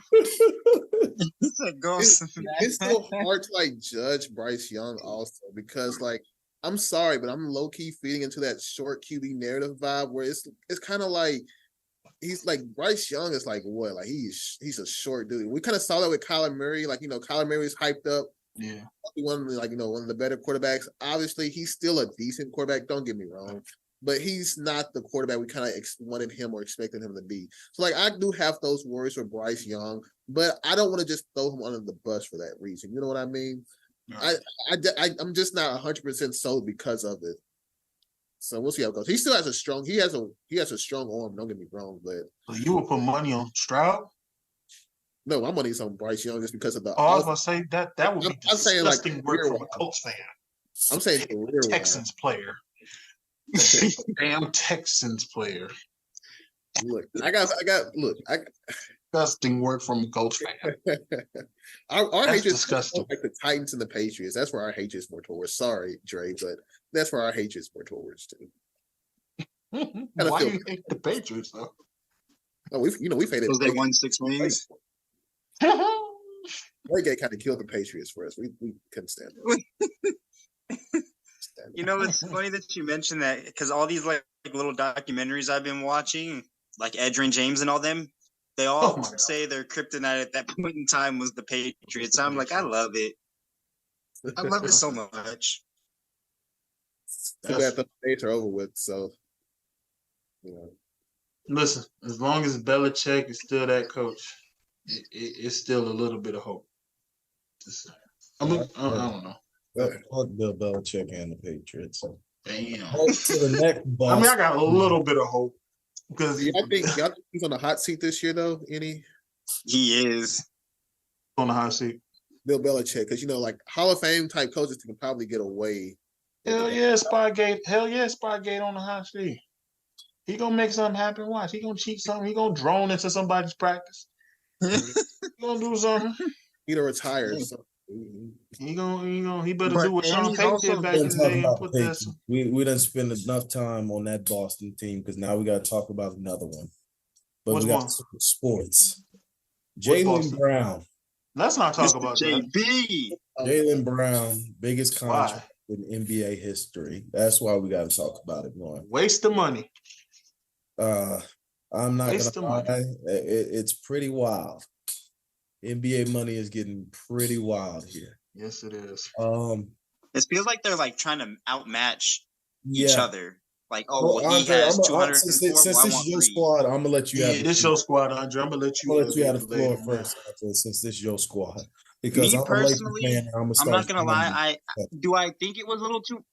[SPEAKER 4] It's so hard to like judge Bryce Young also because like I'm sorry, but I'm low key feeding into that short QB narrative vibe where it's kind of like he's like Bryce Young is like what like he's a short dude. We kind of saw that with Kyler Murray, like Kyler Murray's hyped up.
[SPEAKER 1] Yeah,
[SPEAKER 4] one of the, one of the better quarterbacks. Obviously, he's still a decent quarterback. Don't get me wrong, but he's not the quarterback we kind of wanted him or expected him to be. So, like, I do have those worries for Bryce Young, but I don't want to just throw him under the bus for that reason. You know what I mean? Right. I'm just not 100% sold because of it. So we'll see how it goes. He still has a strong. He has a strong arm. Don't get me wrong, but
[SPEAKER 1] so you would put money on Stroud?
[SPEAKER 4] No, my money's on Bryce Young just because of the.
[SPEAKER 1] Oh, I was gonna say that would be disgusting
[SPEAKER 4] like,
[SPEAKER 1] work from a Colts fan.
[SPEAKER 4] I'm saying career
[SPEAKER 1] Texans player. Damn Texans player.
[SPEAKER 4] Look,
[SPEAKER 1] disgusting work from a Colts fan.
[SPEAKER 4] our
[SPEAKER 1] That's
[SPEAKER 4] hatred
[SPEAKER 1] disgusting.
[SPEAKER 4] Like the Titans and the Patriots. That's where our hatred is more towards. Sorry, Dre, but that's where our hatred is more towards too.
[SPEAKER 1] Why do you hate the Patriots though?
[SPEAKER 4] Oh, we've hated
[SPEAKER 3] because they won 6 rings.
[SPEAKER 4] Reggae kind of killed the Patriots for us. We couldn't stand it.
[SPEAKER 3] It's funny that you mentioned that because all these like little documentaries I've been watching, like Edgerrin James and all them, they all say their kryptonite at that point in time was the Patriots. I'm like, I love it. I love it so much.
[SPEAKER 4] Too bad the days are over with. So,
[SPEAKER 1] listen, as long as Belichick is still that coach, it's still a little bit of hope. I don't know.
[SPEAKER 2] Fuck Bill Belichick and the Patriots.
[SPEAKER 1] Damn.
[SPEAKER 2] To the next boss.
[SPEAKER 1] I mean, I got a little bit of hope because
[SPEAKER 4] y'all think he's on the hot seat this year, though.
[SPEAKER 3] He is
[SPEAKER 1] on the hot seat.
[SPEAKER 4] Bill Belichick, because like Hall of Fame type coaches can probably get away.
[SPEAKER 1] Hell yeah, Spygate on the hot seat. He gonna make something happen. Watch, he gonna cheat something. He gonna drone into somebody's practice. He gonna do something.
[SPEAKER 4] He to retire. So.
[SPEAKER 1] He better do what Sean Payton did back in the day and put this.
[SPEAKER 2] We didn't spend enough time on that Boston team because now we got to talk about another one. But
[SPEAKER 1] Which
[SPEAKER 2] we got sports. Jaylen Brown.
[SPEAKER 1] Let's not talk about
[SPEAKER 3] JB.
[SPEAKER 2] Jaylen Brown, biggest contract in NBA history. That's why we got to talk about it more.
[SPEAKER 1] Waste of money.
[SPEAKER 2] I'm not gonna lie. It's pretty wild. NBA money is getting pretty wild here.
[SPEAKER 1] Yes, it is.
[SPEAKER 3] It feels like they're like trying to outmatch each other. Like, he has 204.
[SPEAKER 2] Since this is your squad, I'm gonna let you.
[SPEAKER 1] Yeah, this your squad, Andre. I'm gonna let you.
[SPEAKER 2] Have the floor first, since this is your squad. Because
[SPEAKER 3] me personally, I'm not gonna lie. I think it was a little too.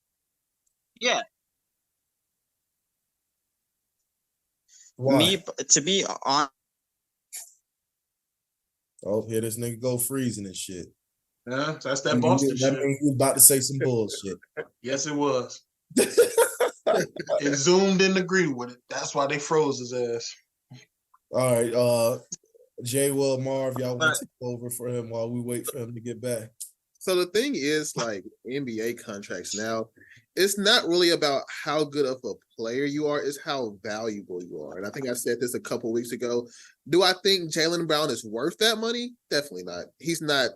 [SPEAKER 3] Yeah.
[SPEAKER 2] Why?
[SPEAKER 3] To be on.
[SPEAKER 2] Oh, here this nigga go freezing and shit.
[SPEAKER 1] Yeah, that's that Boston shit.
[SPEAKER 2] That means he was about to say some bullshit.
[SPEAKER 1] Yes, it was. It zoomed and agreed with it. That's why they froze his ass.
[SPEAKER 2] All right, Jay, Will, Marv, y'all want to take over for him while we wait for him to get back?
[SPEAKER 4] So the thing is, like NBA contracts now, it's not really about how good of a player you are, it's how valuable you are. And I think I said this a couple weeks ago. Do I think Jaylen Brown is worth that money? Definitely not. He's not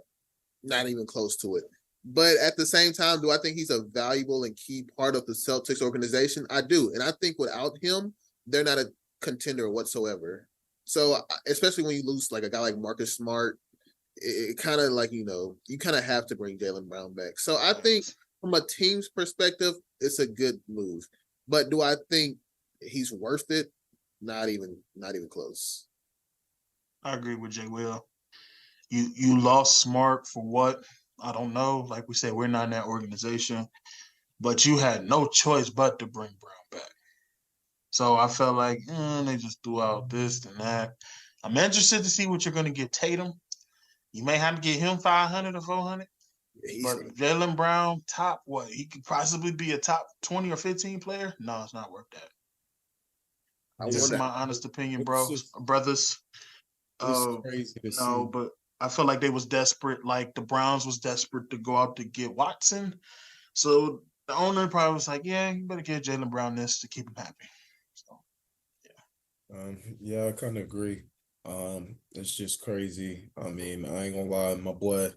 [SPEAKER 4] even close to it. But at the same time, do I think he's a valuable and key part of the Celtics organization? I do. And I think without him, they're not a contender whatsoever. So especially when you lose like a guy like Marcus Smart, it kind of like, you kind of have to bring Jaylen Brown back. So I think from a team's perspective, it's a good move. But do I think he's worth it. Not even close.
[SPEAKER 1] I agree with Jay Will. You lost Smart for what? I don't know. Like we said, we're not in that organization, but you had no choice but to bring Brown back. So I felt like they just threw out this and that. I'm interested to see what you're going to get Tatum. You may have to get him 500 or 400.
[SPEAKER 4] Yeah,
[SPEAKER 1] but Jaylen Brown, top what? He could possibly be a top 20 or 15 player. No, it's not worth that. This is my honest opinion, brothers.
[SPEAKER 2] It's crazy to see.
[SPEAKER 1] But I feel like they was desperate. Like the Browns was desperate to go out to get Watson. So the owner probably was like, "Yeah, you better give Jaylen Brown this to keep him happy." So,
[SPEAKER 2] yeah, I kind of agree. It's just crazy. I mean, I ain't gonna lie, my boy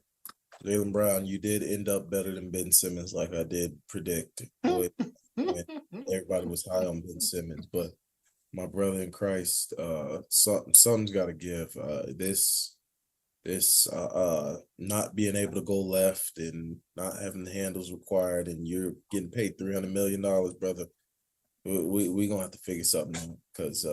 [SPEAKER 2] Jaylen Brown, you did end up better than Ben Simmons, like I did predict. When everybody was high on Ben Simmons, but my brother in Christ, something's got to give. This not being able to go left and not having the handles required, and you're getting paid $300 million, brother. We gonna have to figure something out because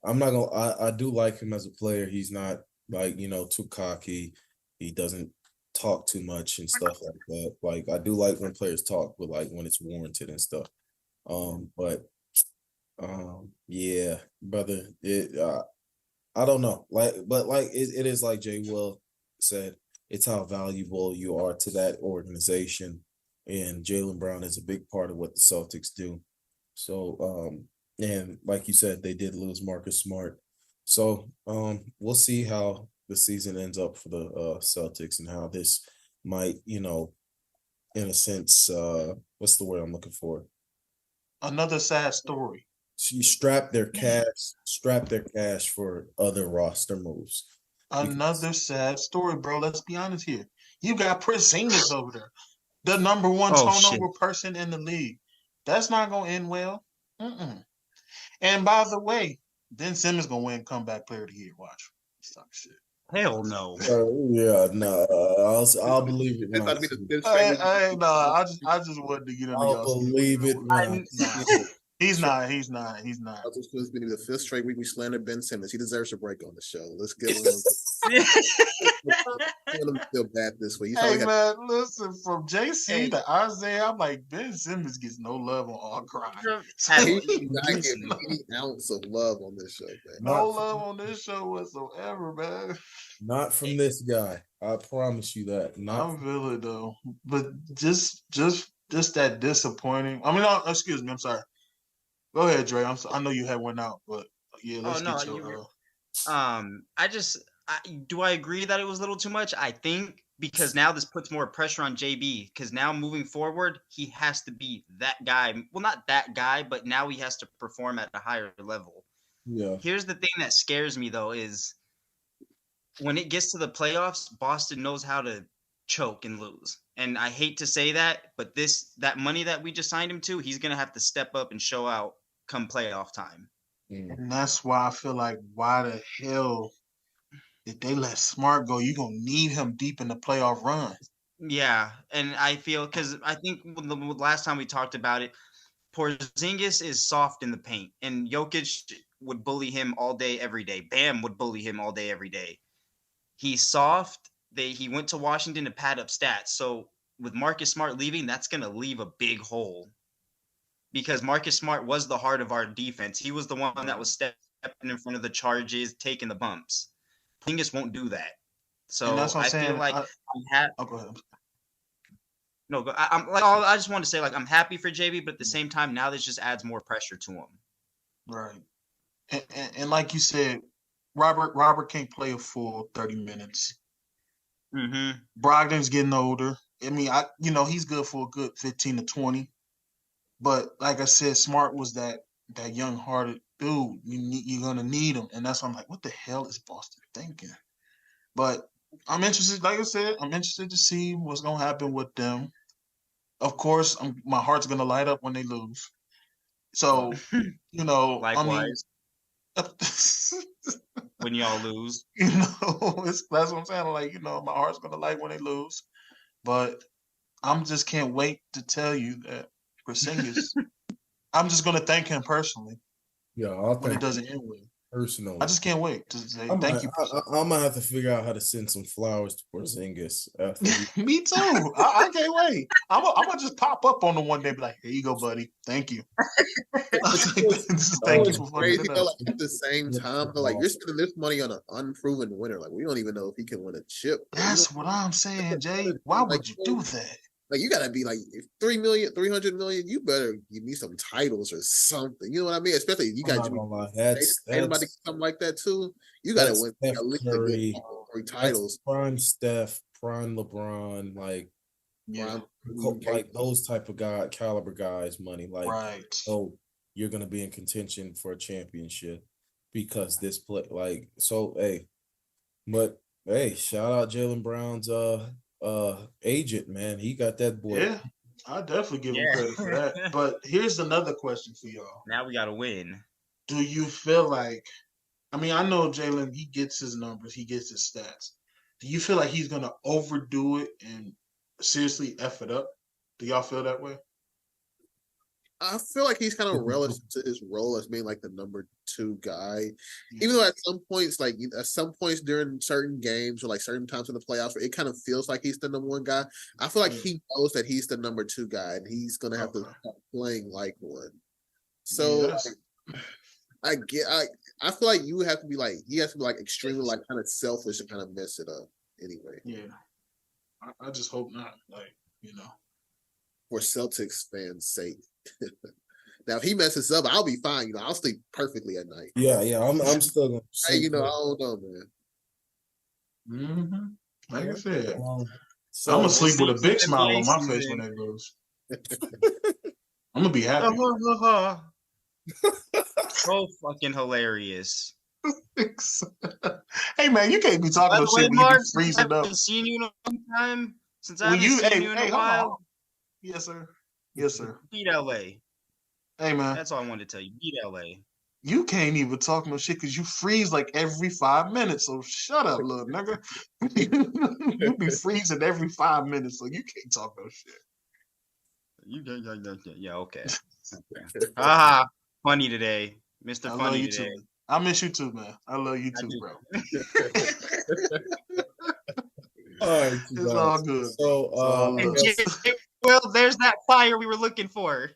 [SPEAKER 2] I'm not gonna. I do like him as a player. He's not like too cocky. He doesn't talk too much and stuff like that. Like I do like when players talk, but like when it's warranted and stuff. Yeah, brother. I don't know. But it is like Jay Will said. It's how valuable you are to that organization, and Jaylen Brown is a big part of what the Celtics do. So, and like you said, they did lose Marcus Smart. So, we'll see how the season ends up for the Celtics and how this might, in a sense, what's the word I'm looking for?
[SPEAKER 1] Another sad story.
[SPEAKER 2] She strapped their cash for other roster moves.
[SPEAKER 1] Another sad story, bro. Let's be honest here. You got Porzingis over there, the number one turnover person in the league. That's not gonna end well. And by the way, Ben Simmons gonna win comeback player of the year. Watch. Stop shit.
[SPEAKER 3] Hell no.
[SPEAKER 2] Yeah, no. I'll believe it.
[SPEAKER 1] I just wanted to get under
[SPEAKER 2] I'll believe it.
[SPEAKER 1] He's not.
[SPEAKER 4] I was just going to be the fifth straight week we slandered Ben Simmons. He deserves a break on the show. Let's give him. Let him feel bad this week.
[SPEAKER 1] Man, listen, from JC to Isaiah, I'm like, Ben Simmons gets no love on All Grind.
[SPEAKER 4] He did not get any ounce of love on this show, man.
[SPEAKER 1] No love on this show whatsoever, man.
[SPEAKER 2] Not from this guy. I promise you that.
[SPEAKER 1] I feel it though, but just that disappointing. I mean, excuse me. I'm sorry. Go ahead, Dre. I know you had one out, but yeah, let's get your.
[SPEAKER 3] Do I agree that it was a little too much? I think because now this puts more pressure on JB because now moving forward, he has to be that guy. Well, not that guy, but now he has to perform at a higher level.
[SPEAKER 2] Yeah.
[SPEAKER 3] Here's the thing that scares me though is when it gets to the playoffs, Boston knows how to choke and lose. And I hate to say that, but that money that we just signed him to, he's gonna have to step up and show out come playoff time.
[SPEAKER 1] And that's why I feel like why the hell did they let Smart go? You're going to need him deep in the playoff run.
[SPEAKER 3] Yeah, and I feel because I think the last time we talked about it, Porzingis is soft in the paint, and Jokic would bully him all day, every day. Bam would bully him all day, every day. He's soft. He went to Washington to pad up stats. So with Marcus Smart leaving, that's going to leave a big hole because Marcus Smart was the heart of our defense. He was the one that was stepping in front of the charges, taking the bumps. Porzingis won't do that. So I feel like
[SPEAKER 1] go ahead.
[SPEAKER 3] No, I just want to say like I'm happy for JB, but at the same time now this just adds more pressure to him.
[SPEAKER 1] Right. And like you said, Robert can't play a full 30 minutes.
[SPEAKER 3] Mm-hmm.
[SPEAKER 1] Brogdon's getting older. I mean, he's good for a good 15 to 20. But like I said, Smart was that young-hearted dude. You're going to need him. And that's why I'm like, what the hell is Boston thinking? But I'm interested, like I said, to see what's going to happen with them. Of course, my heart's going to light up when they lose. So,
[SPEAKER 3] Likewise. When y'all lose.
[SPEAKER 1] That's what I'm saying. Like, my heart's going to light when they lose. But I'm just can't wait to tell you that Porzingis I'm just gonna thank him personally
[SPEAKER 2] Yeah, I'll
[SPEAKER 1] when it
[SPEAKER 2] thank
[SPEAKER 1] doesn't end well.
[SPEAKER 2] personally.
[SPEAKER 1] I just can't wait to say
[SPEAKER 2] I'm
[SPEAKER 1] thank you.
[SPEAKER 2] gonna have to figure out how to send some flowers to Porzingis after
[SPEAKER 1] Me too. I can't wait. I'm gonna just pop up on the one day, and be like, "Here you go, buddy. Thank you. Thank you for fucking
[SPEAKER 4] Crazy
[SPEAKER 1] it
[SPEAKER 4] though,
[SPEAKER 1] up."
[SPEAKER 4] like at the same time, though, like you're spending this money on an unproven winner. Like we don't even know if he can win a chip.
[SPEAKER 1] That's what I'm saying, Jay. Why would you do that?
[SPEAKER 4] Like you gotta be like 3 million, 300 million. You better give me some titles or something. You know what I mean? Especially if you got anybody something like that too. You gotta win
[SPEAKER 2] Steph
[SPEAKER 4] at least
[SPEAKER 2] Curry,
[SPEAKER 4] 3 titles.
[SPEAKER 2] Prime Steph, prime LeBron, like those type of caliber guys, money. Like,
[SPEAKER 1] right.
[SPEAKER 2] Oh, you're gonna be in contention for a championship because this play. Like, so hey, but hey, shout out Jaylen Brown's agent, man. He got that boy.
[SPEAKER 1] Yeah, I definitely give him credit for that. But here's another question for y'all.
[SPEAKER 3] Now we gotta win.
[SPEAKER 1] Do you feel like, I mean, I know Jaylen, he gets his numbers, he gets his stats. Do you feel like he's gonna overdo it and seriously F it up? Do y'all feel that way?
[SPEAKER 4] I feel like he's kind of relative to his role as being like the number 2 guy. Even though at some points during certain games or like certain times in the playoffs, where it kind of feels like he's the number 1 guy. I feel like he knows that he's the number 2 guy and he's gonna have to start playing like one. So I feel like he has to be like extremely like kind of selfish and kind of mess it up anyway.
[SPEAKER 1] Yeah. I just hope not. Like,
[SPEAKER 4] for Celtics fans' sake. Now, if he messes up, I'll be fine. I'll sleep perfectly at night.
[SPEAKER 2] Yeah. I'm still gonna.
[SPEAKER 4] Hey, I don't know, man.
[SPEAKER 1] Mm-hmm. Like I said,
[SPEAKER 2] so
[SPEAKER 1] I'm gonna sleep with a big smile on my face when that goes. I'm gonna be happy.
[SPEAKER 3] So fucking hilarious.
[SPEAKER 1] Hey man, you can't be talking about shit when you be freezing up.
[SPEAKER 3] I haven't seen you in a long time. Since I haven't seen you in a while.
[SPEAKER 1] Yes, sir. Yes, sir.
[SPEAKER 3] Beat LA.
[SPEAKER 1] Hey man.
[SPEAKER 3] That's all I wanted to tell you. Beat LA.
[SPEAKER 1] You can't even talk no shit because you freeze like every 5 minutes. So shut up, little nigga. You be freezing every 5 minutes, so you can't talk no shit.
[SPEAKER 3] Yeah, okay. Funny today. Mr. Funny today.
[SPEAKER 1] Too. I miss you too, man. I love you too, bro.
[SPEAKER 2] All right,
[SPEAKER 1] it's all good.
[SPEAKER 2] So,
[SPEAKER 3] well, there's that fire we were looking for.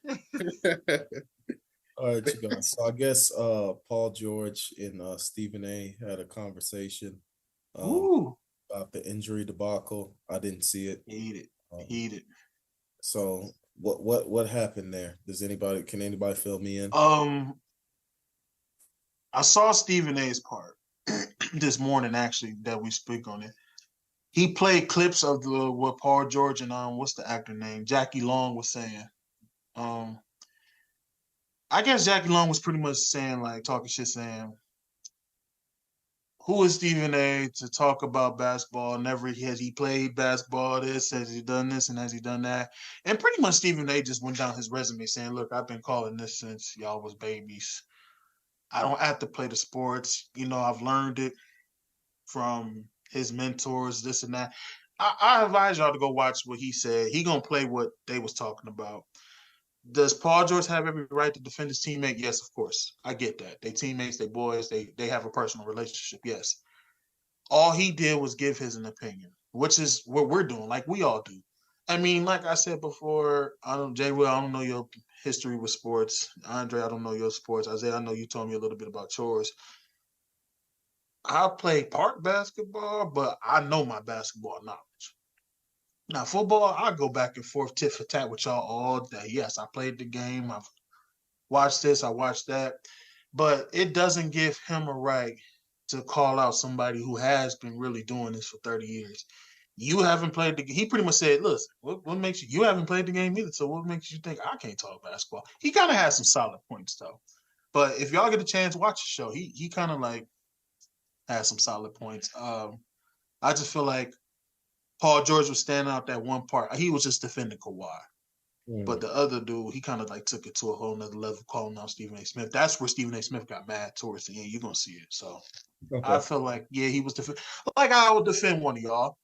[SPEAKER 2] All right, you guys. So I guess Paul George and Stephen A had a conversation about the injury debacle. I didn't see it.
[SPEAKER 1] Heated.
[SPEAKER 2] So what happened there? Can anybody fill me in?
[SPEAKER 1] I saw Stephen A's part this morning, actually, that we speak on it. He played clips of what Paul George and what's the actor name? Jackie Long was saying. I guess Jackie Long was pretty much saying, like, talking shit, saying, who is Stephen A to talk about basketball? Never has he played basketball, this, has he done this, and has he done that? And pretty much Stephen A just went down his resume saying, look, I've been calling this since y'all was babies. I don't have to play the sports. I've learned it from his mentors, this and that. I advise y'all to go watch what he said. He gonna play what they was talking about. Does Paul George have every right to defend his teammate? Yes, of course. I get that. They teammates, they boys, they have a personal relationship. Yes. All he did was give his opinion, which is what we're doing, like we all do. I mean, like I said before, Jay Will, I don't know your history with sports. Andre, I don't know your sports. Isaiah, I know you told me a little bit about yours. I play park basketball, but I know my basketball knowledge. Now, football, I go back and forth, tit for tat with y'all all day. Yes, I played the game. I've watched this, I watched that. But it doesn't give him a right to call out somebody who has been really doing this for 30 years. You haven't played the game. He pretty much said, listen, what makes you haven't played the game either, so what makes you think I can't talk basketball? He kind of has some solid points, though. But if y'all get a chance, watch the show. He kind of like has some solid points. I just feel like Paul George was standing out that one part. He was just defending Kawhi. But the other dude, he kind of like took it to a whole nother level, calling out Stephen A. Smith. That's where Stephen A. Smith got mad towards the end. You're going to see it. So I feel like, he was like I would defend one of y'all.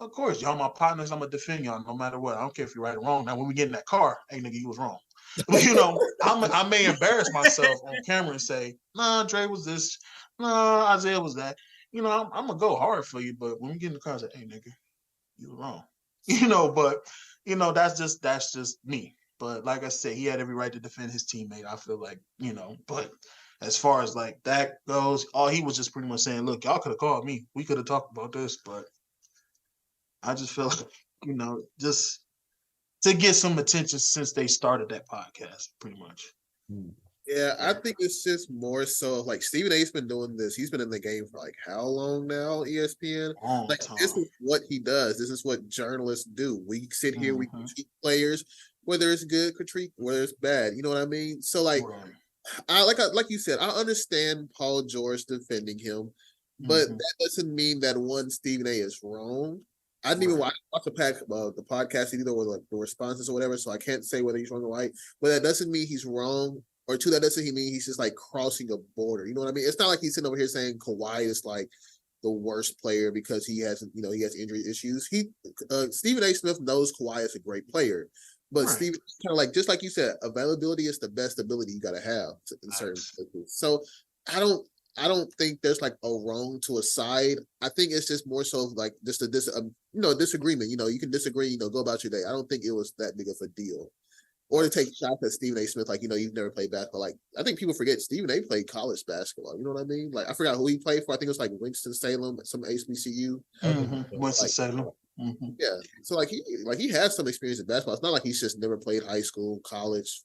[SPEAKER 1] Of course, y'all my partners. I'm going to defend y'all no matter what. I don't care if you're right or wrong. Now, when we get in that car, hey, nigga, you was wrong. But I may embarrass myself on camera and say, "Nah, Dre was this. Nah, Isaiah was that." I'm gonna go hard for you, but when we get in the car, I say, "Hey, nigga, you were wrong." But that's just me. But like I said, he had every right to defend his teammate. I feel like, but as far as like that goes, all he was just pretty much saying, look, y'all could have called me. We could have talked about this, but I just feel like, just to get some attention since they started that podcast, pretty much.
[SPEAKER 4] Yeah, I think it's just more so like Stephen A's been doing this. He's been in the game for like how long now? ESPN.
[SPEAKER 1] Long
[SPEAKER 4] Like
[SPEAKER 1] time.
[SPEAKER 4] this is what he does. This is what journalists do. We sit here, we
[SPEAKER 1] Mhm.
[SPEAKER 4] critique players, whether it's good, critique whether it's bad. You know what I mean? So like,
[SPEAKER 1] Right.
[SPEAKER 4] like you said, I understand Paul George defending him, but
[SPEAKER 1] Mhm.
[SPEAKER 4] that doesn't mean that one Stephen A is wrong. I didn't even
[SPEAKER 1] Right.
[SPEAKER 4] watch the podcast either with like the responses or whatever, so I can't say whether he's wrong or right. But that doesn't mean he's wrong. Or two, that doesn't mean he's just like crossing a border. You know what I mean? It's not like he's sitting over here saying Kawhi is like the worst player because he has injury issues. Stephen A. Smith knows Kawhi is a great player, but
[SPEAKER 1] Right.
[SPEAKER 4] Stephen kind of like just like you said, availability is the best ability you got to have in certain places. So I don't think there's like a wrong to a side. I think it's just more so like just a disagreement. You can disagree. Go about your day. I don't think it was that big of a deal. Or to take shots at Stephen A. Smith, like, you've never played basketball. Like, I think people forget Stephen A. played college basketball. You know what I mean? Like, I forgot who he played for. I think it was like Winston-Salem, some HBCU.
[SPEAKER 1] Winston-Salem. Mhm.
[SPEAKER 4] Yeah. So like he has some experience in basketball. It's not like he's just never played high school, college,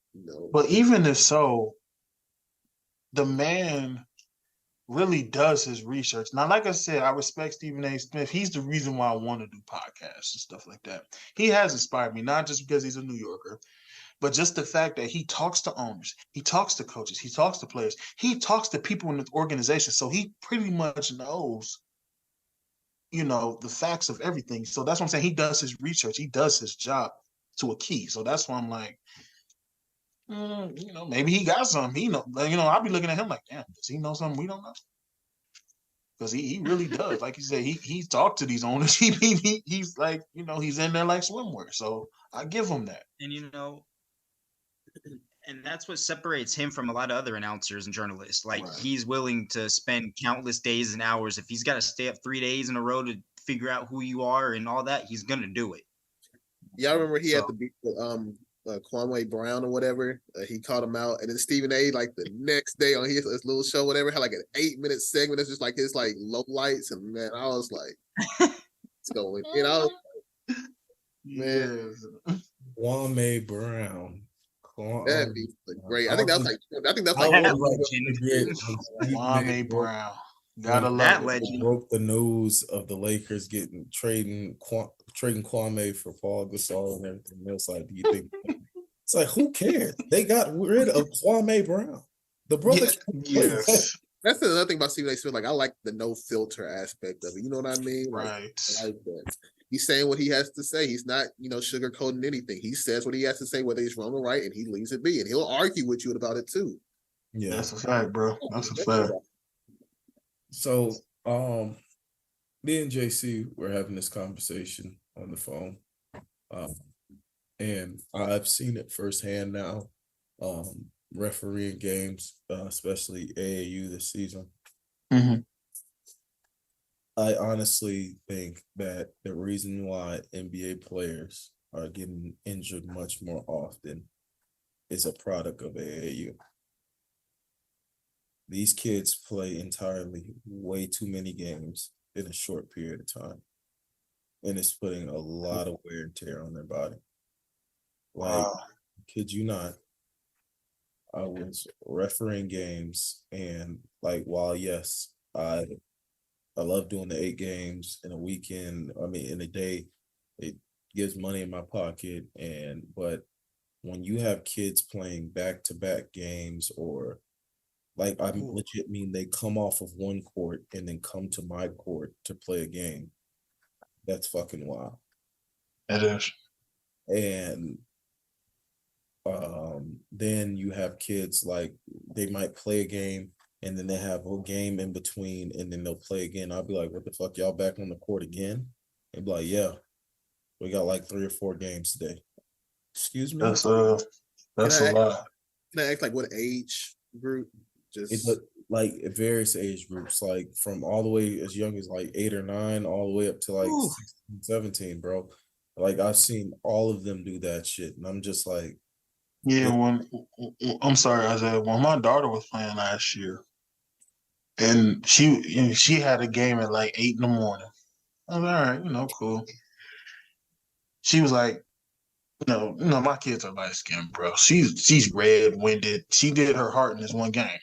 [SPEAKER 1] But even if so, the man really does his research. Now, like I said, I respect Stephen A. Smith. He's the reason why I want to do podcasts and stuff like that. He has inspired me, not just because he's a New Yorker, but just the fact that he talks to owners, he talks to coaches, he talks to players, he talks to people in the organization. So he pretty much knows, the facts of everything. So that's what I'm saying. He does his research. He does his job to a key. So that's why I'm like, maybe he got something. He know, I'll be looking at him like, damn, does he know something we don't know? Because he really does. Like you said, he's talked to these owners. He's like, he's in there like swimwear. So I give him that.
[SPEAKER 3] And that's what separates him from a lot of other announcers and journalists. Like,
[SPEAKER 1] Right.
[SPEAKER 3] He's willing to spend countless days and hours. If he's got to stay up 3 days in a row to figure out who you are and all that, he's gonna do it.
[SPEAKER 4] Yeah, I remember he had to beat Kwame Brown or whatever. He called him out, and then Stephen A. like the next day on his little show, whatever, had like an 8-minute segment. It's just like his like low lights, and man, I was like, "What's going?" Man,
[SPEAKER 2] Kwame Brown.
[SPEAKER 4] that'd be great. I think that's like
[SPEAKER 1] Kwame Brown. Gotta love
[SPEAKER 3] that
[SPEAKER 1] it.
[SPEAKER 3] legend.
[SPEAKER 2] Broke the news of the Lakers trading Kwame for Paul Gasol and everything else. Like, do you think it's like, who cares? They got rid of Kwame Brown. The brother.
[SPEAKER 1] Yes.
[SPEAKER 4] That's another thing about Stephen A. Smith. Like, I like the no filter aspect of it. You know what I mean? Like,
[SPEAKER 1] Right.
[SPEAKER 4] I like that. He's saying what he has to say. He's not, sugarcoating anything. He says what he has to say, whether he's wrong or right, and he leaves it be. And he'll argue with you about it too.
[SPEAKER 2] Yeah,
[SPEAKER 1] That's a fact, bro. That's a fact.
[SPEAKER 2] So, me and JC were having this conversation on the phone, and I've seen it firsthand now, refereeing games, especially AAU this season.
[SPEAKER 1] Mm-hmm.
[SPEAKER 2] I honestly think that the reason why NBA players are getting injured much more often is a product of AAU. These kids play entirely way too many games in a short period of time. And it's putting a lot of wear and tear on their body. Like, kid you not, I was refereeing games, and like, while yes, I love doing the 8 games in a weekend, in a day, it gives money in my pocket, but when you have kids playing back-to-back games, or like, I legit mean they come off of one court and then come to my court to play a game, that's fucking wild.
[SPEAKER 1] It is.
[SPEAKER 2] And then you have kids, like, they might play a game and then they have a game in between and then they'll play again. I'll be like, what the fuck, y'all back on the court again? They'd be like, yeah, we got like 3 or 4 games today. Excuse me?
[SPEAKER 1] That's a lot.
[SPEAKER 4] Can I ask like what age group? Just
[SPEAKER 2] like various age groups, like from all the way as young as like 8 or 9, all the way up to like 16, 17, bro. Like I've seen all of them do that shit, and I'm just like,
[SPEAKER 1] yeah. When I'm sorry, Isaiah. When my daughter was playing last year, and she had a game at like 8 in the morning. I was like, all right, cool. She was like, my kids are light skinned, bro. She's red winded. She did her heart in this one game.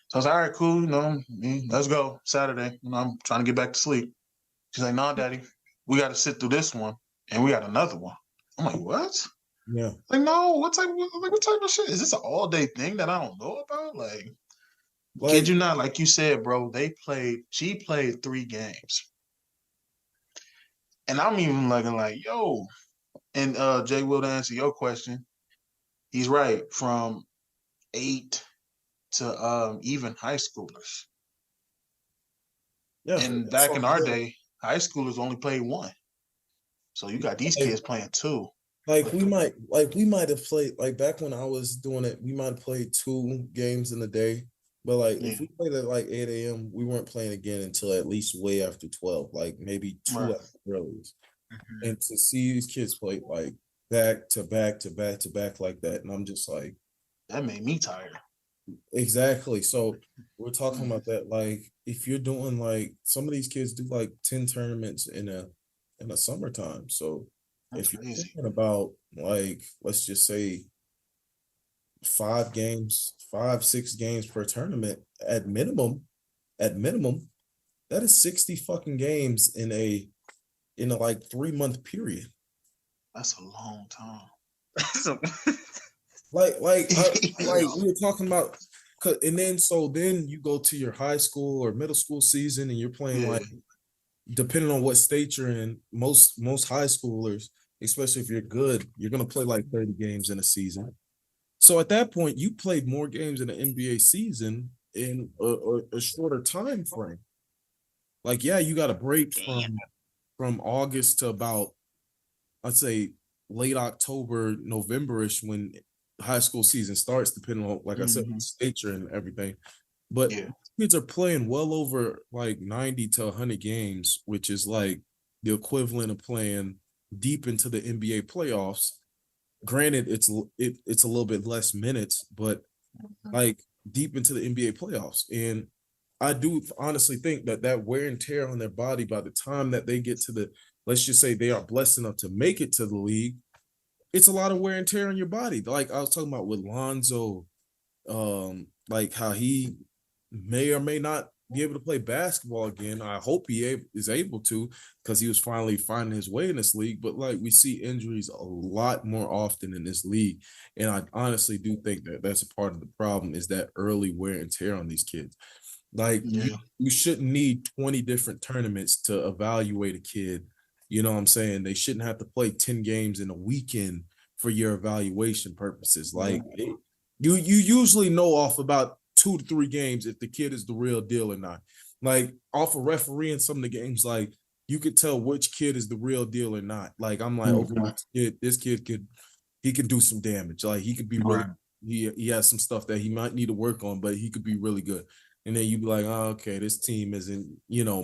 [SPEAKER 1] So I was like, all right, cool, let's go. Saturday. I'm trying to get back to sleep. She's like, nah, daddy, we got to sit through this one, and we got another one. I'm like, what?
[SPEAKER 2] Yeah.
[SPEAKER 1] Like, no, what type of shit? Is this an all-day thing that I don't know about? Like, kid you not, like you said, bro, she played 3 games. And I'm even looking like, yo, and Jay Will, to answer your question, he's right. From 8 to even high schoolers.
[SPEAKER 2] Yeah.
[SPEAKER 1] And back in our day, high schoolers only played 1. So you got these kids playing 2.
[SPEAKER 2] Like we might have played, like back when I was doing it, we might have played 2 games in a day. But like if we played at like 8 a.m., we weren't playing again until at least way after 12, like maybe 2
[SPEAKER 1] Right.
[SPEAKER 2] after earliest. Mm-hmm. And to see these kids play like back to back to back to back like that, and I'm just like,
[SPEAKER 1] that made me tired.
[SPEAKER 2] Exactly. So we're talking about that. Like if you're doing like some of these kids do like 10 tournaments in a summertime. So
[SPEAKER 1] that's
[SPEAKER 2] if you're
[SPEAKER 1] crazy.
[SPEAKER 2] thinking about like, let's just say 5 games, 5, 6 games per tournament at minimum, that is 60 fucking games in a like 3-month period.
[SPEAKER 1] That's a long time.
[SPEAKER 2] Like we were talking about, and then you go to your high school or middle school season, and you're playing like, depending on what state you're in, most high schoolers, especially if you're good, you're gonna play like 30 games in a season. So at that point, you played more games in the NBA season in a shorter time frame. Like, yeah, you got a break from August to about, I'd say, late October, November-ish when high school season starts, depending on, like I said, state you're in and everything. But kids are playing well over like 90 to 100 games, which is like the equivalent of playing deep into the NBA playoffs. Granted, it's a little bit less minutes, but like deep into the NBA playoffs. And I do honestly think that wear and tear on their body by the time that they get to the, let's just say they are blessed enough to make it to the league, it's a lot of wear and tear on your body. Like I was talking about with Lonzo, like how he may or may not be able to play basketball again. I hope he is able to, because he was finally finding his way in this league. But like we see injuries a lot more often in this league. And I honestly do think that that's a part of the problem, is that early wear and tear on these kids. Like you shouldn't need 20 different tournaments to evaluate a kid. You know what I'm saying? They shouldn't have to play 10 games in a weekend for your evaluation purposes. Like you usually know off about 2 to 3 games if the kid is the real deal or not. Like off of refereeing some of the games, like you could tell which kid is the real deal or not. Like I'm like, okay, this kid he could do some damage. Like he could be really, he has some stuff that he might need to work on, but he could be really good. And then you'd be like, oh, okay, this team isn't,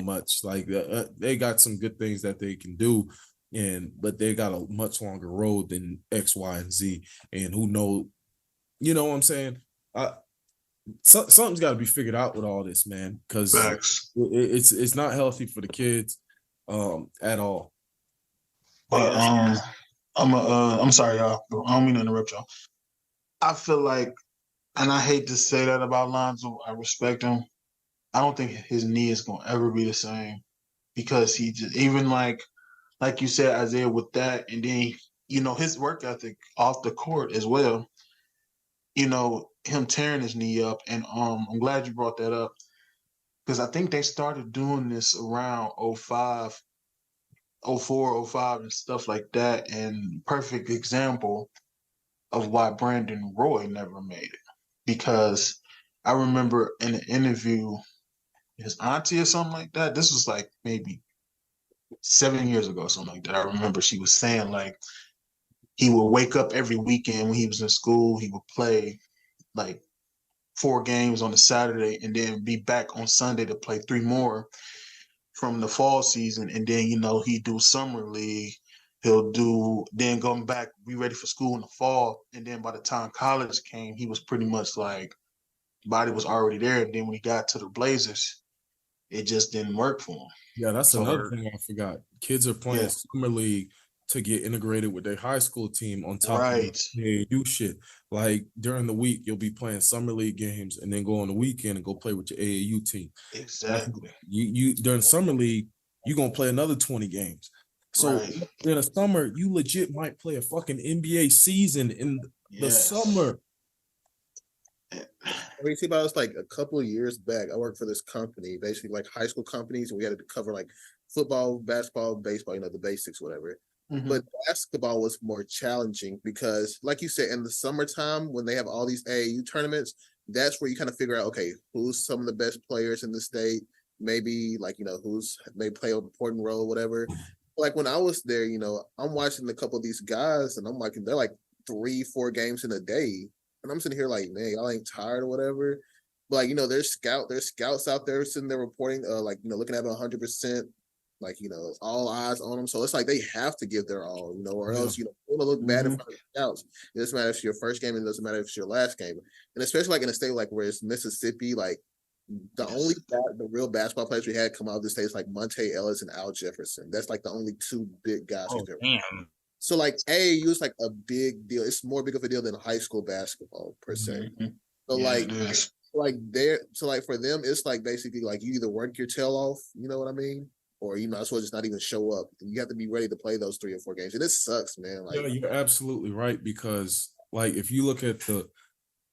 [SPEAKER 2] much. Like they got some good things that they can do, but they got a much longer road than X, Y, and Z. And who knows, you know what I'm saying? Something's got to be figured out with all this, man, because it's not healthy for the kids at all.
[SPEAKER 1] But I'm sorry, y'all. I don't mean to interrupt y'all. I feel like, and I hate to say that about Lonzo, I respect him. I don't think his knee is gonna ever be the same, because he just, even like you said, Isaiah, with that, and then his work ethic off the court as well. Him tearing his knee up, and I'm glad you brought that up, because I think they started doing this around 05, 04, 05 and stuff like that. And perfect example of why Brandon Roy never made it, because I remember in an interview, his auntie or something like that, this was like maybe 7 years ago or something like that, I remember she was saying like, he would wake up every weekend when he was in school. He would play like 4 games on a Saturday and then be back on Sunday to play 3 more from the fall season. And then, he'd do summer league. He'll then going back, be ready for school in the fall. And then by the time college came, he was pretty much like, body was already there. And then when he got to the Blazers, it just didn't work for him.
[SPEAKER 2] Yeah, that's another thing I forgot. Kids are playing summer league to get integrated with their high school team on top of the AAU shit. Like during the week, you'll be playing summer league games and then go on the weekend and go play with your AAU team.
[SPEAKER 1] Exactly.
[SPEAKER 2] You during summer league, you're gonna play another 20 games. So in the summer, you legit might play a fucking NBA season in the summer.
[SPEAKER 4] I mean, see about us like a couple of years back. I worked for this company, basically like high school companies, and we had to cover like football, basketball, baseball, the basics, whatever. Mm-hmm. But basketball was more challenging because, like you said, in the summertime when they have all these AAU tournaments, that's where you kind of figure out, okay, who's some of the best players in the state, maybe like who's may play an important role, whatever. Like when I was there, I'm watching a couple of these guys, and I'm like, they're like 3-4 games in a day. And I'm sitting here like, man, y'all ain't tired or whatever. But like, there's scouts out there sitting there reporting, looking at them 100%, like, all eyes on them. So it's like they have to give their all, or else, you want to look bad in front of the scouts. It doesn't matter if it's your first game, and it doesn't matter if it's your last game. And especially like in a state like where it's Mississippi, like the real basketball players we had come out of the state is like Monte Ellis and Al Jefferson. That's like the only 2 big guys.
[SPEAKER 3] Damn.
[SPEAKER 4] So like AAU is like a big deal. It's more big of a deal than high school basketball per se. Mm-hmm. So like for them, it's like basically like you either work your tail off, you know what I mean? Or you might as well just not even show up. You have to be ready to play those 3 or 4 games. And it sucks, man. Like,
[SPEAKER 2] yeah, you're absolutely right, because like if you look at the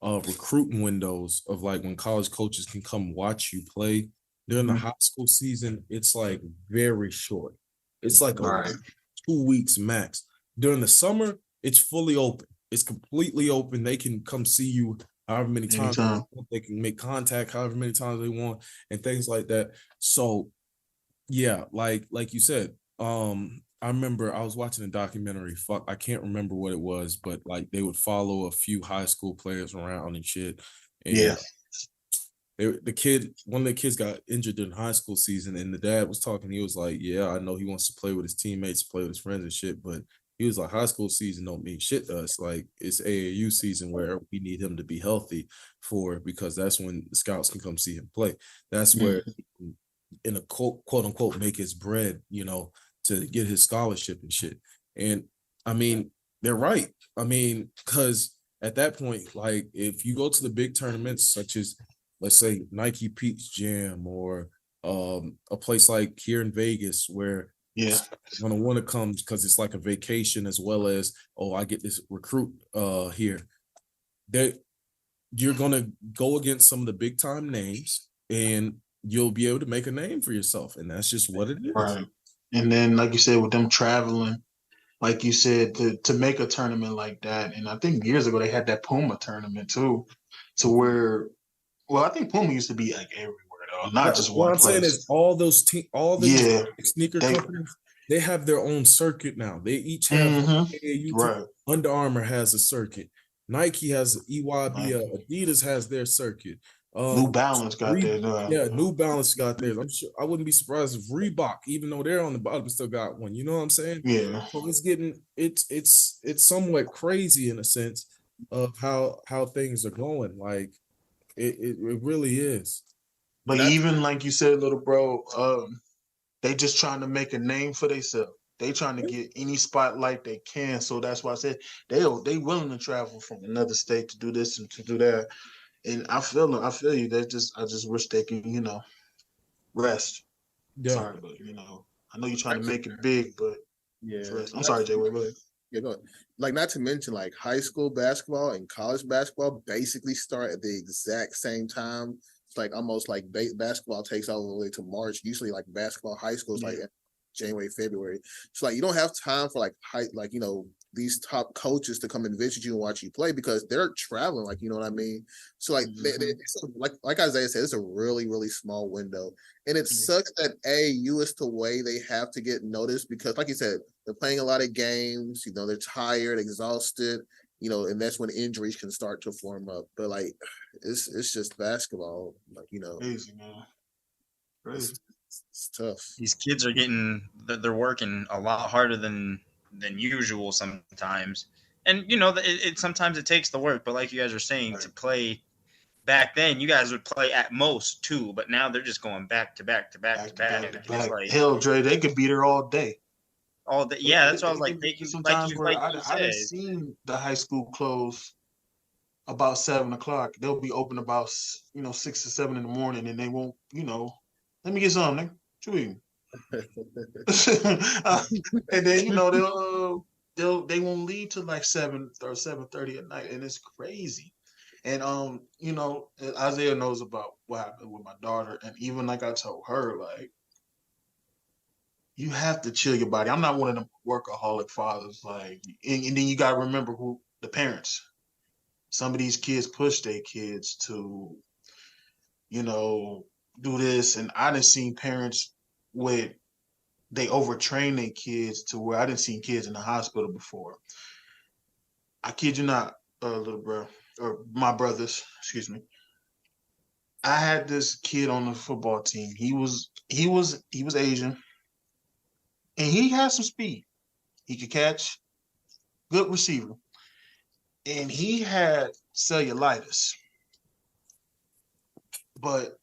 [SPEAKER 2] recruiting windows of like when college coaches can come watch you play during the high school season, it's like very short. It's like 2 weeks max. During the summer, it's fully open. It's completely open. They can come see you however many times they want. They can make contact however many times they want and things like that. So yeah, like you said, I remember I was watching a documentary. I can't remember what it was, but like they would follow a few high school players around and shit. And one of the kids got injured in high school season, and the dad was talking. He was like, "Yeah, I know he wants to play with his teammates, play with his friends and shit, but." He was like, high school season don't mean shit to us. Like, it's AAU season where we need him to be healthy because that's when the scouts can come see him play. That's where, in a quote unquote, make his bread, to get his scholarship and shit. And I mean, they're right. I mean, because at that point, like, if you go to the big tournaments, such as, let's say, Nike Pete's Jam or a place like here in Vegas where gonna want to come because it's like a vacation as well as I get this recruit here. You're gonna go against some of the big time names and you'll be able to make a name for yourself, and that's just what it is.
[SPEAKER 1] Right. And then, like you said, with them traveling, like you said, to make a tournament like that, and I think years ago they had that Puma tournament too, to where, I think Puma used to be like everywhere. Not just one place. What I'm saying is
[SPEAKER 2] all these sneaker companies, they have their own circuit now. They each have Under Armour has a circuit. Nike has EYB. Adidas has their circuit.
[SPEAKER 1] New Balance got theirs.
[SPEAKER 2] Yeah, New Balance got theirs. I'm sure I wouldn't be surprised if Reebok, even though they're on the bottom, still got one. You know what I'm saying?
[SPEAKER 1] Yeah.
[SPEAKER 2] So it's somewhat crazy in a sense of how things are going. Like it really is.
[SPEAKER 1] But even like you said, little bro, they just trying to make a name for themselves. They trying to get any spotlight they can. So that's why I said they willing to travel from another state to do this and to do that. And I feel you. I just wish they can, rest.
[SPEAKER 2] Yeah.
[SPEAKER 1] Sorry, but I know you're trying to make it big, but rest. I'm sorry, Jay. Go ahead.
[SPEAKER 4] Yeah, go ahead. Like, not to mention, like, high school basketball and college basketball basically start at the exact same time. It's like almost like basketball takes all the way to March. Usually, like basketball, high school is like January, February. So like you don't have time for like these top coaches to come and visit you and watch you play because they're traveling, like, you know what I mean? So like like Isaiah said, it's a really, really small window. And it sucks that AAU is the way they have to get noticed because, like you said, they're playing a lot of games, you know, they're tired, exhausted, you know, and that's when injuries can start to form up. But like it's just basketball, like, you know.
[SPEAKER 1] Crazy, man. Crazy.
[SPEAKER 4] It's tough.
[SPEAKER 3] These kids are they're working a lot harder than usual sometimes. And, you know, it sometimes it takes the work. But like you guys are saying, to play back then, you guys would play at most 2. But now they're just going back to back to back to back. It's like,
[SPEAKER 1] hell, Dre, they could be there all day.
[SPEAKER 3] All day. Yeah, that's what I was like. They can,
[SPEAKER 1] sometimes
[SPEAKER 3] like
[SPEAKER 1] I done seen the high school close about 7 o'clock. They'll be open about 6 or 7 in the morning, and they won't, let me get something. Nigga. And then they won't leave till like 7 or 7:30 at night, and it's crazy. And Isaiah knows about what happened with my daughter, and even like I told her, like, you have to chill your body. I'm not one of them workaholic fathers, like, and then you gotta remember who the parents. Some of these kids push their kids to, do this, and I done seen parents they overtrain their kids to where I didn't see kids in the hospital before. I kid you not, little bro, or my brothers, excuse me. I had this kid on the football team. He was Asian, and he had some speed. He could catch, good receiver, and he had cellulitis. But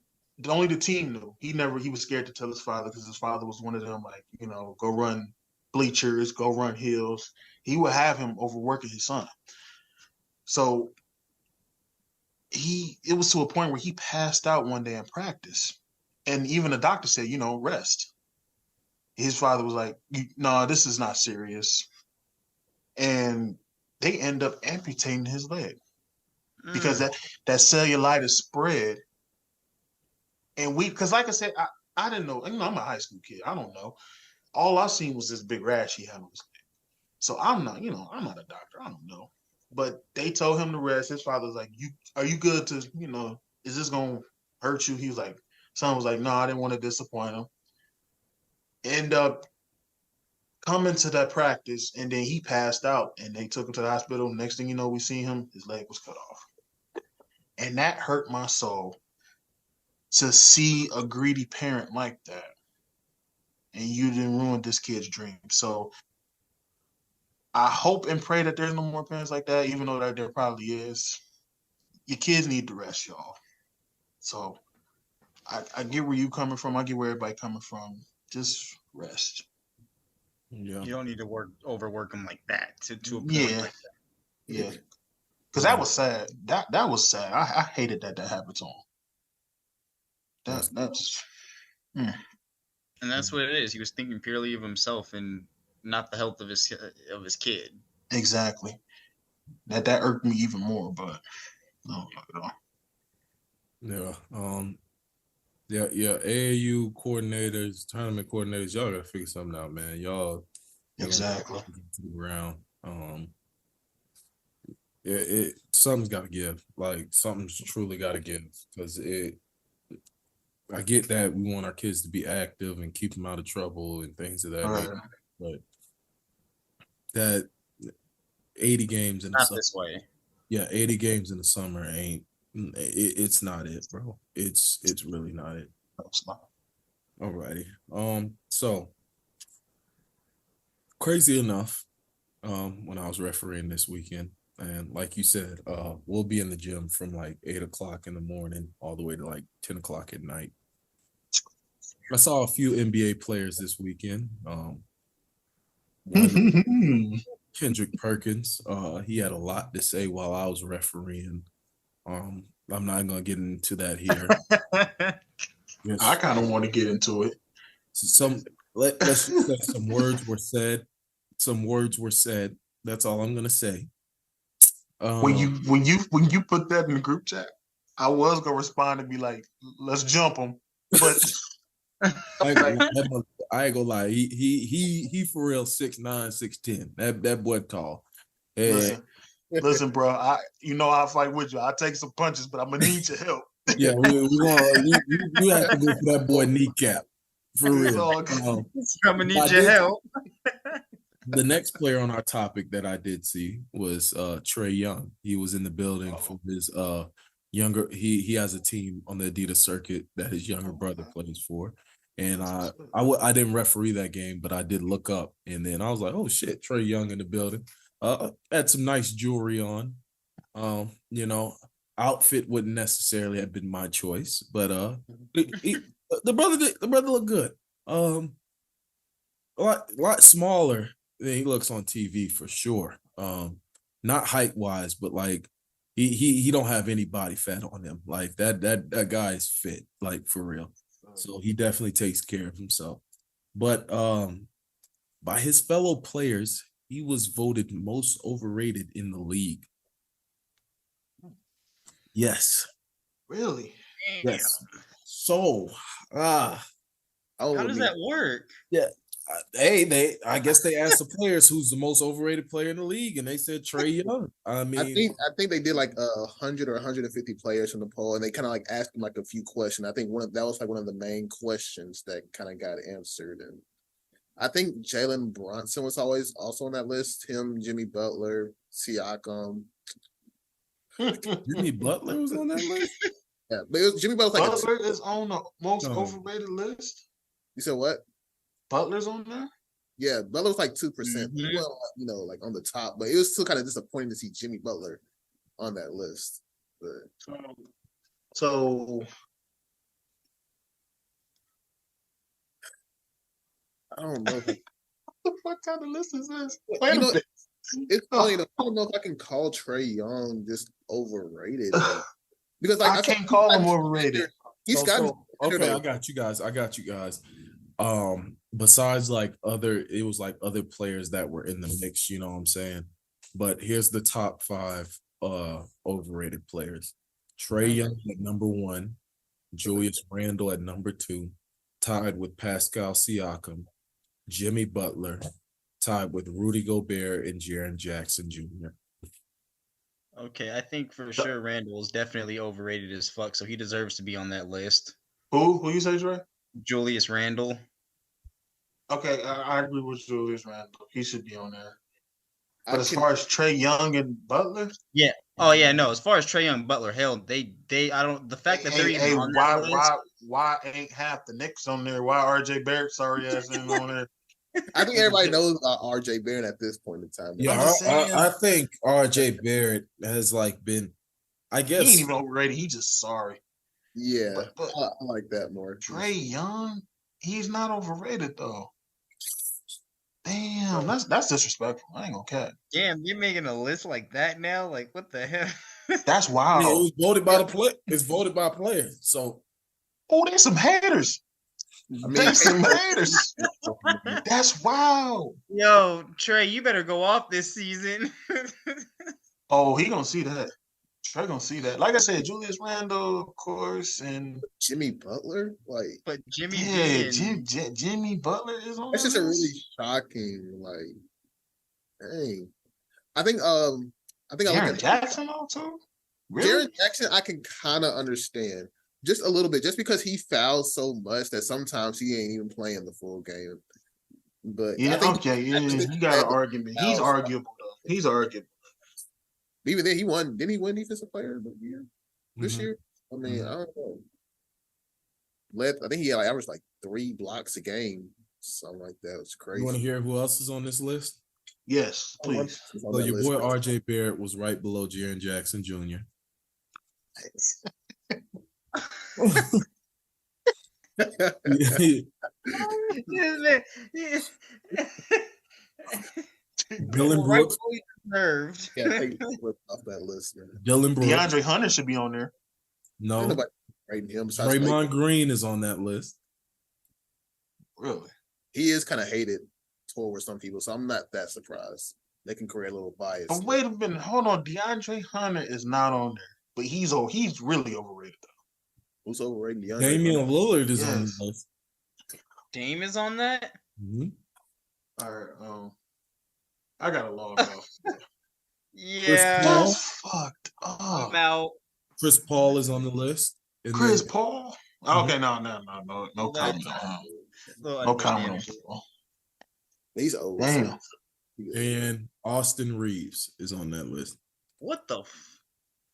[SPEAKER 1] only the team knew. He was scared to tell his father because his father was one of them, like, go run bleachers, go run hills. He would have him overworking his son. So it was to a point where he passed out one day in practice. And even the doctor said, rest. His father was like, no, this is not serious. And they end up amputating his leg because that cellulitis spread. And because like I said, I didn't know. I'm a high school kid. I don't know. All I seen was this big rash he had on his leg. So I'm not a doctor. I don't know. But they told him to rest. His father was like, are you good to, is this going to hurt you? He was like, son was like, no, I didn't want to disappoint him. End up coming to that practice, and then he passed out, and they took him to the hospital. Next thing you know, we seen him, his leg was cut off. And that hurt my soul. To see a greedy parent like that, and you didn't ruin this kid's dream. So I hope and pray that there's no more parents like that, even though that there probably is. Your kids need to rest, y'all. So I get where you coming from. I get where everybody coming from. Just rest.
[SPEAKER 3] Yeah. You don't need to overwork them like that to a point like that.
[SPEAKER 1] Yeah. Because that was sad. That was sad. I hated that happened to him.
[SPEAKER 3] And that's what it is. He was thinking purely of himself and not the health of his kid.
[SPEAKER 1] Exactly. That irked me even more, but no, not at all.
[SPEAKER 2] Yeah. AAU coordinators, tournament coordinators, y'all gotta figure something out, man. Y'all
[SPEAKER 1] exactly
[SPEAKER 2] to the ground. Something's got to give. Like something's truly got to give because I get that we want our kids to be active and keep them out of trouble and things of that nature, but that 80 games in the summer,
[SPEAKER 3] this way.
[SPEAKER 2] Yeah, 80 games in the summer ain't. It's not it, bro. It's really not it.
[SPEAKER 1] No, it's not.
[SPEAKER 2] Alrighty. So crazy enough, when I was refereeing this weekend, and like you said, we'll be in the gym from like 8 o'clock in the morning all the way to like 10 o'clock at night. I saw a few NBA players this weekend. Kendrick Perkins, he had a lot to say while I was refereeing. I'm not gonna get into that here.
[SPEAKER 1] Yes. I kind of want to get into it.
[SPEAKER 2] Let's just say some words were said. Some words were said. That's all I'm gonna say.
[SPEAKER 1] When you put that in the group chat, I was gonna respond and be like, "Let's jump them," but
[SPEAKER 2] I I ain't gonna lie. He for real 6'9", 6'10". That boy tall. And
[SPEAKER 1] Listen, bro. I'll fight with you. I'll take some punches, but I'm gonna need your help.
[SPEAKER 2] yeah, we have to go for that boy kneecap for
[SPEAKER 1] It's
[SPEAKER 2] real.
[SPEAKER 1] all good.
[SPEAKER 3] I'm gonna need your help.
[SPEAKER 2] The next player on our topic that I did see was Trae Young. He was in the building for his younger. He has a team on the Adidas circuit that his younger brother plays for, and I didn't referee that game, but I did look up, and then I was like, oh shit, Trae Young in the building. Had some nice jewelry on. Outfit wouldn't necessarily have been my choice, but the brother looked good. A lot smaller than he looks on TV for sure. Not height wise, but like he don't have any body fat on him. Like that guy is fit, like for real. So he definitely takes care of himself. But by his fellow players, he was voted most overrated in the league. Yes.
[SPEAKER 1] Really?
[SPEAKER 2] Yes. So,
[SPEAKER 3] how does that work?
[SPEAKER 2] Yeah. I guess they asked the players who's the most overrated player in the league, and they said Trae Young. I
[SPEAKER 4] think they did like 100 or 150 players from the poll, and they kind of like asked them like a few questions. I think that was like one of the main questions that kind of got answered, and I think Jalen Brunson was always also on that list. Him, Jimmy Butler, Siakam.
[SPEAKER 2] Jimmy Butler was on that list.
[SPEAKER 4] Yeah, but it was Jimmy Butler.
[SPEAKER 1] Butler is on the most overrated list.
[SPEAKER 4] You said what?
[SPEAKER 1] Butler's on there?
[SPEAKER 4] Yeah, Butler was like 2%. He wasn't, like on the top, but it was still kind of disappointing to see Jimmy Butler on that list. But
[SPEAKER 1] so
[SPEAKER 4] I don't know.
[SPEAKER 1] What the fuck kind of list is this?
[SPEAKER 4] It's funny. I don't know if I can call Trae Young just overrated. Because like
[SPEAKER 1] I can't call him overrated.
[SPEAKER 2] Okay, I got you guys. Besides other players that were in the mix, you know what I'm saying? But here's the top 5 overrated players. Trae Young at number 1, Julius Randle at number 2, tied with Pascal Siakam, Jimmy Butler, tied with Rudy Gobert and Jaren Jackson Jr.
[SPEAKER 3] Okay, I think for sure Randall is definitely overrated as fuck, so he deserves to be on that list.
[SPEAKER 1] Who you say, Trey?
[SPEAKER 3] Julius Randle.
[SPEAKER 1] Okay, I agree with Julius Randle. He should be on there. But as far as Trae Young and Butler,
[SPEAKER 3] yeah. Oh yeah, no. As far as Trae Young, Butler, hell, they I don't. The fact that they're even on that list.
[SPEAKER 1] Why ain't half the Knicks on there? Why RJ Barrett sorry ass ain't on there?
[SPEAKER 4] I think everybody knows about RJ Barrett at this point in time.
[SPEAKER 2] Yeah, I think RJ Barrett has been. I guess
[SPEAKER 1] he ain't even overrated. He just sorry.
[SPEAKER 4] Yeah, but I like that more.
[SPEAKER 1] Trae Young, he's not overrated though. Damn, that's disrespectful. I ain't gonna cap.
[SPEAKER 3] Damn, you're making a list like that now? Like, what the hell?
[SPEAKER 1] That's wild.
[SPEAKER 2] Yeah, it was voted by the play. It's voted by players. So,
[SPEAKER 1] there's some haters. There's some haters. That's wild.
[SPEAKER 3] Yo, Trae, you better go off this season.
[SPEAKER 1] He gonna see that. Trey gonna see that. Like I said, Julius Randle, of course, and
[SPEAKER 4] Jimmy Butler,
[SPEAKER 3] but Jimmy,
[SPEAKER 1] Jimmy Butler is on.
[SPEAKER 4] That's just a really shocking, dang. I think I
[SPEAKER 1] Jaren Jackson also. Really?
[SPEAKER 4] Jaren Jackson, I can kind of understand just a little bit, just because he fouls so much that sometimes he ain't even playing the full game. But
[SPEAKER 1] yeah, you got an argument. He's arguable though. He's arguable.
[SPEAKER 4] Even then, he won. Didn't he win Defensive Player of the Year this year? I mean, I don't know. I think he had averaged 3 blocks a game, something like that. It's crazy.
[SPEAKER 2] You want to hear who else is on this list?
[SPEAKER 1] Yes, please.
[SPEAKER 2] So your boy RJ Barrett was right below Jaren Jackson Jr. Dylan Brooks.
[SPEAKER 4] Yeah, take off that list. Man.
[SPEAKER 2] Dylan Brooks.
[SPEAKER 1] DeAndre Hunter should be on there.
[SPEAKER 2] No.
[SPEAKER 4] Him
[SPEAKER 2] Draymond Green is on that list.
[SPEAKER 1] Really?
[SPEAKER 4] He is kind of hated toward some people, so I'm not that surprised. They can create a little bias.
[SPEAKER 1] But wait a minute, hold on. DeAndre Hunter is not on there, but he's really overrated though.
[SPEAKER 4] Who's overrated?
[SPEAKER 2] Damian Lillard is on the list.
[SPEAKER 3] Dame is on that?
[SPEAKER 2] Mm-hmm.
[SPEAKER 1] All right. I gotta log off.
[SPEAKER 3] Yeah.
[SPEAKER 1] That's fucked up.
[SPEAKER 3] I'm out.
[SPEAKER 2] Chris Paul is on the list.
[SPEAKER 1] Chris Paul? Okay, no
[SPEAKER 3] Well,
[SPEAKER 1] comment.
[SPEAKER 3] Still
[SPEAKER 1] No comment on
[SPEAKER 3] unbananas.
[SPEAKER 1] Paul.
[SPEAKER 4] He's old.
[SPEAKER 1] Damn.
[SPEAKER 2] And Austin Reeves is on that list.
[SPEAKER 3] What the?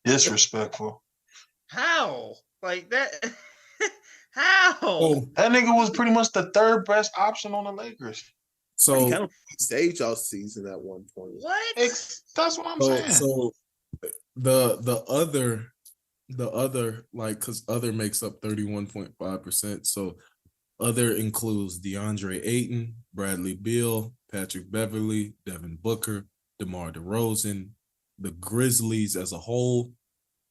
[SPEAKER 1] Disrespectful.
[SPEAKER 3] How? Like that? How?
[SPEAKER 2] Oh,
[SPEAKER 1] That nigga was pretty much the third best option on the Lakers.
[SPEAKER 4] He
[SPEAKER 2] so
[SPEAKER 4] kind of staged all season at one point.
[SPEAKER 3] What?
[SPEAKER 1] That's what I'm saying.
[SPEAKER 2] so the other like because other makes up 31.5%. So other includes DeAndre Ayton, Bradley Beal, Patrick Beverly, Devin Booker, DeMar DeRozan, the Grizzlies as a whole,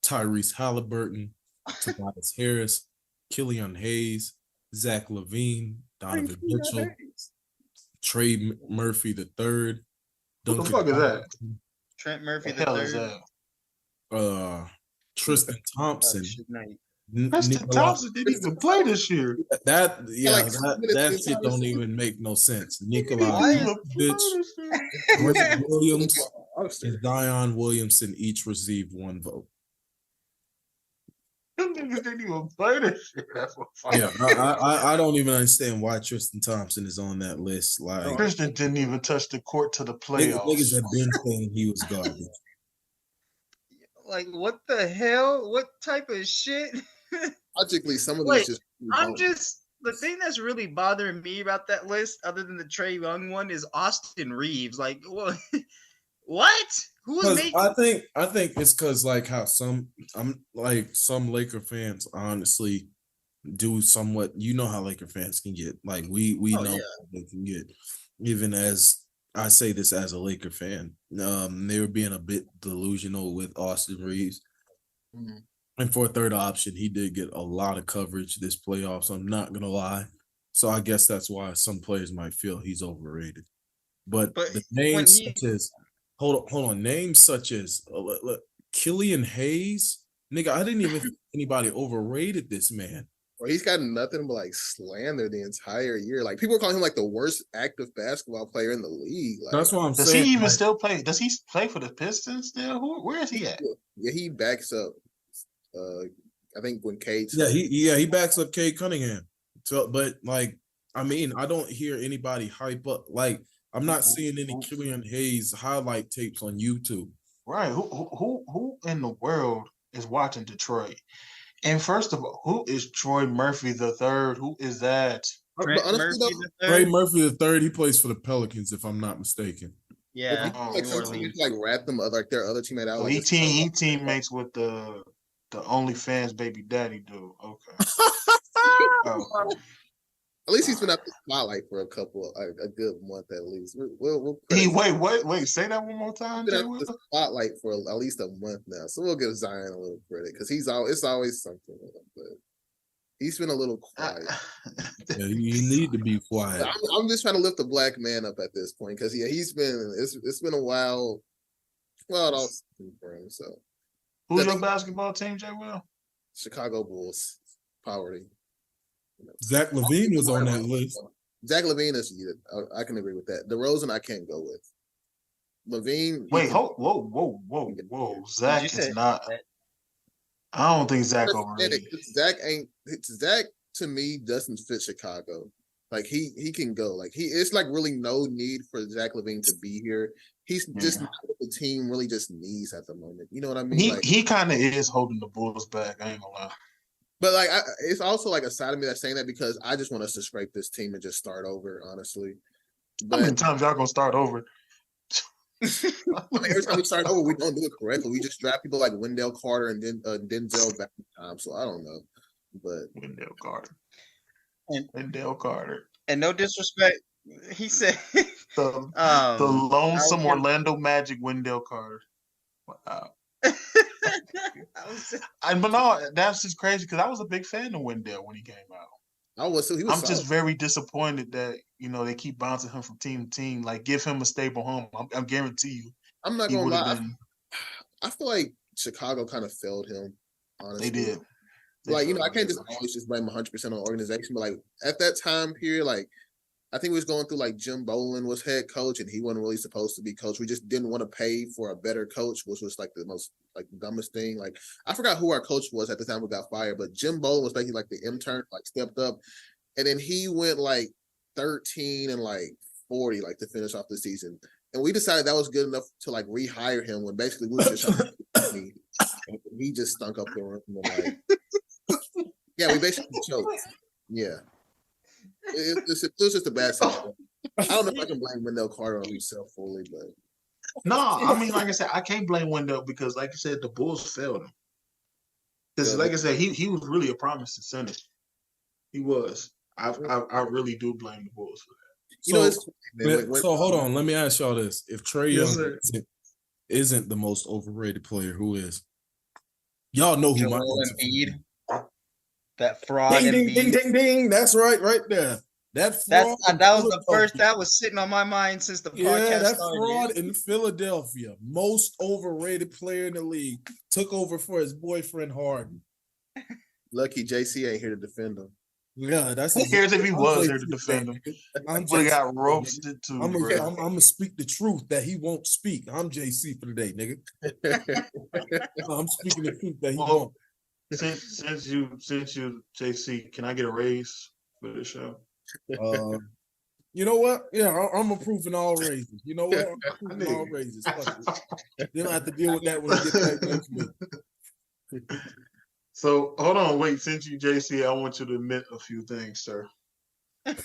[SPEAKER 2] Tyrese Halliburton, Tobias Harris, Killian Hayes, Zach LaVine, Donovan Mitchell, Trey Murphy III,
[SPEAKER 1] What the fuck is that?
[SPEAKER 3] Trent Murphy
[SPEAKER 1] The hell
[SPEAKER 3] the
[SPEAKER 1] is
[SPEAKER 3] third.
[SPEAKER 1] that?
[SPEAKER 2] Tristan Thompson,
[SPEAKER 1] Preston
[SPEAKER 2] Nicola-
[SPEAKER 1] Thompson didn't even play this year.
[SPEAKER 2] That
[SPEAKER 4] like,
[SPEAKER 2] that shit don't even make no sense.
[SPEAKER 1] He didn't
[SPEAKER 2] Nikolai
[SPEAKER 1] even play
[SPEAKER 2] Jokic,
[SPEAKER 1] this year.
[SPEAKER 2] Grant Williams, and Zion Williamson each received 1 vote.
[SPEAKER 1] Them niggas didn't even play this year. That's what
[SPEAKER 2] Yeah, I don't even understand why Tristan Thompson is on that list. Like
[SPEAKER 1] Christian didn't even touch the court to the playoffs.
[SPEAKER 2] niggas have been saying he was garbage.
[SPEAKER 3] Like what the hell? What type of shit?
[SPEAKER 4] Logically, some of
[SPEAKER 3] Wait,
[SPEAKER 4] these just.
[SPEAKER 3] I'm just the thing that's really bothering me about that list, other than the Trae Young one, is Austin Reeves. Like what? What? Who was making?
[SPEAKER 2] I think it's because like how some Laker fans honestly do somewhat. You know how Laker fans can get. Like we know how they can get. Even as I say this as a Laker fan, they were being a bit delusional with Austin Reeves.
[SPEAKER 1] Mhm.
[SPEAKER 2] And for a third option, he did get a lot of coverage this playoffs. I'm not gonna lie. So I guess that's why some players might feel he's overrated. But the names such as hold on, names such as Killian Hayes, nigga, I didn't even think anybody overrated this man.
[SPEAKER 4] Well, he's got nothing but like slander the entire year. Like people are calling him like the worst active basketball player in the league. Like,
[SPEAKER 2] That's what I'm
[SPEAKER 1] Does
[SPEAKER 2] saying.
[SPEAKER 1] he even still play? Does he play for the Pistons still? Where is he at?
[SPEAKER 4] Yeah, he backs up. I think when Cade.
[SPEAKER 2] He backs up Cade Cunningham. So, but like, I mean, I don't hear anybody hype up. Like, I'm not seeing any Killian Hayes highlight tapes on YouTube.
[SPEAKER 1] Right. Who in the world is watching Detroit? And first of all, who is Troy Murphy III? Who is that?
[SPEAKER 3] Trent
[SPEAKER 4] honestly,
[SPEAKER 3] Murphy
[SPEAKER 4] though,
[SPEAKER 3] the
[SPEAKER 2] Trey
[SPEAKER 3] third?
[SPEAKER 2] Murphy III, he plays for the Pelicans, if I'm not mistaken.
[SPEAKER 3] Yeah,
[SPEAKER 4] like
[SPEAKER 3] New
[SPEAKER 4] some
[SPEAKER 3] Orleans.
[SPEAKER 4] teams like rat them like their other teammate out.
[SPEAKER 1] Oh,
[SPEAKER 4] Like,
[SPEAKER 1] he teammates with the OnlyFans baby daddy dude. Okay. Oh.
[SPEAKER 4] At least he's been up the spotlight for a good month at least. We'll
[SPEAKER 1] Wait, say that one more time.
[SPEAKER 4] been up the spotlight for at least a month now, so we'll give Zion a little credit because it's always something with him, but he's been a little quiet.
[SPEAKER 2] Yeah, you need to be quiet.
[SPEAKER 4] I'm just trying to lift the black man up at this point because it's been a while. Well, all for him. So
[SPEAKER 1] Who's your basketball team, Jay Will?
[SPEAKER 4] Chicago Bulls, poverty.
[SPEAKER 2] Zach LaVine was on that list.
[SPEAKER 4] Zach LaVine is I can agree with that. DeRozan I can't go with. LaVine.
[SPEAKER 1] Wait, whoa. Zach is not. I don't think Zach overrated.
[SPEAKER 4] Zach to me doesn't fit Chicago. Like he can go. Like it's like really no need for Zach LaVine to be here. He's just not what the team really just needs at the moment. You know what I mean?
[SPEAKER 1] He kind of is holding the Bulls back. I ain't gonna lie.
[SPEAKER 4] But like, it's also like a side of me that's saying that because I just want us to scrape this team and just start over, honestly. But
[SPEAKER 1] How many times y'all gonna start over?
[SPEAKER 4] every time we start over, we don't do it correctly. We just draft people like Wendell Carter and then Denzel back in time. So I don't know, but
[SPEAKER 1] Wendell Carter.
[SPEAKER 3] And no disrespect, he said
[SPEAKER 1] the lonesome Orlando Magic Wendell Carter. Wow. But no, that's just crazy because I was a big fan of Wendell when he came out.
[SPEAKER 4] I'm
[SPEAKER 1] just very disappointed that they keep bouncing him from team to team. Like, give him a stable home. I guarantee you.
[SPEAKER 4] I'm not gonna lie. I feel like Chicago kind of failed him. Honestly,
[SPEAKER 1] They
[SPEAKER 4] like, you know, I can't just always just blame 100% on the organization, but like at that time period, like I think we was going through like Jim Boland was head coach and he wasn't really supposed to be coach. We just didn't want to pay for a better coach, which was like the most like dumbest thing. Like I forgot who our coach was at the time we got fired, but Jim Boland was basically like the intern, like stepped up. And then he went like 13 and like 40, like to finish off the season. And we decided that was good enough to like rehire him when basically we were just he just stunk up the room. Like, yeah, we basically choked. Yeah. It was just a bad situation. I don't know if I can blame Wendell Carter on himself fully, but
[SPEAKER 1] no, I mean, like I said, I can't blame Wendell because, like I said, the Bulls failed him. Because, like I said, he was really a promising center. He was. I really do blame the Bulls for that.
[SPEAKER 2] So hold on, let me ask y'all this: if Trae Young isn't the most overrated player, who is? Y'all know who my
[SPEAKER 5] Embiid. That fraud.
[SPEAKER 2] Ding, ding, ding, ding, ding. That's right there. That
[SPEAKER 5] was the first that was sitting on my mind since the podcast
[SPEAKER 2] that
[SPEAKER 5] started.
[SPEAKER 2] Fraud in Philadelphia, most overrated player in the league, took over for his boyfriend Harden.
[SPEAKER 4] Lucky JC ain't here to defend him.
[SPEAKER 2] Yeah, that's.
[SPEAKER 1] Who cares if he was here to defend him? Would have got roasted too.
[SPEAKER 2] I'm gonna speak the truth that he won't speak. I'm JC for the day, nigga. I'm speaking the truth that he won't.
[SPEAKER 1] Since you JC, can I get a raise for this show?
[SPEAKER 2] You know what? Yeah, I'm approving all raises. You know what? I'm approving all raises. You don't have to deal with that when you get back with me.
[SPEAKER 1] So hold on, wait. Since you JC, I want you to admit a few things, sir. I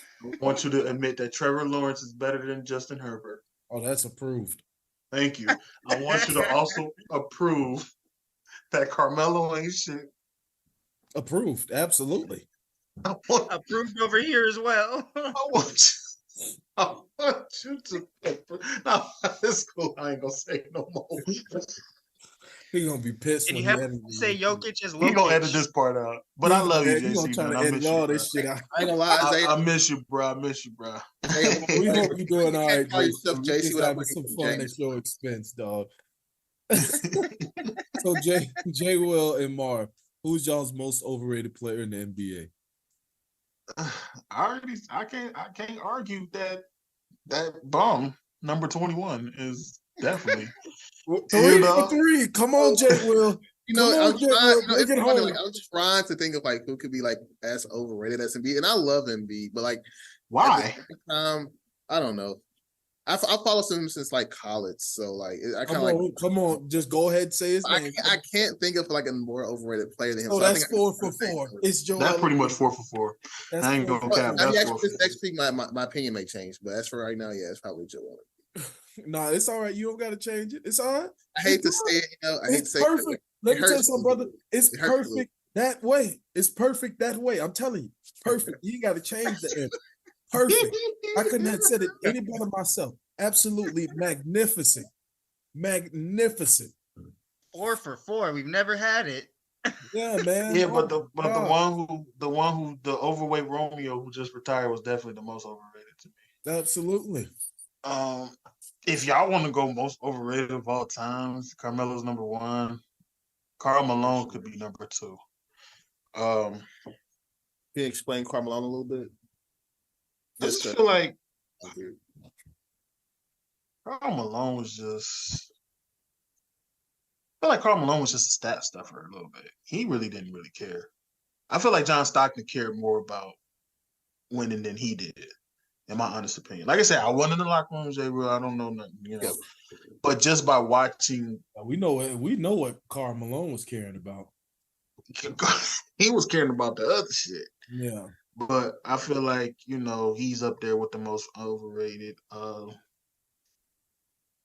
[SPEAKER 1] want you to admit that Trevor Lawrence is better than Justin Herbert.
[SPEAKER 2] Oh, that's approved.
[SPEAKER 1] Thank you. I want you to also approve that Carmelo ain't shit.
[SPEAKER 2] Approved, absolutely.
[SPEAKER 3] Approved over here as well.
[SPEAKER 1] I want you to. No, it's cool. I ain't gonna say no more.
[SPEAKER 2] He's gonna be pissed
[SPEAKER 3] and
[SPEAKER 2] when
[SPEAKER 3] you have to say Jokic is Jokic.
[SPEAKER 1] He gonna edit this part out. But I love you, JC.
[SPEAKER 2] Man. I miss all this shit out.
[SPEAKER 4] I ain't gonna lie,
[SPEAKER 1] I miss you, bro. I miss you, bro.
[SPEAKER 2] We hope you're doing all right,
[SPEAKER 4] JC.
[SPEAKER 2] Having some fun at your expense, dog. So Jay Will and Marv, who's y'all's most overrated player in the NBA?
[SPEAKER 1] I can't argue that bum number 21 is definitely
[SPEAKER 2] three for three. Come on, Jay Will.
[SPEAKER 4] You know, I'm just trying to think of like who could be like as overrated as Embiid, and I love Embiid, but like
[SPEAKER 1] why?
[SPEAKER 4] I don't know. I followed him since like college, so like I kind of
[SPEAKER 2] come on, just go ahead and say his name.
[SPEAKER 4] I can't think of like a more overrated player than him.
[SPEAKER 2] Oh, so that's 4 for 4. It's Joel.
[SPEAKER 1] That's pretty much 4 for 4. I ain't gonna cap.
[SPEAKER 4] Next week, my opinion may change, but as for right now, yeah, it's probably Joel.
[SPEAKER 2] Nah, it's all right. You don't got to change it. It's all right.
[SPEAKER 4] I hate to say it. You know, I hate to say it.
[SPEAKER 2] Perfect. Let me tell you something, brother. It's perfect that way. It's perfect that way. I'm telling you, perfect. You got to change the end. Perfect. I couldn't have said it any better myself. Absolutely magnificent. Magnificent.
[SPEAKER 3] 4 for 4. We've never had it.
[SPEAKER 2] Yeah, man.
[SPEAKER 1] Yeah, but the overweight Romeo who just retired was definitely the most overrated to me.
[SPEAKER 2] Absolutely.
[SPEAKER 1] If y'all want to go most overrated of all times, Carmelo's number 1. Karl Malone could be number 2.
[SPEAKER 4] Can you explain Karl Malone a little bit?
[SPEAKER 1] I just feel like Karl Malone was just. I feel like Karl Malone was just a stat stuffer a little bit. He really didn't really care. I feel like John Stockton cared more about winning than he did, in my honest opinion. Like I said, I wasn't in the locker room, Jay Will. I don't know nothing, you know. But just by watching,
[SPEAKER 2] we know what Karl Malone was caring about.
[SPEAKER 1] He was caring about the other shit.
[SPEAKER 2] Yeah.
[SPEAKER 1] But I feel like, you know, he's up there with the most overrated.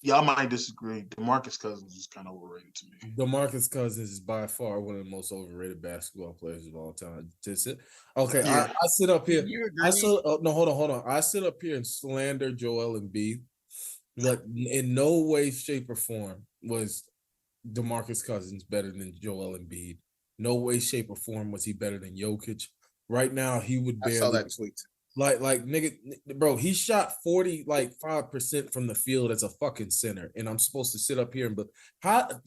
[SPEAKER 1] Y'all might disagree. DeMarcus Cousins is kind of overrated to me.
[SPEAKER 2] DeMarcus Cousins is by far one of the most overrated basketball players of all time. Okay, yeah. I sit up here. Hold on. I sit up here and slander Joel Embiid. But in no way, shape, or form was DeMarcus Cousins better than Joel Embiid. No way, shape, or form was he better than Jokic. Right now, he would barely. I
[SPEAKER 4] saw that tweet.
[SPEAKER 2] Like nigga, bro, he shot 45% from the field as a fucking center, and I'm supposed to sit up here and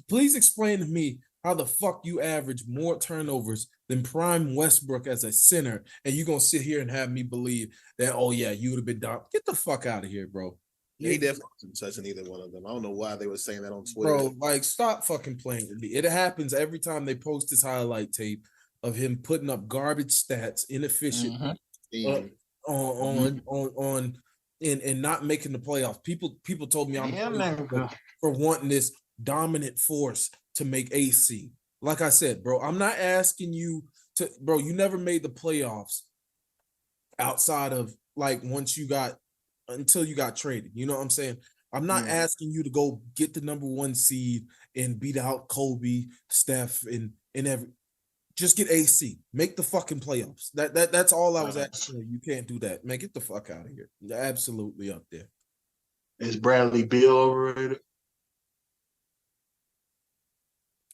[SPEAKER 2] please explain to me How the fuck you average more turnovers than Prime Westbrook as a center, and you gonna sit here and have me believe that, oh yeah, you would have been down. Get the fuck out of here, bro.
[SPEAKER 4] Yeah, he definitely wasn't touching either one of them. I don't know why they were saying that on Twitter.
[SPEAKER 2] Bro, like, stop fucking playing with me. It happens every time they post this highlight tape of him putting up garbage stats, inefficient, on and not making the playoffs. People told me I'm for wanting this dominant force to make AC. Like I said, bro, I'm not asking you to, bro. You never made the playoffs outside of like until you got traded. You know what I'm saying? I'm not asking you to go get the number 1 seed and beat out Kobe, Steph, and every. Just get AC. Make the fucking playoffs. That's all I was asking. You can't do that, man. Get the fuck out of here. You're absolutely up there.
[SPEAKER 1] Is Bradley Beal overrated?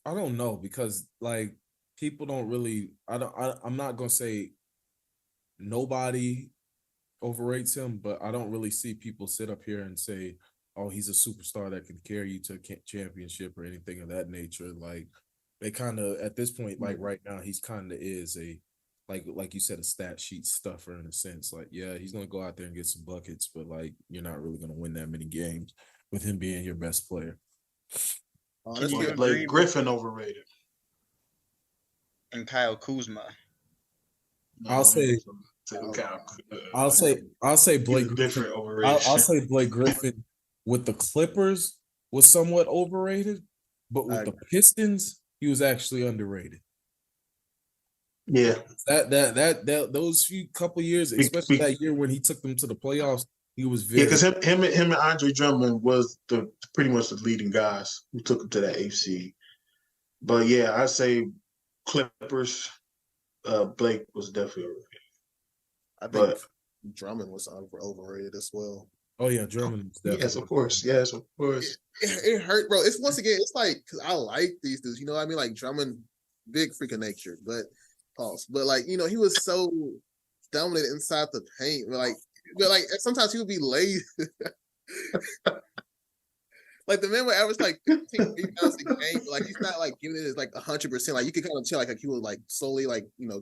[SPEAKER 2] I don't know, because like people don't really. I'm not gonna say nobody overrates him, but I don't really see people sit up here and say, "Oh, he's a superstar that can carry you to a championship" or anything of that nature. Like they kind of at this point, like right now, he's kind of is a like you said, a stat sheet stuffer in a sense. Like, yeah, he's gonna go out there and get some buckets, but like you're not really gonna win that many games with him being your best player.
[SPEAKER 1] Blake Griffin overrated,
[SPEAKER 5] and Kyle Kuzma.
[SPEAKER 2] I'll say Blake Griffin. I'll say Blake Griffin with the Clippers was somewhat overrated, but with the Pistons, he was actually underrated.
[SPEAKER 1] Yeah,
[SPEAKER 2] that those few couple years, especially that year when he took them to the playoffs, he was very
[SPEAKER 1] because him and Andre Drummond was pretty much the leading guys who took him to that AFC. But yeah, I say Clippers. Blake was definitely overrated.
[SPEAKER 4] I think Drummond was overrated as well.
[SPEAKER 2] Oh yeah, Drummond.
[SPEAKER 1] Yes, of course. Yes, of course.
[SPEAKER 4] It hurt, bro. It's once again, it's like because I like these dudes. You know what I mean? Like Drummond, big freak of nature, but pause. But like he was so dominant inside the paint. But sometimes he would be lazy. Like the man would average like 15 rebounds a game. But, like he's not like giving it like 100%. Like you could kind of tell like he would like slowly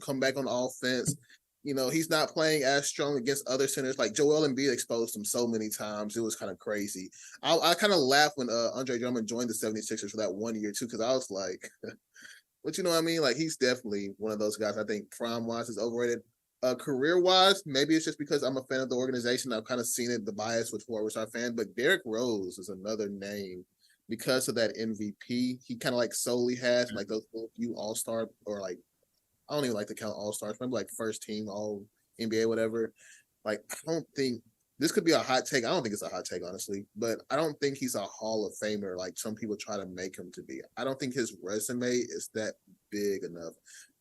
[SPEAKER 4] come back on offense. He's not playing as strong against other centers. Like Joel Embiid exposed him so many times. It was kind of crazy. I kind of laughed when Andre Drummond joined the 76ers for that 1 year too, because I was like, but you know what I mean? Like he's definitely one of those guys I think prime-wise is overrated. Career-wise, maybe it's just because I'm a fan of the organization. I've kind of seen it, the bias with forwards are fan, but Derrick Rose is another name because of that MVP. He kind of like solely has like those few all-star or like, I don't even like to count all-stars, maybe like first team, all NBA, whatever. Like, I don't think this could be a hot take. I don't think it's a hot take, honestly, but I don't think he's a Hall of Famer like some people try to make him to be. I don't think his resume is that big enough.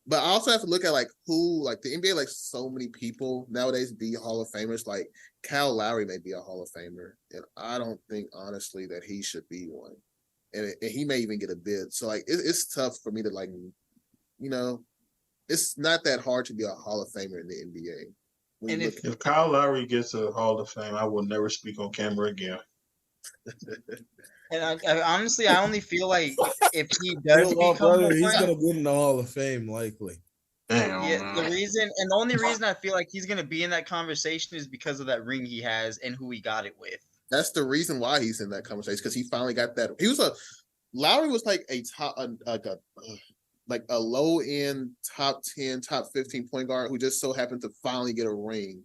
[SPEAKER 4] But I also have to look at like who, like the NBA, like so many people nowadays be Hall of Famers. Like Kyle Lowry may be a Hall of Famer, and I don't think honestly that he should be one. And he may even get a bid. So like it's tough for me to like, it's not that hard to be a Hall of Famer in the NBA.
[SPEAKER 1] And if Kyle Lowry gets a Hall of Fame, I will never speak on camera again.
[SPEAKER 5] And I honestly, I only feel like if he does become
[SPEAKER 2] he's gonna get in the Hall of Fame likely.
[SPEAKER 1] Damn.
[SPEAKER 5] Yeah, the only reason I feel like he's gonna be in that conversation is because of that ring he has and who he got it with.
[SPEAKER 4] That's the reason why he's in that conversation, because he finally got that. Lowry was like a low end top 10, top 15 point guard who just so happened to finally get a ring.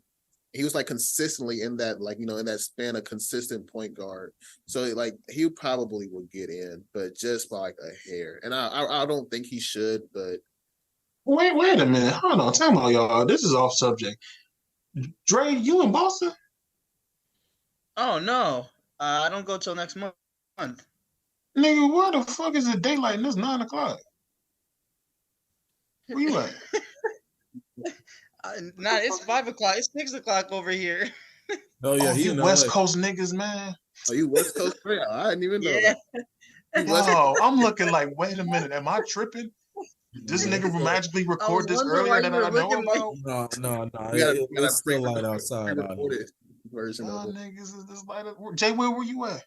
[SPEAKER 4] He was like consistently in that, like, in that span of consistent point guard. So like he probably would get in, but just by like a hair. And I don't think he should, but
[SPEAKER 1] wait a minute. Hold on. Tell me, y'all. This is off subject. Dre, you in Boston?
[SPEAKER 5] Oh no. I don't go till next month.
[SPEAKER 1] Nigga, why the fuck is it daylight and it's 9 o'clock? Where you at?
[SPEAKER 5] It's 5 o'clock. It's 6 o'clock over here.
[SPEAKER 2] Oh yeah,
[SPEAKER 1] you West Coast niggas, man.
[SPEAKER 4] Are you West Coast? I didn't even know.
[SPEAKER 5] Yeah.
[SPEAKER 1] Wow, I'm looking like, wait a minute, am I tripping? This nigga will magically record this earlier than I know about?
[SPEAKER 2] No. It's still light outside.
[SPEAKER 4] Version of it.
[SPEAKER 1] Niggas is this light up. Jay, where were you at?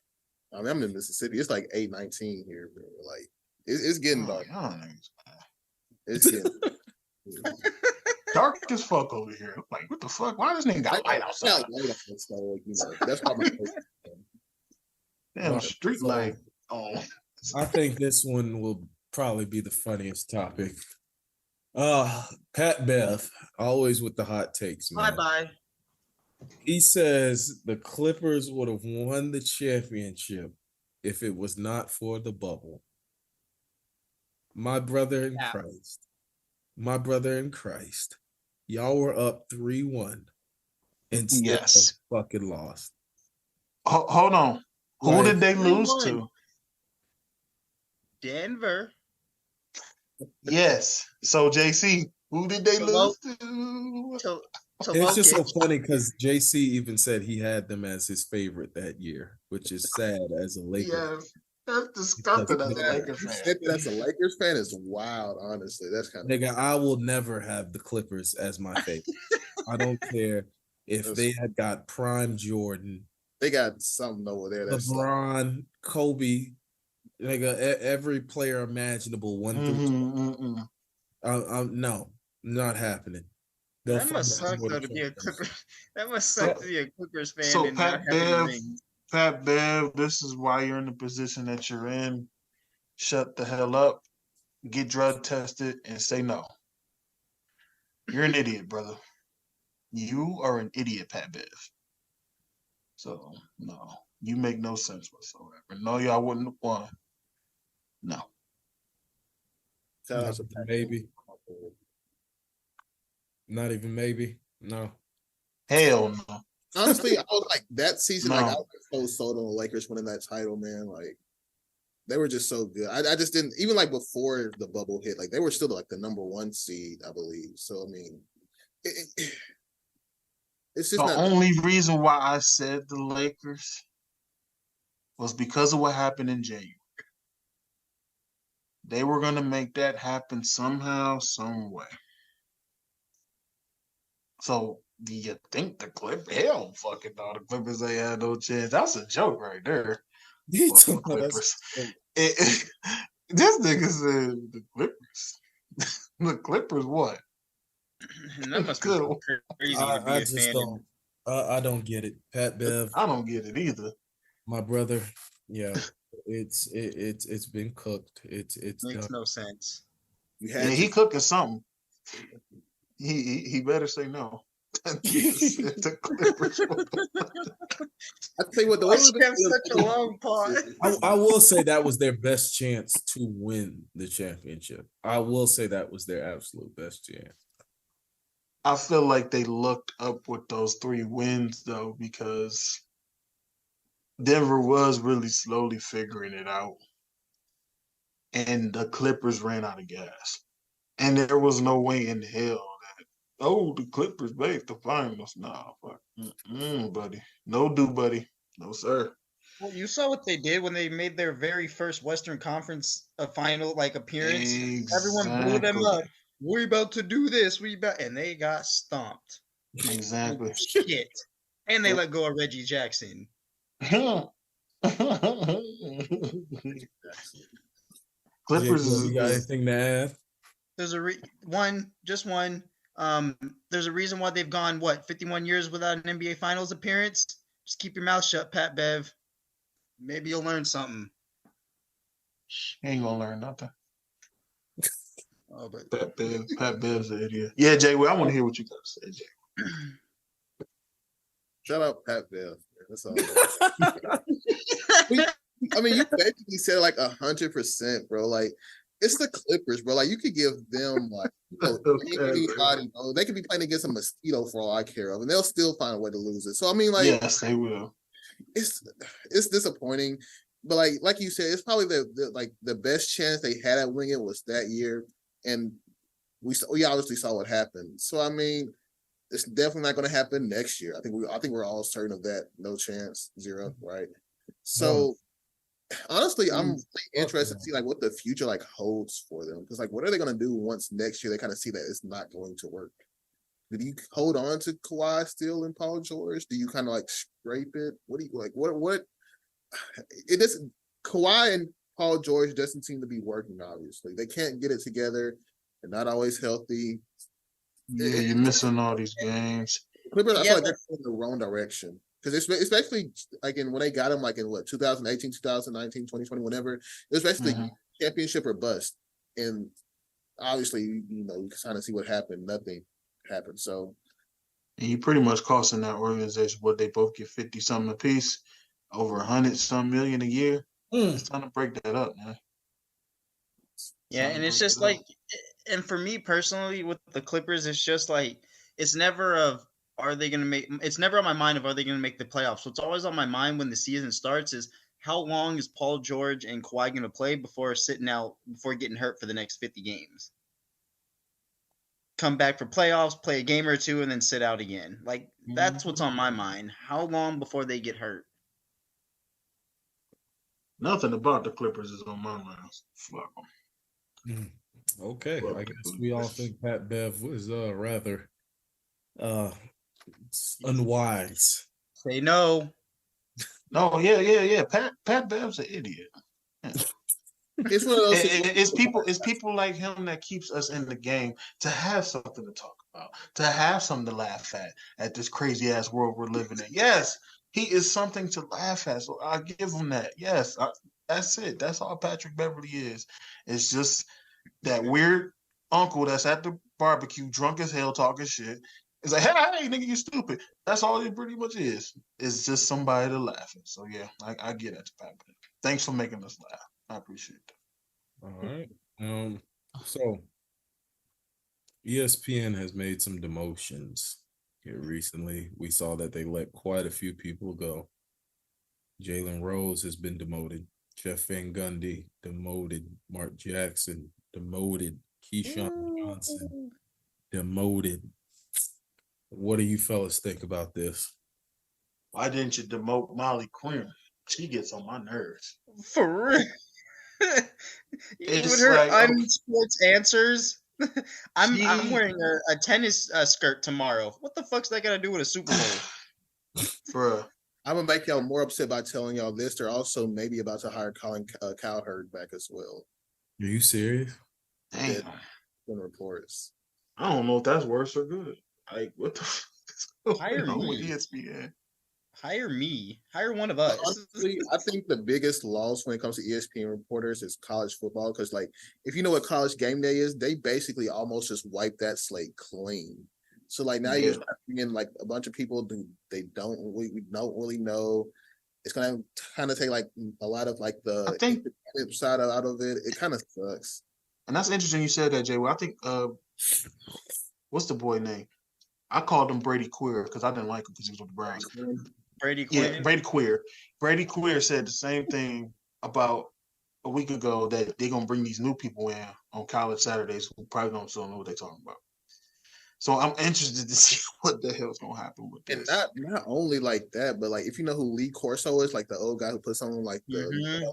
[SPEAKER 4] I'm in Mississippi. It's like 8:19 here, bro. Like It's getting dark.
[SPEAKER 1] Y'all niggas,
[SPEAKER 4] It's getting
[SPEAKER 1] dark as fuck over here. Like, what the fuck? Why this nigga got light outside?
[SPEAKER 4] That's why my
[SPEAKER 1] Damn, street
[SPEAKER 2] So,
[SPEAKER 1] light. Oh,
[SPEAKER 2] I think this one will probably be the funniest topic. Pat Bev, always with the hot takes, man.
[SPEAKER 5] Bye-bye.
[SPEAKER 2] He says the Clippers would have won the championship if it was not for the bubble. My brother in Christ, y'all were up 3-1 and still fucking lost.
[SPEAKER 1] Hold on. Who did they lose to?
[SPEAKER 5] Denver.
[SPEAKER 1] Yes. So, JC, who did they lose to?
[SPEAKER 2] It's just so funny because JC even said he had them as his favorite that year, which is sad as a Laker.
[SPEAKER 1] Yes. That's disgusting as a Lakers fan.
[SPEAKER 4] That's a Lakers fan is wild, honestly. That's kind of
[SPEAKER 2] nigga. I will never have the Clippers as my favorite. I don't care if they had got prime Jordan.
[SPEAKER 4] They got something over there. That's
[SPEAKER 2] LeBron, Kobe, nigga, every player imaginable 1 through 12. No, not happening.
[SPEAKER 5] That must suck though to be a Clippers. That must suck to be a Clippers fan.
[SPEAKER 1] So
[SPEAKER 5] and not
[SPEAKER 1] Pat Bev, this is why you're in the position that you're in. Shut the hell up, get drug tested, and say no. You're an idiot, brother. You are an idiot, Pat Bev. So no, you make no sense whatsoever. No, y'all wouldn't have won. No.
[SPEAKER 2] Maybe. Not even maybe. No.
[SPEAKER 1] Hell no.
[SPEAKER 4] Honestly, I was like that season.
[SPEAKER 1] No.
[SPEAKER 4] Like I was so sold on the Lakers winning that title, man. Like they were just so good. I just didn't even like before the bubble hit. Like they were still like the number 1 seed, I believe. So I mean, it's just
[SPEAKER 1] the only reason why I said the Lakers was because of what happened in January. They were going to make that happen somehow, some way. So, do you think the Clippers? Hell, fucking no, the Clippers ain't had no chance. That's a joke right there. The Clippers. This nigga said the Clippers. The Clippers what?
[SPEAKER 5] That must be so crazy to be a fan.
[SPEAKER 2] I don't get it. Pat Bev.
[SPEAKER 1] I don't get it either.
[SPEAKER 2] My brother, yeah, it's been cooked. It's
[SPEAKER 5] makes no sense.
[SPEAKER 1] He cooking something. He better say no. The Clippers.
[SPEAKER 4] I tell you what,
[SPEAKER 5] such a long pause.
[SPEAKER 2] I will say that was their best chance to win the championship. I will say that was their absolute best chance.
[SPEAKER 1] I feel like they looked up with those 3 wins though, because Denver was really slowly figuring it out, and the Clippers ran out of gas, and there was no way in hell that the Clippers make the finals. Nah, fuck, buddy, buddy, no sir.
[SPEAKER 5] Well, you saw what they did when they made their very first Western Conference final appearance.
[SPEAKER 1] Exactly.
[SPEAKER 5] Everyone blew them up. We about to do this. And they got stomped.
[SPEAKER 1] Exactly.
[SPEAKER 5] Shit. And they let go of Reggie Jackson.
[SPEAKER 1] Clippers.
[SPEAKER 2] You got anything to add?
[SPEAKER 5] There's just one. There's a reason why they've gone 51 years without an NBA Finals appearance. Just keep your mouth shut, Pat Bev. Maybe you'll learn something.
[SPEAKER 1] Ain't gonna learn nothing.
[SPEAKER 5] Oh, but
[SPEAKER 1] Pat Bev's an idiot. Yeah, Jay, I want to hear what you got to say, Jay.
[SPEAKER 4] Shut up, Pat Bev. That's all. I mean, you basically said 100%, bro. Like, it's the Clippers, bro. Like, you could give them anybody, bro. They could be playing against a mosquito for all I care of, and they'll still find a way to lose it. So I mean,
[SPEAKER 1] yes, they will.
[SPEAKER 4] It's disappointing, but like you said, it's probably the best chance they had at winning it was that year, and we obviously saw what happened. So I mean, it's definitely not going to happen next year. I think we're all certain of that. No chance, 0, right? So honestly, I'm really interested to see what the future holds for them, because what are they going to do once next year they kind of see that it's not going to work? Do you hold on to Kawhi still and Paul George? Do you kind of scrape it? What do you what? It is Kawhi and Paul George doesn't seem to be working. Obviously, they can't get it together. They're not always healthy.
[SPEAKER 1] Yeah, you're missing all these games.
[SPEAKER 4] Clippers, I feel
[SPEAKER 5] Yeah,
[SPEAKER 4] like they're going the wrong direction. Because especially like when they got him like in what 2018, 2019, 2020, whenever, it was basically championship or bust. And obviously, you can kind of see what happened. Nothing happened. So
[SPEAKER 1] And you pretty much costing that organization what they both get 50 something apiece, over 100 some million a year. It's time to break that up, man.
[SPEAKER 5] yeah, and it's just like, and for me personally, with the Clippers, it's just like it's never of are they gonna make? It's never on my mind of are they gonna make the playoffs. What's always on my mind when the season starts is how long is Paul George and Kawhi gonna play before sitting out before getting hurt for the next 50 games? Come back for playoffs, play a game or two, and then sit out again. Like that's what's on my mind. How long before they get hurt?
[SPEAKER 1] Nothing about the Clippers is on my mind. Fuck them.
[SPEAKER 2] Okay,
[SPEAKER 1] Fuck
[SPEAKER 2] I
[SPEAKER 1] the
[SPEAKER 2] guess we all
[SPEAKER 1] Clippers.
[SPEAKER 2] think Pat Bev was rather unwise.
[SPEAKER 5] Say no.
[SPEAKER 1] No, yeah. Pat Bev's an idiot. Yeah.
[SPEAKER 4] it's one of those.
[SPEAKER 1] It's people like him that keeps us in the game to have something to talk about, to have something to laugh at this crazy ass world we're living in. Yes, he is something to laugh at, so I give him that. Yes, that's it. That's all Patrick Beverly is. It's just that weird uncle that's at the barbecue, drunk as hell, talking shit. It's like, hey, nigga, you stupid. That's all it pretty much is. It's just somebody to laugh at. So yeah, I get it, Pat. Thanks for making us laugh. I appreciate that.
[SPEAKER 2] All right. So ESPN has made some demotions here recently. We saw that they let quite a few people go. Jalen Rose has been demoted. Jeff Van Gundy demoted. Mark Jackson demoted. Keyshawn Johnson demoted. What do you fellas think about this?
[SPEAKER 1] Why didn't you demote Molly Quinn? She gets on my nerves.
[SPEAKER 5] For real.
[SPEAKER 1] It's
[SPEAKER 5] With her
[SPEAKER 1] like, okay.
[SPEAKER 5] unsports answers. I'm wearing a tennis skirt tomorrow. What the fuck's that got to do with a Super Bowl?
[SPEAKER 1] Bruh.
[SPEAKER 4] I'm gonna make y'all more upset by telling y'all this. They're also maybe about to hire Colin Cowherd back as well.
[SPEAKER 2] Are you serious?
[SPEAKER 1] Damn.
[SPEAKER 4] In reports.
[SPEAKER 1] I don't know if that's worse or good. Like, what the fuck is going
[SPEAKER 5] Hire
[SPEAKER 1] on
[SPEAKER 5] me.
[SPEAKER 1] with ESPN?
[SPEAKER 5] Hire me. Hire one of us.
[SPEAKER 4] Honestly, I think the biggest loss when it comes to ESPN reporters is college football. Because, like, if you know what college game day is, they basically almost just wipe that slate clean. So, like, now you're bringing like a bunch of people who we don't really know. It's gonna kind of take like a lot of like the side out of it. It kind of sucks.
[SPEAKER 1] And that's interesting you said that, Jay. Well, I think what's the boy name? I called him Brady Queer because I didn't like him because he was with the Browns.
[SPEAKER 5] Brady Quinn.
[SPEAKER 1] Yeah, Brady Queer. Brady Queer said the same thing about a week ago that they're gonna bring these new people in on college Saturdays who probably don't still know what they're talking about. So I'm interested to see what the hell's gonna happen with this.
[SPEAKER 4] And not only like that, but like if you know who Lee Corso is, like the old guy who puts on like the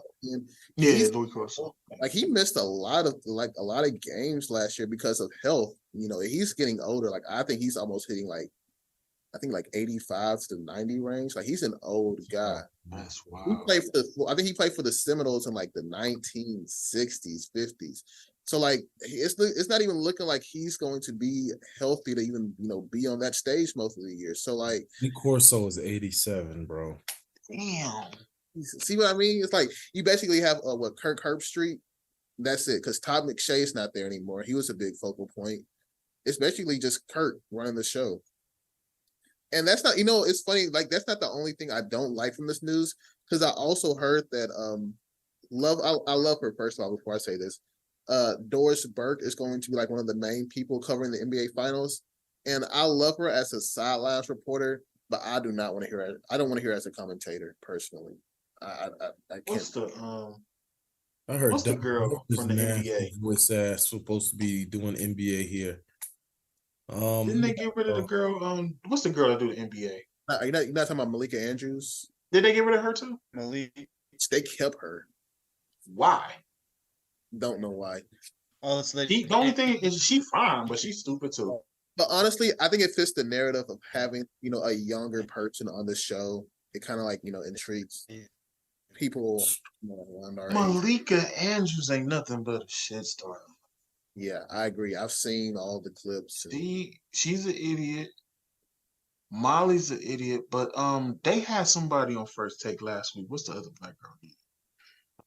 [SPEAKER 1] Louis Corso.
[SPEAKER 4] Like he missed a lot of games last year because of health. He's getting older. Like I think he's almost hitting like 85 to 90 range. Like he's an old guy.
[SPEAKER 1] That's wild.
[SPEAKER 4] I think he played for the Seminoles in like the 1960s, 50s. So like it's not even looking like he's going to be healthy to even be on that stage most of the year. So like
[SPEAKER 2] Lee Corso is 87, bro.
[SPEAKER 1] Damn.
[SPEAKER 4] See what I mean? It's like you basically have Kirk Herbstreit. That's it. Because Todd McShay's not there anymore. He was a big focal point. It's basically just Kirk running the show. And that's not, it's funny. Like that's not the only thing I don't like from this news. Because I also heard that I love her first of all. Before I say this, Doris Burke is going to be like one of the main people covering the NBA Finals, and I love her as a sidelines reporter, but I do not want to hear her. I don't want to hear her as a commentator personally. I can't.
[SPEAKER 2] I heard
[SPEAKER 1] what's the girl from the NBA?
[SPEAKER 2] Voice ass supposed to be doing NBA here.
[SPEAKER 1] Didn't they get rid of the girl? What's the girl that do the NBA?
[SPEAKER 4] You're not talking about Malika Andrews?
[SPEAKER 1] Did they get rid of her too?
[SPEAKER 5] Malik.
[SPEAKER 4] They kept her.
[SPEAKER 1] Why?
[SPEAKER 4] Don't know why.
[SPEAKER 5] Oh, that's
[SPEAKER 1] the only thing is she's fine, but she's stupid too.
[SPEAKER 4] But honestly, I think it fits the narrative of having a younger person on the show. It kind of like intrigues people. underage.
[SPEAKER 1] Malika Andrews ain't nothing but a shit star.
[SPEAKER 4] Yeah, I agree. I've seen all the clips.
[SPEAKER 1] She's an idiot. Molly's an idiot, but they had somebody on First Take last week. What's the other black girl?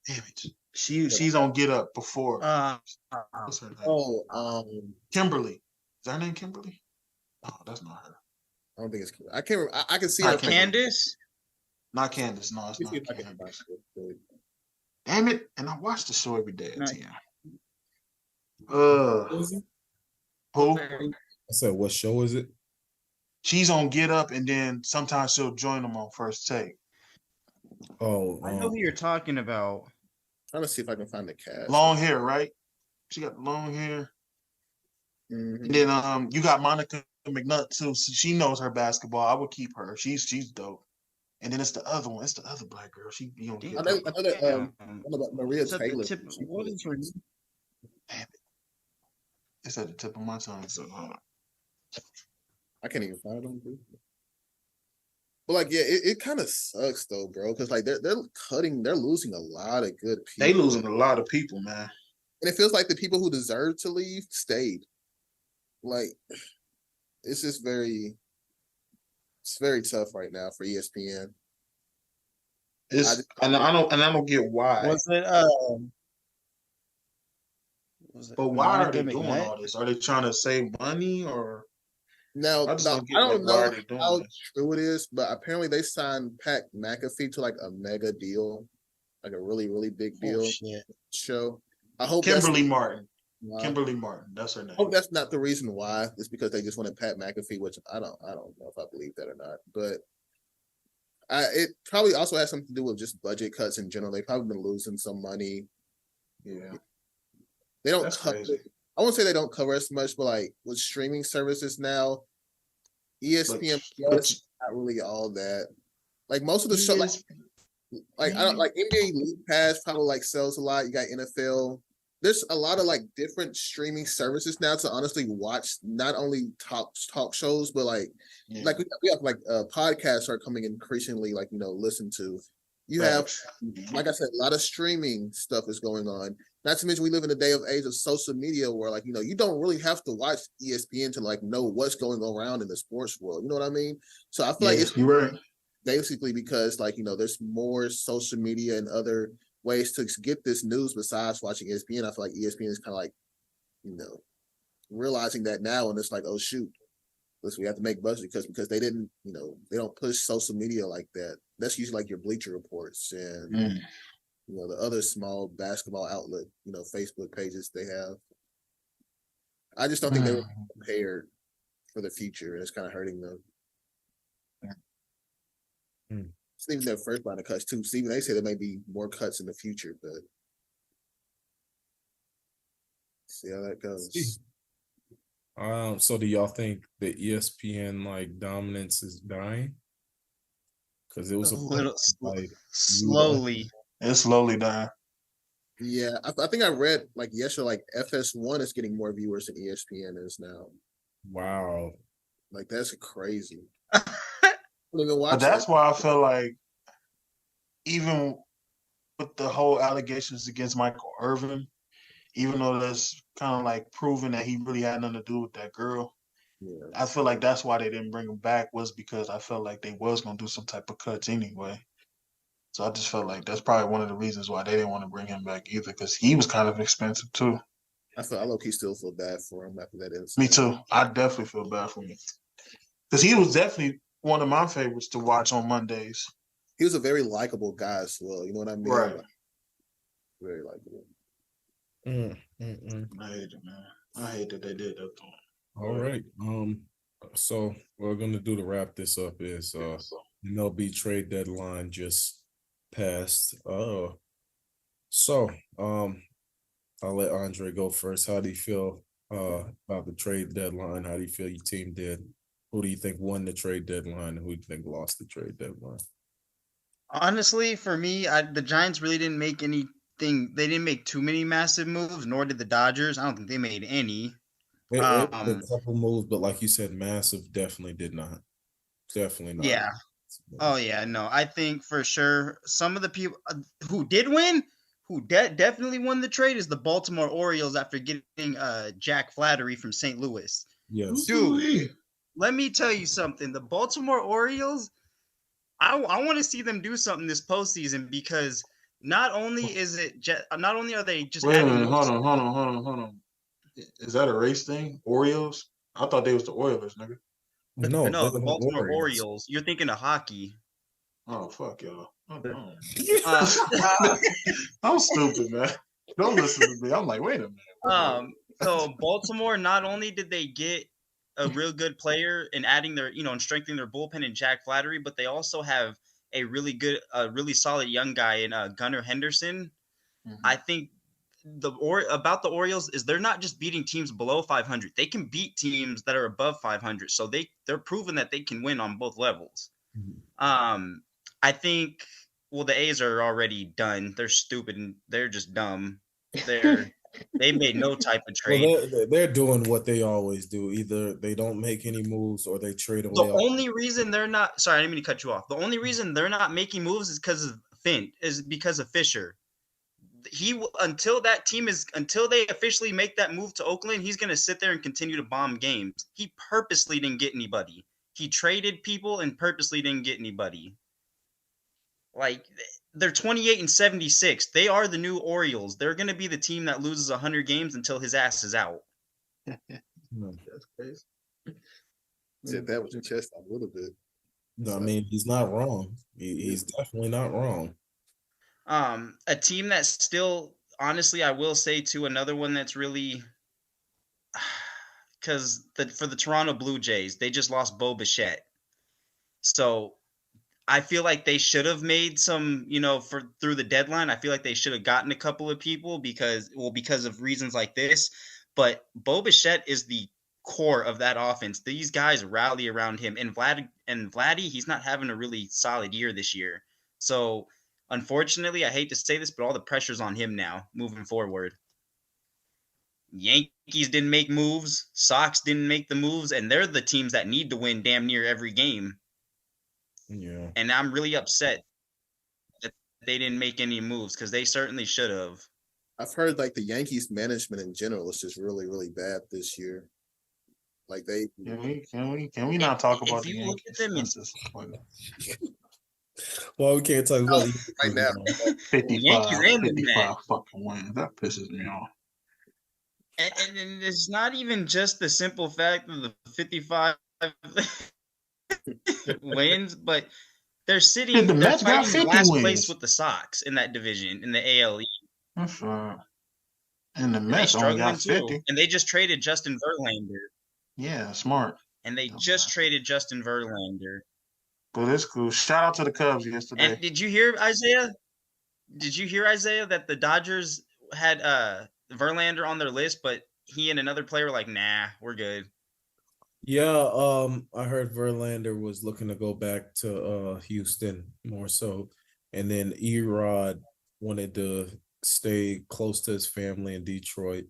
[SPEAKER 1] Damn it. She's on Get Up before. What's her name? Kimberly. Is that her name Kimberly? Oh, that's not her.
[SPEAKER 4] I don't think it's. I can't remember. I can see
[SPEAKER 5] her. Candace?
[SPEAKER 1] Not Candace. No, it's not Candace. Damn it! And I watch the show every day at 10. Who?
[SPEAKER 2] I said, what show is it?
[SPEAKER 1] She's on Get Up, and then sometimes she'll join them on First Take.
[SPEAKER 2] Oh,
[SPEAKER 5] I know who you're talking about.
[SPEAKER 4] Trying to see if I can find the cast.
[SPEAKER 1] Long hair, right? She got long hair.
[SPEAKER 4] Mm-hmm.
[SPEAKER 1] And then you got Monica McNutt too. So she knows her basketball. I would keep her. She's dope. And then it's the other one. It's the other black girl. She be on Get Up.
[SPEAKER 4] Another Maria Taylor.
[SPEAKER 5] What is her name?
[SPEAKER 1] Damn it. It's at the tip of my tongue. So
[SPEAKER 4] I can't even find them. But like, yeah, it kind of sucks though, bro. Because like they're losing a lot of good people.
[SPEAKER 1] They losing a lot of people, man.
[SPEAKER 4] And it feels like the people who deserve to leave stayed. Like, it's just very tough right now for ESPN.
[SPEAKER 1] I don't get why.
[SPEAKER 5] Was it
[SPEAKER 1] but why are they doing all this? Are they trying to save money or?
[SPEAKER 4] Now, I don't know how true it is, but apparently they signed Pat McAfee to like a mega deal, like a really, really big deal show. I hope
[SPEAKER 1] Kimberly Martin. Kimberly Martin, that's her name.
[SPEAKER 4] I hope that's not the reason why. It's because they just wanted Pat McAfee, which I don't know if I believe that or not. But it probably also has something to do with just budget cuts in general. They've probably been losing some money.
[SPEAKER 1] Yeah.
[SPEAKER 4] They don't cover, I won't say they don't cover as much, but like with streaming services now, ESPN Plus not really all that. Like most of the show, like I don't like NBA League Pass probably like sells a lot. You got NFL. There's a lot of like different streaming services now to honestly watch not only talk shows, but like like we have like podcasts are coming increasingly like listen to. You have, like I said, a lot of streaming stuff is going on. Not to mention we live in a day of age of social media where like, you don't really have to watch ESPN to like know what's going around in the sports world. You know what I mean? So I feel like it's
[SPEAKER 1] you're right.
[SPEAKER 4] Basically because like, there's more social media and other ways to get this news besides watching ESPN. I feel like ESPN is kind of like, realizing that now. And it's like, oh, shoot, listen, we have to make budget because they didn't, they don't push social media like that. That's usually like your Bleacher Reports and, the other small basketball outlet, Facebook pages they have. I just don't think they were prepared for the future. And it's kind of hurting them. It's even their first line of cuts too. Steven, they say there may be more cuts in the future, but see how that goes.
[SPEAKER 2] So do y'all think the ESPN like dominance is dying? Because it was a
[SPEAKER 5] little slowly.
[SPEAKER 1] It's slowly dying.
[SPEAKER 4] Yeah, I think I read like yesterday, like FS1 is getting more viewers than ESPN is now.
[SPEAKER 2] Wow,
[SPEAKER 4] like that's crazy. But
[SPEAKER 1] that's why I feel like even with the whole allegations against Michael Irvin, even though that's kind of like proving that he really had nothing to do with that girl, I feel like that's why they didn't bring him back was because I felt like they was going to do some type of cuts anyway. So I just felt like that's probably one of the reasons why they didn't want to bring him back either, because he was kind of expensive too.
[SPEAKER 4] I low-key still feel bad for him after that incident.
[SPEAKER 1] Me too. I definitely feel bad for hhim. Because he was definitely one of my favorites to watch on Mondays.
[SPEAKER 4] He was a very likable guy as well. You know what I mean?
[SPEAKER 1] Right.
[SPEAKER 4] Like, very likable.
[SPEAKER 1] I hate it, man. I hate that they did that to him.
[SPEAKER 2] All right. So what we're gonna do to wrap this up is MLB trade deadline just passed. So I'll let Andre go first. How do you feel about the trade deadline? How do you feel your team did? Who do you think won the trade deadline, and who do you think lost the trade deadline?
[SPEAKER 5] Honestly, for me, the Giants really didn't make anything. They didn't make too many massive moves, nor did the Dodgers. I don't think they made any.
[SPEAKER 2] It a couple moves, but like you said, massive definitely did not. Definitely not.
[SPEAKER 5] Yeah. Oh, yeah. No, I think for sure some of the people who did win, who definitely won the trade is the Baltimore Orioles after getting Jack Flattery from St. Louis.
[SPEAKER 2] Yes.
[SPEAKER 5] Dude, let me tell you something. The Baltimore Orioles, I want to see them do something this postseason because not only are they just
[SPEAKER 1] Wait a
[SPEAKER 5] adding
[SPEAKER 1] minute,
[SPEAKER 5] more.
[SPEAKER 1] hold on. Is that a race thing? Orioles? I thought they was the Oilers, nigga.
[SPEAKER 2] No,
[SPEAKER 5] No, the
[SPEAKER 2] they're
[SPEAKER 5] Baltimore
[SPEAKER 2] Warriors.
[SPEAKER 5] Orioles. You're thinking of hockey.
[SPEAKER 1] Oh fuck y'all.
[SPEAKER 5] Uh,
[SPEAKER 1] I'm stupid, man. Don't listen to me. I'm like, wait a minute.
[SPEAKER 5] So Baltimore, not only did they get a real good player in adding their, and strengthening their bullpen in Jack Flattery, but they also have a really solid young guy in Gunnar Henderson.
[SPEAKER 1] Mhm.
[SPEAKER 5] I think about the Orioles is they're not just beating teams below 500. They can beat teams that are above 500. So they're proving that they can win on both levels. I think the A's are already done. They're stupid and they're just dumb. They made no type of trade.
[SPEAKER 2] Well, they're doing what they always do. Either they don't make any moves or they trade away.
[SPEAKER 5] The only reason they're not sorry, I didn't mean to cut you off. The only reason they're not making moves is because of Fisher. Until they officially make that move to Oakland, he's going to sit there and continue to bomb games. He purposely didn't get anybody. He traded people and purposely didn't get anybody. Like, they're 28-76. They are the new Orioles. They're going to be the team that loses 100 games until his ass is out.
[SPEAKER 1] That's crazy.
[SPEAKER 4] Said that with your chest out a little bit.
[SPEAKER 2] No, I mean, he's not wrong. He's definitely not wrong.
[SPEAKER 5] A team that's still, honestly, I will say too, another one that's really, because for the Toronto Blue Jays, they just lost Bo Bichette. So I feel like they should have made some, through the deadline. I feel like they should have gotten a couple of people because of reasons like this. But Bo Bichette is the core of that offense. These guys rally around him. And Vladdy, he's not having a really solid year this year. So unfortunately, I hate to say this, but all the pressure's on him now moving forward. Yankees didn't make moves. Sox didn't make the moves. And they're the teams that need to win damn near every game.
[SPEAKER 2] Yeah.
[SPEAKER 5] And I'm really upset that they didn't make any moves because they certainly should have.
[SPEAKER 4] I've heard like the Yankees management in general is just really, really bad this year. Like they
[SPEAKER 1] can we not talk about the
[SPEAKER 5] you look at
[SPEAKER 1] Yankees?
[SPEAKER 5] them
[SPEAKER 2] Well, we can't talk about
[SPEAKER 4] right now.
[SPEAKER 1] 55 fucking wins. That pisses me off.
[SPEAKER 5] And it's not even just the simple fact of the 55 wins, but they're sitting.
[SPEAKER 1] The Mets got
[SPEAKER 5] fighting
[SPEAKER 1] 50
[SPEAKER 5] last
[SPEAKER 1] wins.
[SPEAKER 5] place with the Sox in that division in the AL East.
[SPEAKER 1] That's right. And the Mets only got 50.
[SPEAKER 5] And they just traded Justin Verlander.
[SPEAKER 1] Yeah, smart.
[SPEAKER 5] And they just traded Justin Verlander.
[SPEAKER 1] But it's cool. Shout out to the Cubs yesterday.
[SPEAKER 5] And did you hear, Isaiah? That the Dodgers had Verlander on their list, but he and another player were like, nah, we're good.
[SPEAKER 2] Yeah, I heard Verlander was looking to go back to Houston more so. And then Erod wanted to stay close to his family in Detroit.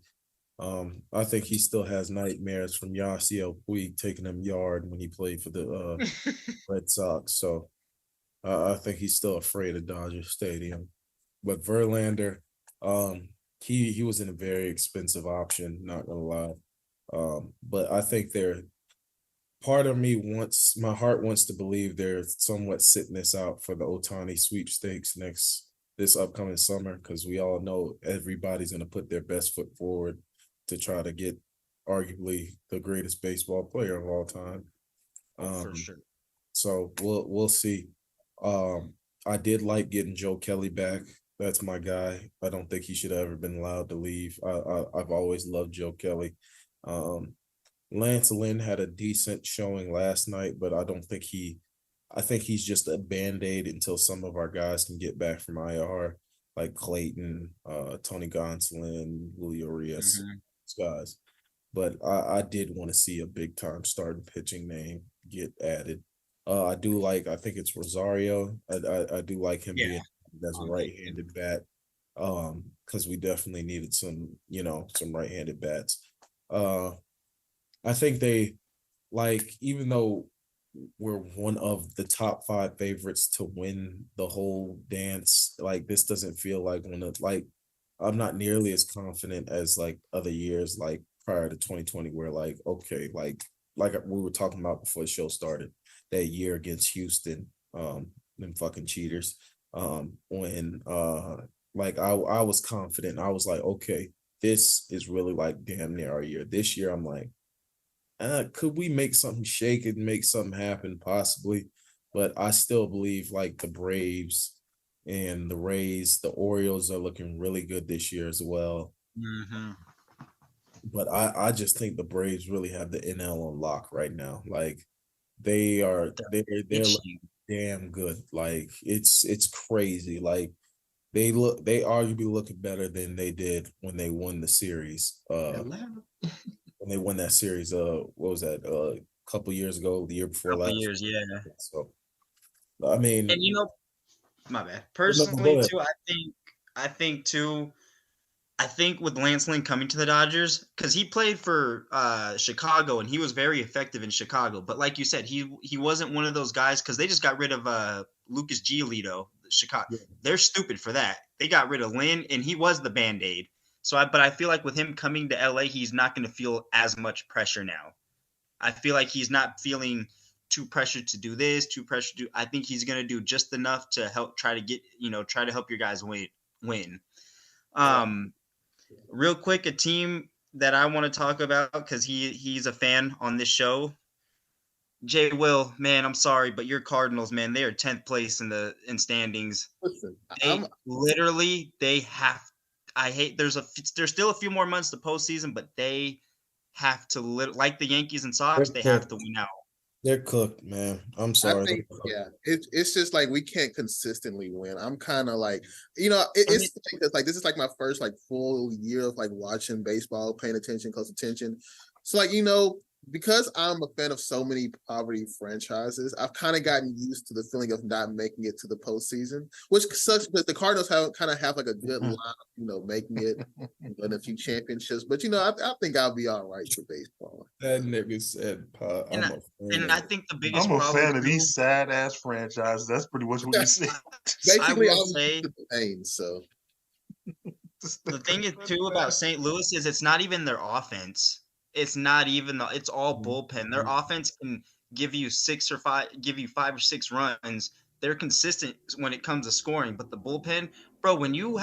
[SPEAKER 2] I think he still has nightmares from Yasiel Puig taking him yard when he played for the Red Sox. So I think he's still afraid of Dodger Stadium. But Verlander, he was in a very expensive option, not gonna lie. But I think part of me my heart wants to believe they're somewhat sitting this out for the Ohtani sweepstakes this upcoming summer, because we all know everybody's gonna put their best foot forward to try to get arguably the greatest baseball player of all time.
[SPEAKER 5] For sure.
[SPEAKER 2] So we'll see. I did like getting Joe Kelly back. That's my guy. I don't think he should have ever been allowed to leave. I've always loved Joe Kelly. Lance Lynn had a decent showing last night, but I think he's just a Band-Aid until some of our guys can get back from IR, like Clayton, Tony Gonsolin, Julio Urias, these guys. But I did want to see a big time starting pitching name get added. I think it's Rosario. I do like him being as a right-handed bat, because we definitely needed some right-handed bats. I think even though we're one of the top 5 favorites to win the whole dance. Like this doesn't feel like I'm not nearly as confident as like other years, like prior to 2020, where like, okay, like we were talking about before the show started, that year against Houston, them fucking cheaters. When like I was confident. I was like, okay, this is really like damn near our year. This year, I'm like, could we make something shake and make something happen? Possibly. But I still believe like the Braves and the Rays, the Orioles are looking really good this year as well.
[SPEAKER 5] Mm-hmm.
[SPEAKER 2] But I just think the Braves really have the NL on lock right now. Like they're looking damn good. Like it's crazy. Like they arguably looking better than they did when they won the series. When they won that series, what was that? A couple years ago, the year before last.
[SPEAKER 5] Years, yeah.
[SPEAKER 2] So, I mean,
[SPEAKER 5] and my bad. Personally, too, I think with Lance Lynn coming to the Dodgers, because he played for Chicago and he was very effective in Chicago. But like you said, he wasn't one of those guys because they just got rid of Lucas Giolito, Chicago. Yeah. They're stupid for that. They got rid of Lynn and he was the Band-Aid. But I feel like with him coming to LA, he's not going to feel as much pressure now. I feel like he's not feeling too pressured to do this, too pressured to. I think he's going to do just enough to help try to help your guys win. Real quick, a team that I want to talk about because he's a fan on this show. Jay Will, man, I'm sorry, but your Cardinals, man, they are 10th place in standings.
[SPEAKER 4] Listen,
[SPEAKER 5] they have. I hate. There's still a few more months to postseason, but they have to like the Yankees and Sox. They have to win out.
[SPEAKER 2] They're cooked, man. I'm sorry.
[SPEAKER 4] It's just like we can't consistently win. I'm kind of like, it's like this is like my first like full year of like watching baseball, paying attention, close attention. So like because I'm a fan of so many poverty franchises, I've kind of gotten used to the feeling of not making it to the postseason, which sucks because the Cardinals have like a good line, making it in a few championships. But I think I'll be all right for baseball.
[SPEAKER 2] That nigga said,
[SPEAKER 5] I think the biggest
[SPEAKER 1] I'm a fan of these sad ass franchises. That's pretty much what you said.
[SPEAKER 4] Basically, I will say the pain. So
[SPEAKER 5] the thing is too about St. Louis is it's not even their offense. It's not even it's all bullpen. Their offense can give you 5 or 6 runs. They're consistent when it comes to scoring, but the bullpen, bro, when you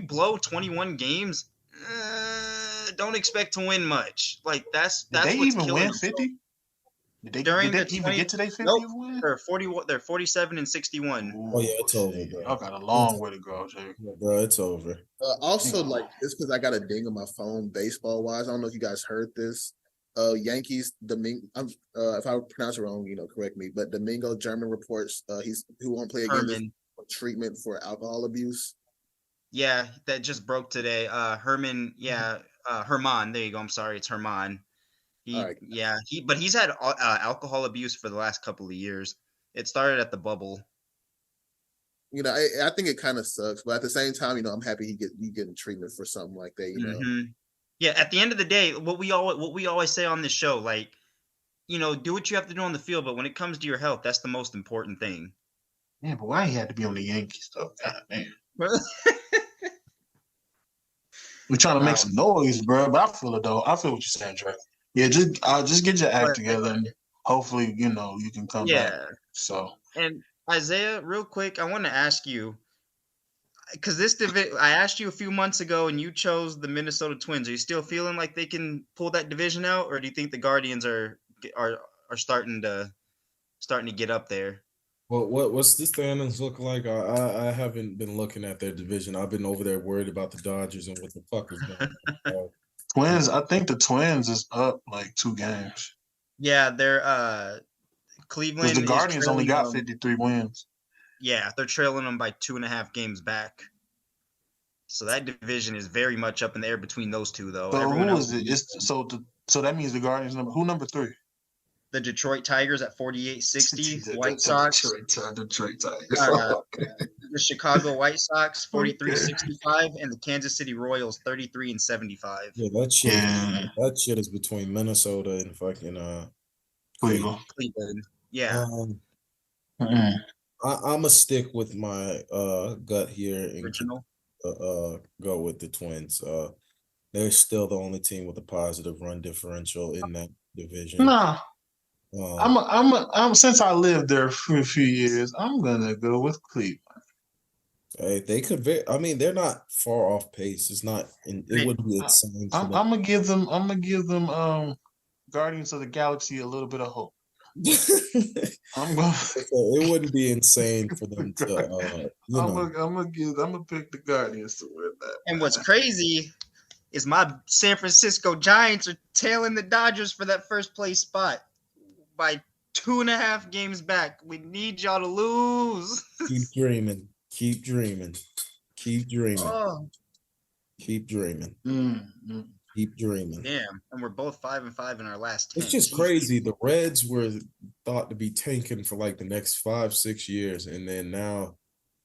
[SPEAKER 5] blow 21 games, don't expect to win much. Like that's
[SPEAKER 1] Did they
[SPEAKER 5] what's
[SPEAKER 1] even
[SPEAKER 5] killing
[SPEAKER 1] win
[SPEAKER 5] them.
[SPEAKER 1] 50? Did they even get to their 50 win?
[SPEAKER 5] They're 41. They're 47 and 61.
[SPEAKER 2] Oh yeah, it's over.
[SPEAKER 1] Y'all got a long way to go, Jay.
[SPEAKER 2] Yeah, bro, it's over.
[SPEAKER 4] Also, like it's because I got a ding on my phone, baseball wise. I don't know if you guys heard this. Yankees if I pronounce it wrong, correct me. But Domingo German reports who won't play again for treatment for alcohol abuse.
[SPEAKER 5] Yeah, that just broke today. Herman. Yeah, Herman. There you go. I'm sorry, it's Herman. But he's had alcohol abuse for the last couple of years. It started at the bubble.
[SPEAKER 4] I think it kind of sucks, but at the same time, I'm happy he getting treatment for something like that.
[SPEAKER 5] Mm-hmm. Yeah, at the end of the day, what we always say on this show, like, do what you have to do on the field, but when it comes to your health, that's the most important thing.
[SPEAKER 1] Yeah, but why he had to be on the Yankees though? God damn. We're trying to make some noise, bro. But I feel it though. I feel what you're saying, Trey. Yeah, just get your act together, and hopefully, you can come back. So.
[SPEAKER 5] And Isaiah, real quick, I want to ask you, because I asked you a few months ago, and you chose the Minnesota Twins. Are you still feeling like they can pull that division out, or do you think the Guardians are starting to get up there?
[SPEAKER 2] Well, what's the standings look like? I haven't been looking at their division. I've been over there worried about the Dodgers and what the fuck is going on.
[SPEAKER 1] Twins, I think the Twins is up like 2 games.
[SPEAKER 5] Yeah, they're Cleveland.
[SPEAKER 1] Because the Guardians only got 53 wins.
[SPEAKER 5] Yeah, they're trailing them by 2.5 games back. So that division is very much up in the air between those two, though.
[SPEAKER 1] So who is it? So that means the Guardians number 3?
[SPEAKER 5] The Detroit Tigers at 48-60. White Sox.
[SPEAKER 1] Detroit Tigers.
[SPEAKER 5] The Chicago White Sox 43-65, and the Kansas City Royals 33-75.
[SPEAKER 2] Yeah, that shit is between Minnesota and fucking
[SPEAKER 1] Cleveland.
[SPEAKER 5] Yeah.
[SPEAKER 2] I'm gonna stick with my gut here and
[SPEAKER 5] Original.
[SPEAKER 2] go with the Twins. They're still the only team with a positive run differential in that division.
[SPEAKER 1] Nah. I'm since I lived there for a few years, I'm gonna go with Cleveland.
[SPEAKER 2] They could. I mean, they're not far off pace. It's not. It wouldn't be insane.
[SPEAKER 1] I'm gonna give them. Guardians of the Galaxy a little bit of hope. I'm gonna.
[SPEAKER 2] It wouldn't be insane for them to.
[SPEAKER 1] I'm gonna pick the Guardians to win that.
[SPEAKER 5] And what's crazy is my San Francisco Giants are tailing the Dodgers for that first place spot by 2.5 games back. We need y'all to lose.
[SPEAKER 2] Keep dreaming. Keep dreaming. Keep dreaming.
[SPEAKER 5] Oh.
[SPEAKER 2] Keep dreaming.
[SPEAKER 1] Mm-hmm.
[SPEAKER 2] Keep dreaming.
[SPEAKER 5] Damn, and we're both 5-5 in our last 10.
[SPEAKER 2] It's just crazy. The Reds were thought to be tanking for like the next 5-6 years, and then now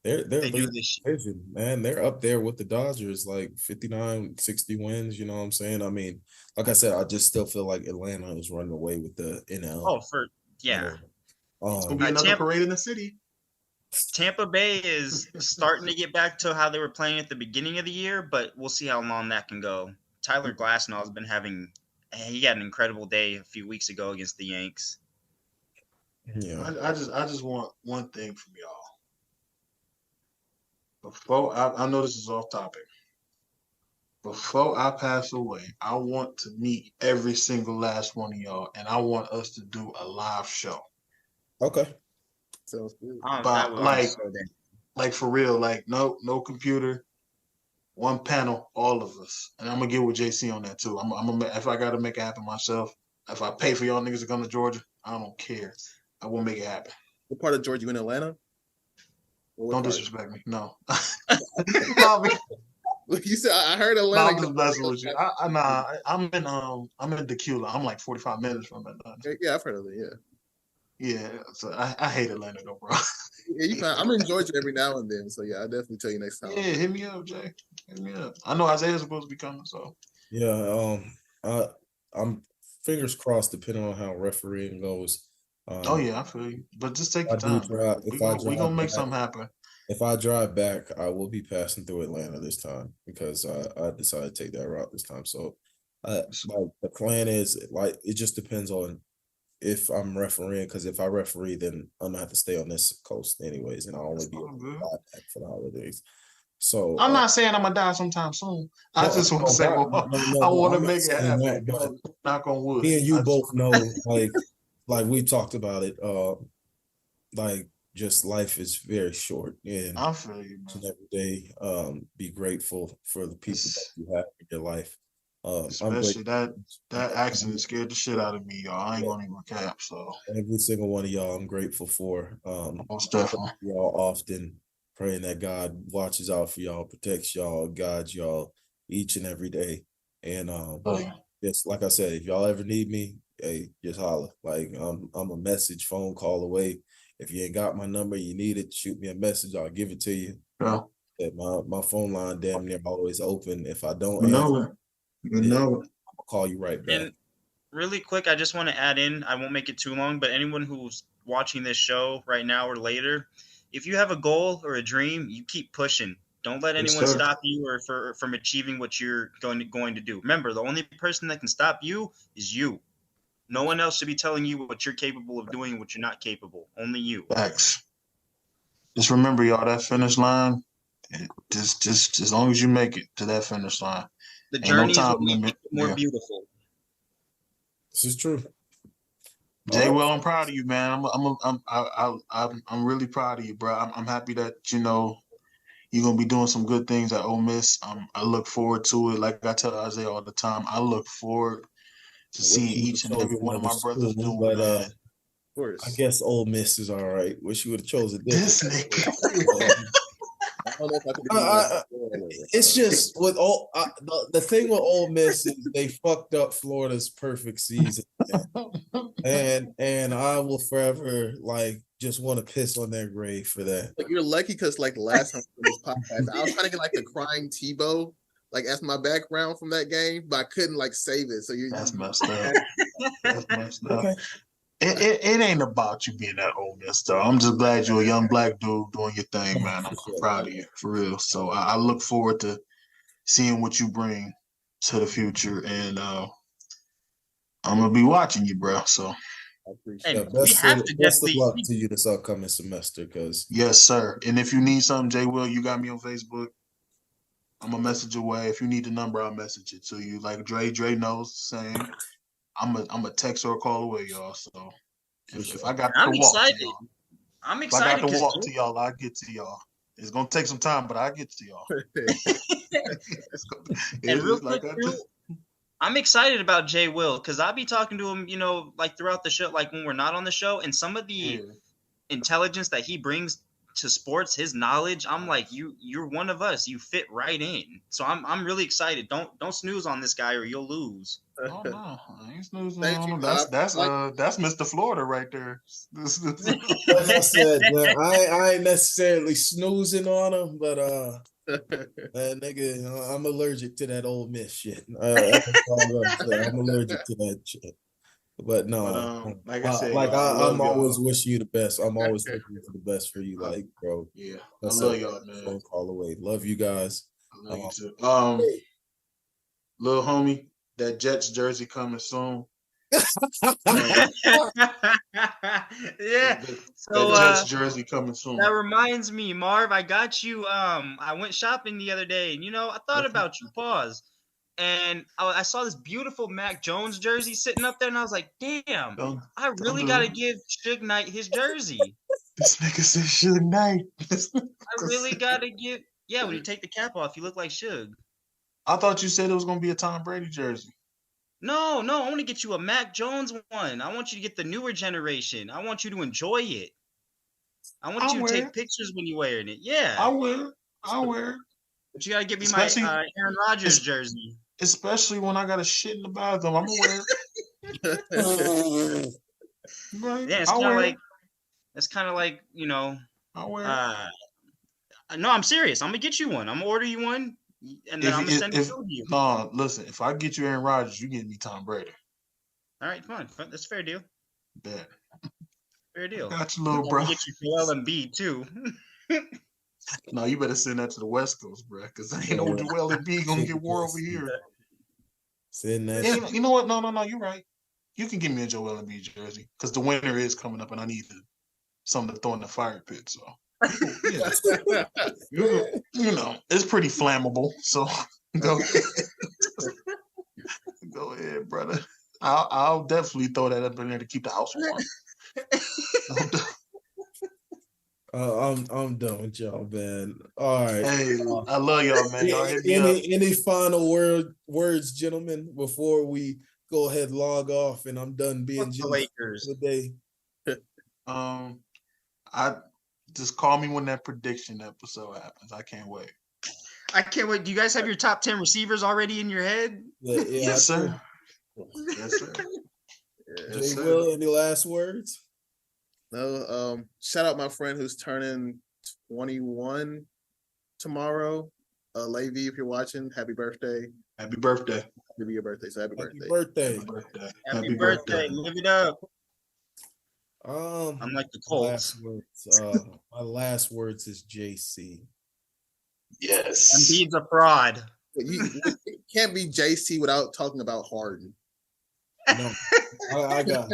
[SPEAKER 2] they're
[SPEAKER 5] do this shit.
[SPEAKER 2] Man, they're up there with the Dodgers, like 59, 60 wins. You know what I'm saying? I mean, like I said, I just still feel like Atlanta is running away with the NL.
[SPEAKER 5] Oh, yeah.
[SPEAKER 1] It's gonna be another parade in the city.
[SPEAKER 5] Tampa Bay is starting to get back to how they were playing at the beginning of the year, but we'll see how long that can go. Tyler Glasnow has been he had an incredible day a few weeks ago against the Yanks.
[SPEAKER 2] Yeah.
[SPEAKER 1] I just want one thing from y'all. Before I know this is off topic. Before I pass away, I want to meet every single last one of y'all, and I want us to do a live show.
[SPEAKER 2] Okay.
[SPEAKER 4] Sounds good.
[SPEAKER 1] Like for real, like no computer, one panel, all of us, and I'm gonna get with JC on that too. I'm gonna, if I gotta make it happen myself, if I pay for y'all niggas to come to Georgia, I don't care. I will make it happen.
[SPEAKER 4] What part of Georgia? You in Atlanta?
[SPEAKER 1] Don't disrespect me. No.
[SPEAKER 4] You said I heard Atlanta.
[SPEAKER 1] I'm just messing with you. I'm in Tequila. I'm like 45 minutes from Atlanta.
[SPEAKER 4] Yeah, I've heard of it. Yeah.
[SPEAKER 1] Yeah, so I hate Atlanta though, bro.
[SPEAKER 4] Yeah, you fine. I'm in Georgia every now and then, so yeah, I'll definitely tell you next time.
[SPEAKER 1] Yeah, hit me up, Jay. Hit me up. I know Isaiah's supposed to be coming, so
[SPEAKER 2] yeah. I'm fingers crossed, depending on how refereeing goes.
[SPEAKER 1] Oh yeah, I feel you. But just take your time. We're gonna make something happen.
[SPEAKER 2] If I drive back, I will be passing through Atlanta this time because I decided to take that route this time. So, like the plan is like it just depends on if I'm refereeing, because if I referee, then I'm gonna have to stay on this coast anyways, and I'll only be able to fly back for the holidays. So
[SPEAKER 1] I'm not saying I'm gonna die sometime soon. I just want to say, I want to make it happen. Knock on wood.
[SPEAKER 2] Me and you both know, like we talked about it. Like just life is very short, and
[SPEAKER 1] I feel you, man.
[SPEAKER 2] Every day, be grateful for the people that you have in your life.
[SPEAKER 1] Especially that accident scared the shit out of me, y'all. I ain't gonna even cap. So
[SPEAKER 2] every single one of y'all, I'm grateful for.
[SPEAKER 1] Most definitely.
[SPEAKER 2] Y'all often praying that God watches out for y'all, protects y'all, guides y'all each and every day. And just like I said, if y'all ever need me, hey, just holler. Like I'm a message, phone call away. If you ain't got my number, you need it, shoot me a message. I'll give it to you.
[SPEAKER 1] Yeah.
[SPEAKER 2] My phone line damn near always open. If I don't
[SPEAKER 1] I'll
[SPEAKER 2] call you right back.
[SPEAKER 5] And really quick, I just want to add in, I won't make it too long, but anyone who's watching this show right now or later, if you have a goal or a dream, you keep pushing. Don't let anyone stop you or from achieving what you're going to do. Remember, the only person that can stop you is you. No one else should be telling you what you're capable of doing and what you're not capable. Only you.
[SPEAKER 1] Facts. Just remember, y'all, that finish line, just as long as you make it to that finish line.
[SPEAKER 5] The journey is what makes it more beautiful.
[SPEAKER 2] This is true.
[SPEAKER 1] Jay, well, I'm proud of you, man. I'm really proud of you, bro. I'm happy that you're gonna be doing some good things at Ole Miss. I look forward to it. Like I tell Isaiah all the time, I look forward to seeing each and every one of my brothers do it.
[SPEAKER 2] Of course. I guess Ole Miss is all right. Wish you would have chosen
[SPEAKER 1] this nigga.
[SPEAKER 2] It's just with all the thing with Ole Miss is they fucked up Florida's perfect season, and I will forever just want to piss on their grave for that.
[SPEAKER 4] Like, you're lucky because the last time for this podcast, I was trying to get the crying Tebow as my background from that game, but I couldn't save it. So
[SPEAKER 1] that's messed up. That's messed up. Okay. It ain't about you being that old, mister. I'm just glad you're a young black dude doing your thing, man. I'm proud of you, for real. So I look forward to seeing what you bring to the future, and I'm gonna be watching you, bro. So
[SPEAKER 4] I appreciate
[SPEAKER 5] And
[SPEAKER 4] it.
[SPEAKER 5] we have to
[SPEAKER 2] best of
[SPEAKER 5] definitely.
[SPEAKER 2] luck to you this upcoming semester, because
[SPEAKER 1] yes, sir. And if you need something, Jay Will, you got me on Facebook. I'm a message away. If you need the number, I'll message it to you. Like Dre knows the same. I'm a text or a call away, y'all. So if I got to
[SPEAKER 5] I'm
[SPEAKER 1] walk to
[SPEAKER 5] excited.
[SPEAKER 1] y'all,
[SPEAKER 5] I'm
[SPEAKER 1] if I got
[SPEAKER 5] excited
[SPEAKER 1] to walk
[SPEAKER 5] because
[SPEAKER 1] to y'all, I'll get to y'all. It's gonna take some time, but I get to y'all.
[SPEAKER 5] and real
[SPEAKER 1] like
[SPEAKER 5] quick, too, I'm excited about Jay Will because I'll be talking to him, like throughout the show, like when we're not on the show, and some of the intelligence that he brings to sports, his knowledge, I'm like, you're one of us. You fit right in. So I'm really excited. Don't snooze on this guy or you'll lose.
[SPEAKER 1] Oh no, I ain't snoozing
[SPEAKER 4] Thank
[SPEAKER 1] on
[SPEAKER 4] you.
[SPEAKER 1] him. That's Mr. Florida right there.
[SPEAKER 2] like I said, man, I ain't necessarily snoozing on him, but man, nigga, I'm allergic to that Ole Miss shit. That's all I'm saying. I'm allergic to that shit. But no,
[SPEAKER 1] But, like I said, y'all,
[SPEAKER 2] I'm always
[SPEAKER 1] y'all.
[SPEAKER 2] wishing you the best. I'm always hoping for the best for you, like, bro.
[SPEAKER 1] Yeah,
[SPEAKER 2] That's
[SPEAKER 1] I love y'all, man.
[SPEAKER 2] phone call away. Love you guys.
[SPEAKER 1] I love you too. Little homie, that Jets jersey coming soon.
[SPEAKER 5] Yeah. So
[SPEAKER 1] that Jets jersey coming soon.
[SPEAKER 5] That reminds me, Marv, I got you. I went shopping the other day, and I thought about you. Pause. And I saw this beautiful Mac Jones jersey sitting up there, and I was like, damn, I really got to give Suge Knight his jersey.
[SPEAKER 1] This nigga said Suge Knight.
[SPEAKER 5] I really got to give. Yeah, when you take the cap off, you look like Suge.
[SPEAKER 1] I thought you said it was going to be a Tom Brady jersey.
[SPEAKER 5] No, I want to get you a Mac Jones one. I want you to get the newer generation. I want you to enjoy it. I want you to take pictures when you're wearing it. Yeah.
[SPEAKER 1] I will.
[SPEAKER 5] But you got to get me my Aaron Rodgers jersey.
[SPEAKER 1] Especially when I got a shit in the bathroom. I'm gonna wear it.
[SPEAKER 5] Yeah, it's kind of like,
[SPEAKER 1] I'll wear it.
[SPEAKER 5] No, I'm serious. I'm gonna get you one. I'm gonna order you one, and then I'm gonna send it to you.
[SPEAKER 1] No, listen. If I get you Aaron Rodgers, you get me Tom Brady.
[SPEAKER 5] All right, fine. That's a fair deal.
[SPEAKER 1] Bet.
[SPEAKER 5] Fair deal.
[SPEAKER 1] Got you, little bro.
[SPEAKER 5] Get you Joel Embiid too.
[SPEAKER 1] No, you better send that to the West Coast, bro, because I ain't no Joel Embiid gonna get war over here.
[SPEAKER 2] Send that.
[SPEAKER 1] Yeah, you know what? No, you're right. You can give me a Joel Embiid jersey because the winter is coming up, and I need something to throw in the fire pit. So, yeah, it's pretty flammable. So, go ahead, go ahead, brother. I'll definitely throw that up in there to keep the house warm.
[SPEAKER 2] I'm done with y'all, man. All right.
[SPEAKER 1] Hey, I love y'all, man. Y'all hit me up.
[SPEAKER 2] Any final words, gentlemen, before we go ahead and log off and I'm done being
[SPEAKER 5] the Lakers
[SPEAKER 2] today?
[SPEAKER 1] I just call me when that prediction episode happens. I can't wait.
[SPEAKER 5] Do you guys have your top 10 receivers already in your head?
[SPEAKER 2] Yeah,
[SPEAKER 1] yes, sir. Yes, sir.
[SPEAKER 2] Yes, sir. Will, any last words?
[SPEAKER 4] No. Shout out my friend who's turning 21 tomorrow. Levi, if you're watching, happy birthday.
[SPEAKER 1] Happy birthday.
[SPEAKER 4] Happy your birthday. So happy birthday.
[SPEAKER 5] Happy birthday. Live it up.
[SPEAKER 2] I'm
[SPEAKER 5] like the Colts.
[SPEAKER 2] My last words is JC.
[SPEAKER 1] Yes.
[SPEAKER 5] Embiid's a fraud.
[SPEAKER 4] You can't be JC without talking about Harden.
[SPEAKER 2] No, I got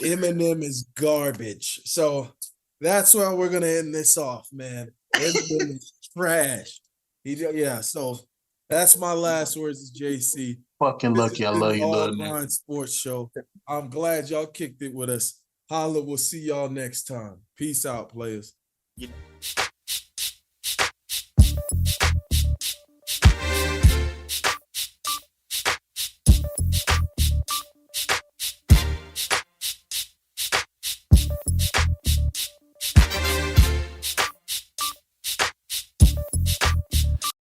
[SPEAKER 2] Eminem is garbage. So that's why we're gonna end this off, man. Eminem is trash. So that's my last words is JC.
[SPEAKER 1] Fucking lucky. I love you, little nigga.
[SPEAKER 2] All Sports Show. I'm glad y'all kicked it with us. Holla, we'll see y'all next time. Peace out, players.
[SPEAKER 5] Yeah.